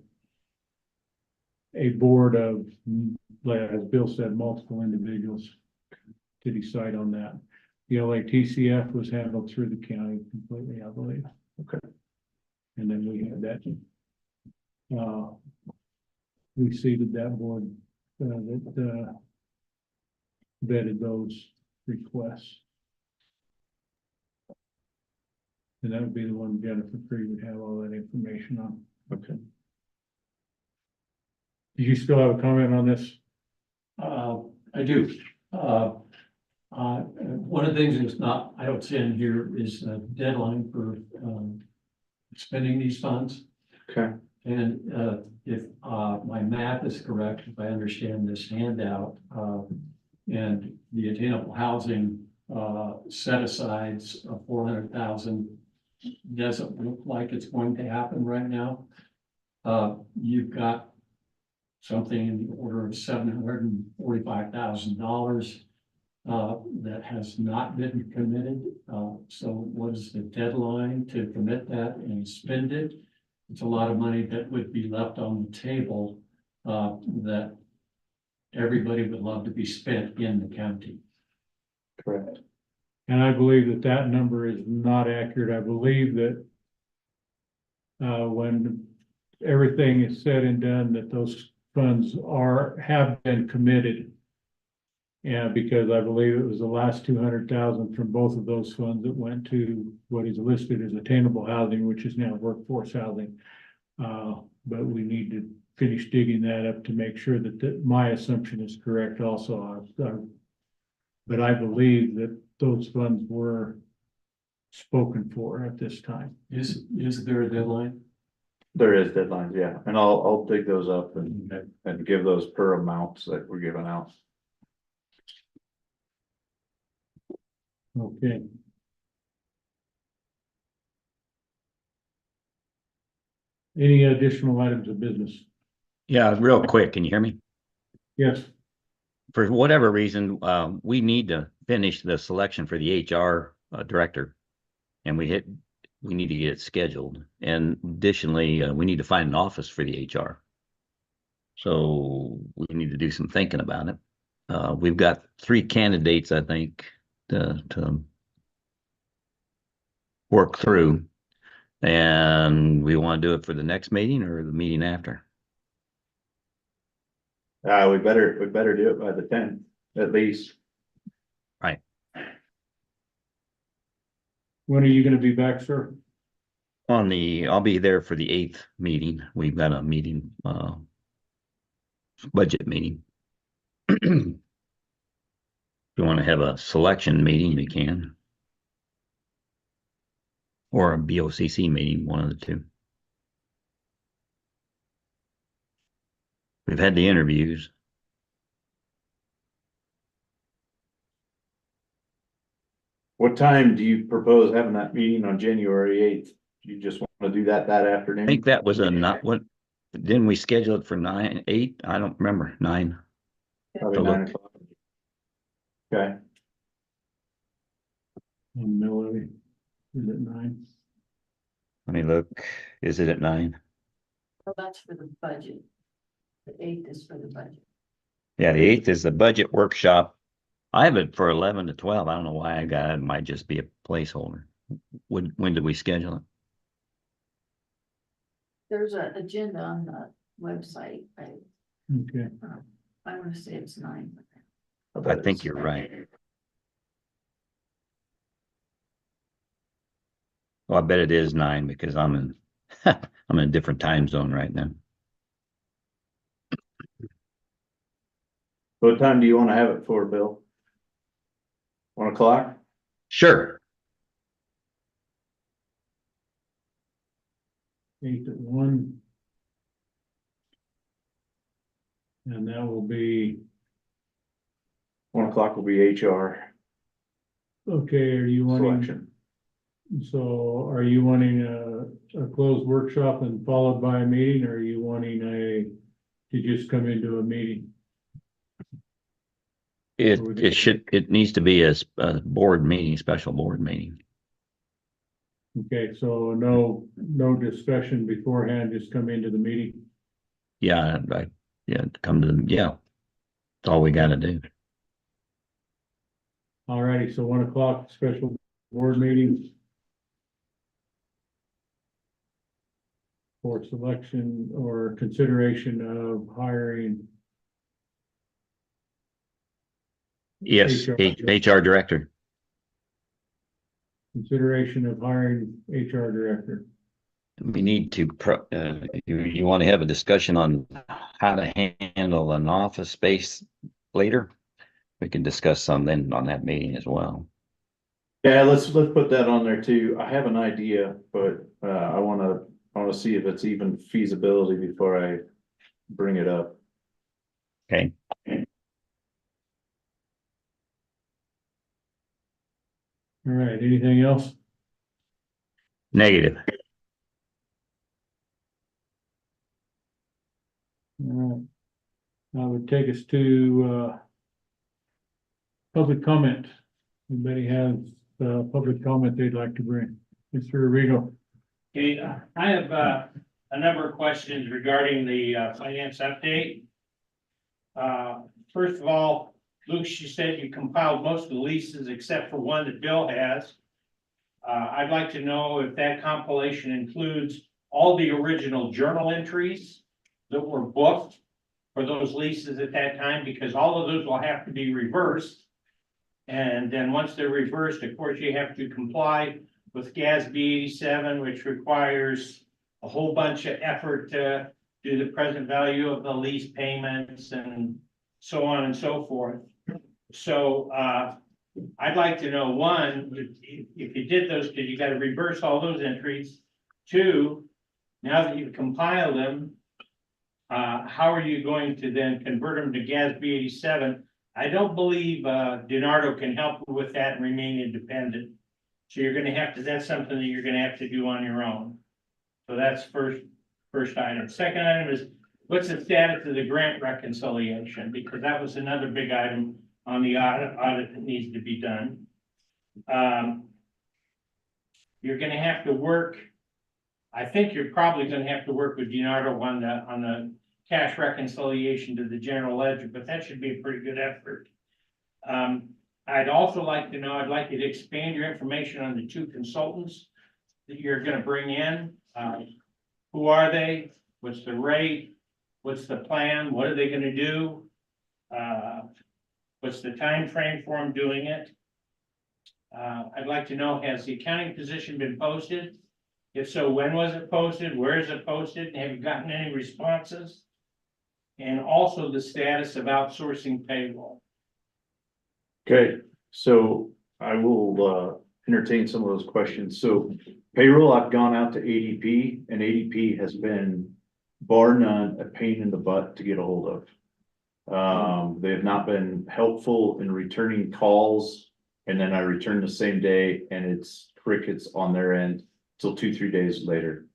a board of, as Bill said, multiple individuals to decide on that. The LATCF was handled through the county completely, I believe. Okay. And then we had that. We seated that board that vetted those requests. And that would be the one Jennifer Cree would have all that information on. Okay. Do you still have a comment on this? I do. One of the things that's not, I don't see in here is a deadline for, spending these funds. Okay. And, if, my math is correct, if I understand this handout, and the attainable housing, set asides of 400,000 doesn't look like it's going to happen right now. You've got something in the order of $745,000 that has not been committed. So what is the deadline to commit that and spend it? It's a lot of money that would be left on the table that everybody would love to be spent in the county. Correct. And I believe that that number is not accurate. I believe that when everything is said and done, that those funds have been committed. Yeah, because I believe it was the last 200,000 from both of those funds that went to what is listed as attainable housing, which is now workforce housing. But we need to finish digging that up to make sure that my assumption is correct also. But I believe that those funds were spoken for at this time. Is there a deadline? There is deadlines, yeah, and I'll dig those up and give those per amounts that were given out. Okay. Any additional items of business? Yeah, real quick, can you hear me? Yes. For whatever reason, we need to finish the selection for the HR director. And we need to get it scheduled. And additionally, we need to find an office for the HR. So we need to do some thinking about it. We've got 3 candidates, I think, to work through. And we want to do it for the next meeting or the meeting after. We better do it by the 10th, at least. Right. When are you gonna be back, sir? I'll be there for the 8th meeting. We've got a meeting, budget meeting. If you want to have a selection meeting, we can. Or a BOCC meeting, one of the two. We've had the interviews. What time do you propose having that meeting on January 8th? Do you just want to do that afternoon? I think that was didn't we schedule it for 9, 8? I don't remember, 9. Probably to 9 look. o'clock. Okay, Melody, is it 9? Let me look. Is it at 9? Well, that's for the budget. The 8th is for the budget. Yeah, the 8th is the budget workshop. I have it for 11 to 12. I don't know why I got it. It might just be a placeholder. When did we schedule it? There's an agenda on the website. Okay. I want to say it's 9. I think you're right. Well, I bet it is 9 because I'm in I'm in a different time zone right now. what time do you want to have it for, Bill? 1 o'clock? Sure. 8 at 1. And that will be, 1 o'clock will be HR okay, are you wanting, selection. so are you wanting a closed workshop and followed by a meeting, or are you wanting to just come into a meeting? It needs to be a board meeting, special board meeting. Okay, so no discussion beforehand, just come into the meeting. Yeah, come to them. Yeah. That's all we got to do. All righty, so 1 o'clock, special board meeting. For selection or consideration of hiring. Yes, HR director. Consideration of hiring HR director. We need to, you want to have a discussion on how to handle an office space later? we can discuss some then on that meeting as well. Yeah, let's put that on there too. I have an idea, but I wanna see if it's even feasibility before I bring it up. Okay. All right, anything else? Negative. All right. That would take us to public comment. Anybody has public comment they'd like to bring? Mr. Arrigo. Okay, I have a number of questions regarding the finance update. First of all, Luke, you said you compiled most of the leases except for one that Bill has. I'd like to know if that compilation includes all the original journal entries that were booked for those leases at that time, because all of those will have to be reversed. And then once they're reversed, of course, you have to comply with GASB 87, which requires a whole bunch of effort to do the present value of the lease payments and so on and so forth. So I'd like to know, one, if you did those, because you got to reverse all those entries. Two, now that you've compiled them, how are you going to then convert them to GASB 87? I don't believe DiNardo can help you with that and remain independent. So you're gonna have to, that's something that you're gonna have to do on your own. So that's first item. Second item is, what's the status of the grant reconciliation? Because that was another big item on the audit that needs to be done. You're gonna have to work, I think you're probably gonna have to work with DiNardo on the cash reconciliation to the general ledger, but that should be a pretty good effort. I'd also like to know, I'd like you to expand your information on the two consultants that you're gonna bring in. Who are they? What's the rate? What's the plan? What are they gonna do? What's the time frame for them doing it? I'd like to know, has the accounting position been posted? If so, when was it posted? Where is it posted? Have you gotten any responses? And also the status of outsourcing payroll. Okay, so I will entertain some of those questions. So payroll, I've gone out to ADP, and ADP has been bar none a pain in the butt to get a hold of. They have not been helpful in returning calls, and then I return the same day and it's crickets on their end till 2-3 days later.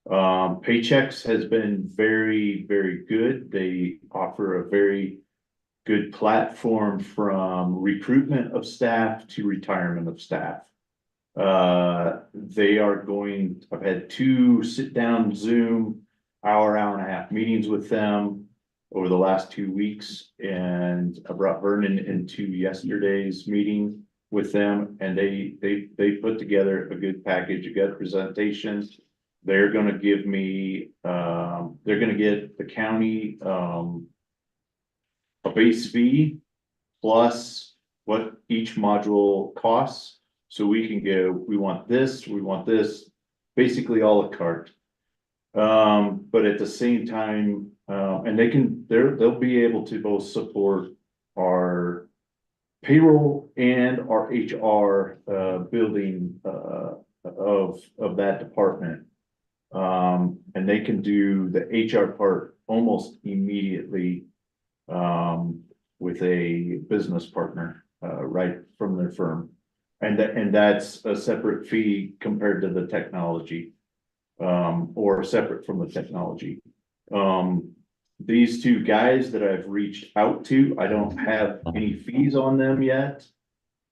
Paychecks has been very, very good. They offer a very good platform from recruitment of staff to retirement of staff. They are going, I've had 2 sit-down Zoom hour and a half meetings with them over the last 2 weeks, and I brought Vernon into yesterday's meeting with them, and they put together a good package, a good presentation. They're gonna give me, they're gonna get the county, a base fee plus what each module costs. So we can go, we want this, basically a la carte. But at the same time, and they'll be able to both support our payroll and our HR, building, of that department. And they can do the HR part almost immediately, with a business partner, right from their firm. And that's a separate fee compared to the technology, or separate from the technology. These 2 guys that I've reached out to, I don't have any fees on them yet.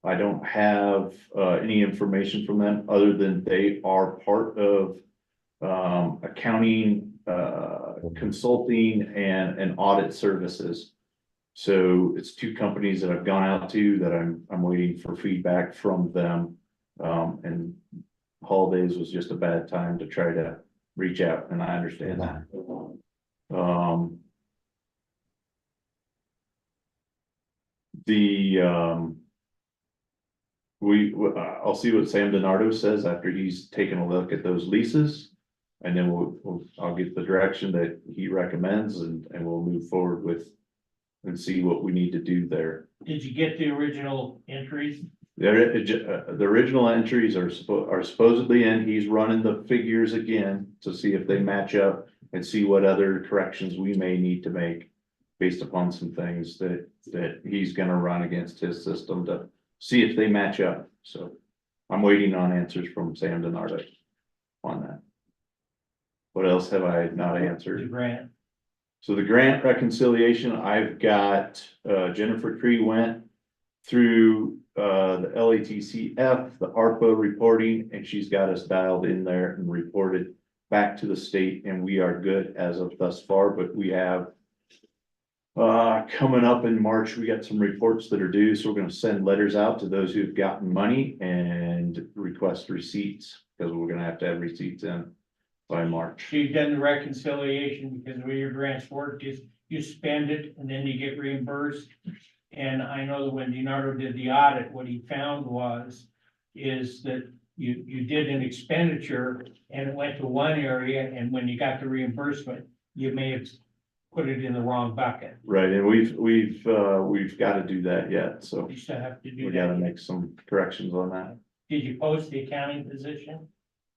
I don't have any information from them other than they are part of accounting, consulting and audit services. So it's 2 companies that I've gone out to that I'm waiting for feedback from them. And holidays was just a bad time to try to reach out, and I understand that. I'll see what Sam DiNardo says after he's taken a look at those leases. And then I'll get the direction that he recommends, and we'll move forward with and see what we need to do there. Did you get the original entries? The original entries are supposedly in, he's running the figures again to see if they match up and see what other corrections we may need to make based upon some things that he's gonna run against his system to see if they match up, so. I'm waiting on answers from Sam Donardo on that. What else have I not The answered? grant? So the grant reconciliation, I've got, Jennifer Cree went through, the LATCF, the ARPA reporting, and she's got us dialed in there and reported back to the state, and we are good as of thus far, but we have coming up in March, we got some reports that are due, so we're gonna send letters out to those who've gotten money and request receipts, because we're gonna have to have receipts in by March. You've done the reconciliation because where your grants work is you spend it and then you get reimbursed. And I know that when Leonardo did the audit, what he found is that you did an expenditure and it went to one area, and when you got the reimbursement, you may have put it in the wrong bucket. Right, and we've gotta do that yet, so You still have to do we gotta that. make some corrections on that. Did you post the accounting position?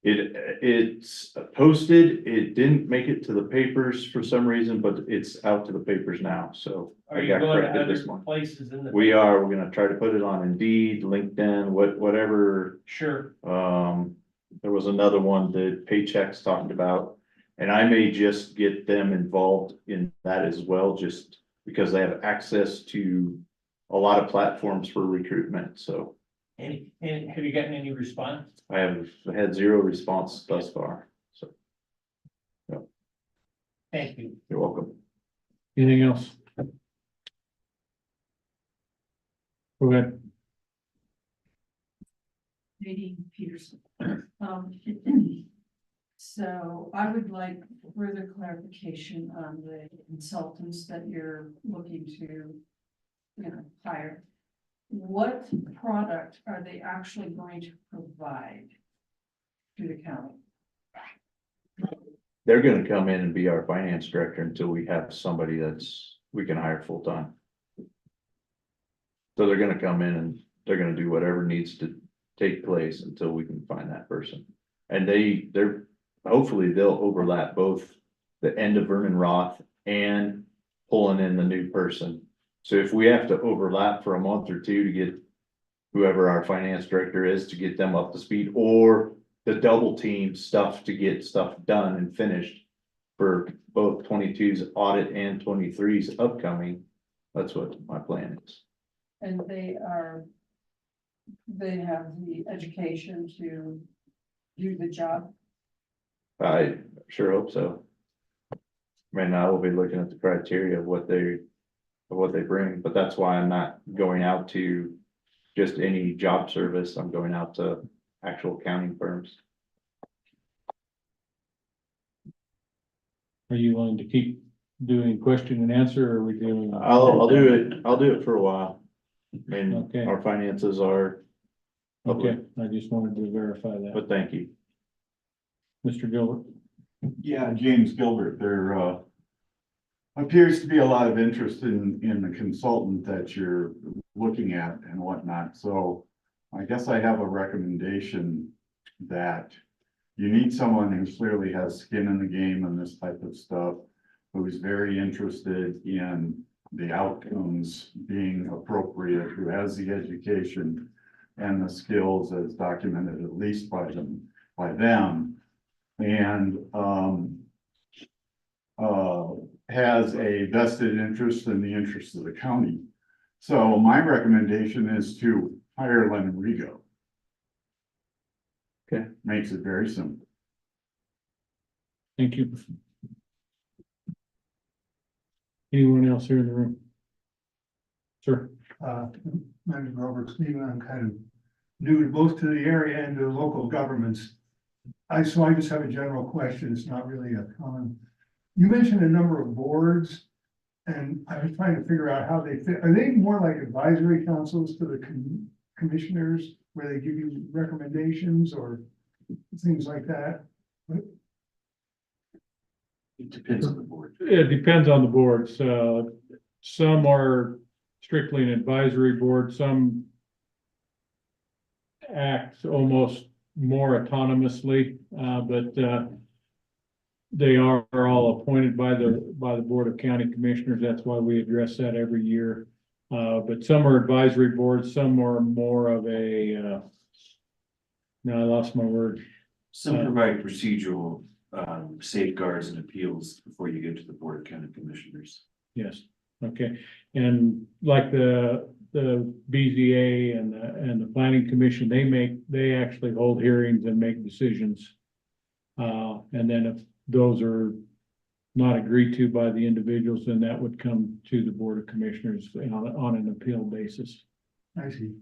It's posted, it didn't make it to the papers for some reason, but it's out to the papers now, so. Are I you got going to corrected this other morning. places in the? We're gonna try to put it on Indeed, LinkedIn, whatever. Sure. There was another one that Paychex talked about, and I may just get them involved in that as well, just because they have access to a lot of platforms for recruitment, so And have you gotten any response? I have had zero response thus far, so Thank you. you're welcome. Anything else? Go ahead. Nadine Peterson. So I would like further clarification on the consultants that you're looking to, hire. What product are they actually going to provide to the county? They're gonna come in and be our finance director until we have somebody we can hire full time. So they're gonna come in and they're gonna do whatever needs to take place until we can find that person. And they're, hopefully they'll overlap both the end of Vernon Roth and pulling in the new person. So if we have to overlap for a month or two to get whoever our finance director is to get them up to speed, or the double team stuff to get stuff done and finished for both 22's audit and 23's upcoming, that's what my plan is. And they have the education to do the job. I sure hope so. I mean, I will be looking at the criteria of what they bring, but that's why I'm not going out to just any job service. I'm going out to actual accounting firms. Are you willing to keep doing question and answer, or are we doing? I'll do it for a while. I mean, Okay. our finances are. Okay, I just wanted to verify that. But thank you. Mr. Gilbert? Yeah, James Gilbert, there appears to be a lot of interest in the consultant that you're looking at and whatnot, so I guess I have a recommendation that you need someone who clearly has skin in the game and this type of stuff, who's very interested in the outcomes being appropriate, who has the education and the skills as documented at least by them, and has a vested interest in the interests of the county. So my recommendation is to hire Len Rigo. Okay. Makes it very simple. Thank you. Anyone else here in the room? Sir? My name is Robert Stephen. I'm kind of new both to the area and to local governments. So I just have a general question. It's not really a common. You mentioned a number of boards, and I was trying to figure out how they fit. Are they more like advisory councils to the commissioners, where they give you recommendations or things like that? It depends on the board. It depends on the boards. Some are strictly an advisory board, some act almost more autonomously, but they are all appointed by the Board of County Commissioners. That's why we address that every year. But some are advisory boards, some are more of a, now I lost my word. Some provide procedural safeguards and appeals before you get to the Board of County Commissioners. Yes, okay, and like the BZA and the Planning Commission, they actually hold hearings and make decisions. And then if those are not agreed to by the individuals, then that would come to the Board of Commissioners on an appeal basis. I see.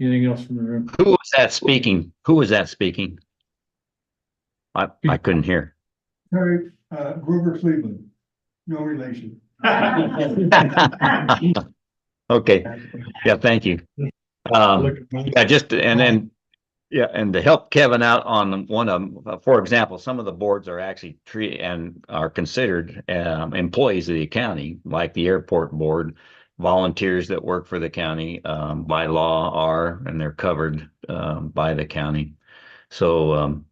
Anything else from the room? Who was that speaking? Who was that speaking? I couldn't hear. Terry, Grover Cleveland, no relation. Okay, yeah, thank you. Yeah, just, and then, yeah, and to help Kevin out on one of them, for example, some of the boards are actually and are considered employees of the county, like the airport board. Volunteers that work for the county by law are, and they're covered by the county. So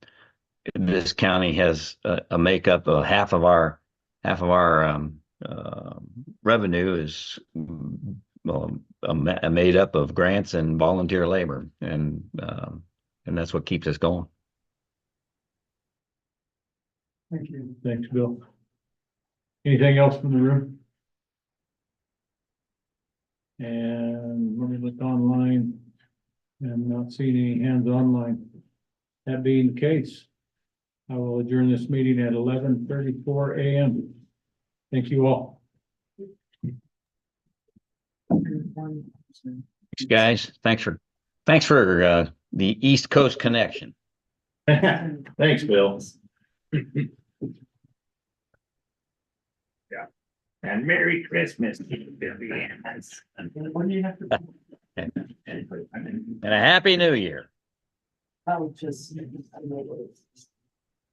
this county has a makeup of half of our revenue is made up of grants and volunteer labor, and that's what keeps us going. Thank you. Thanks, Bill. Anything else from the room? And let me look online. I'm not seeing any hands online. That being the case, I will adjourn this meeting at 11:34 a.m. Thank you all. Thanks, guys. Thanks for the East Coast connection. Thanks, Bill. And Merry Christmas, Billy. What do you have to? And a Happy New Year. I'll just.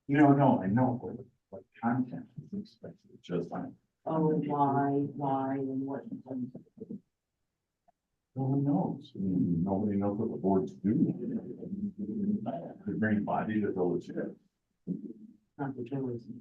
No, I know, what content is expected, just like. Oh, why, and what? No one knows. I mean, nobody knows what the boards do. They bring body to village. Not the tourism.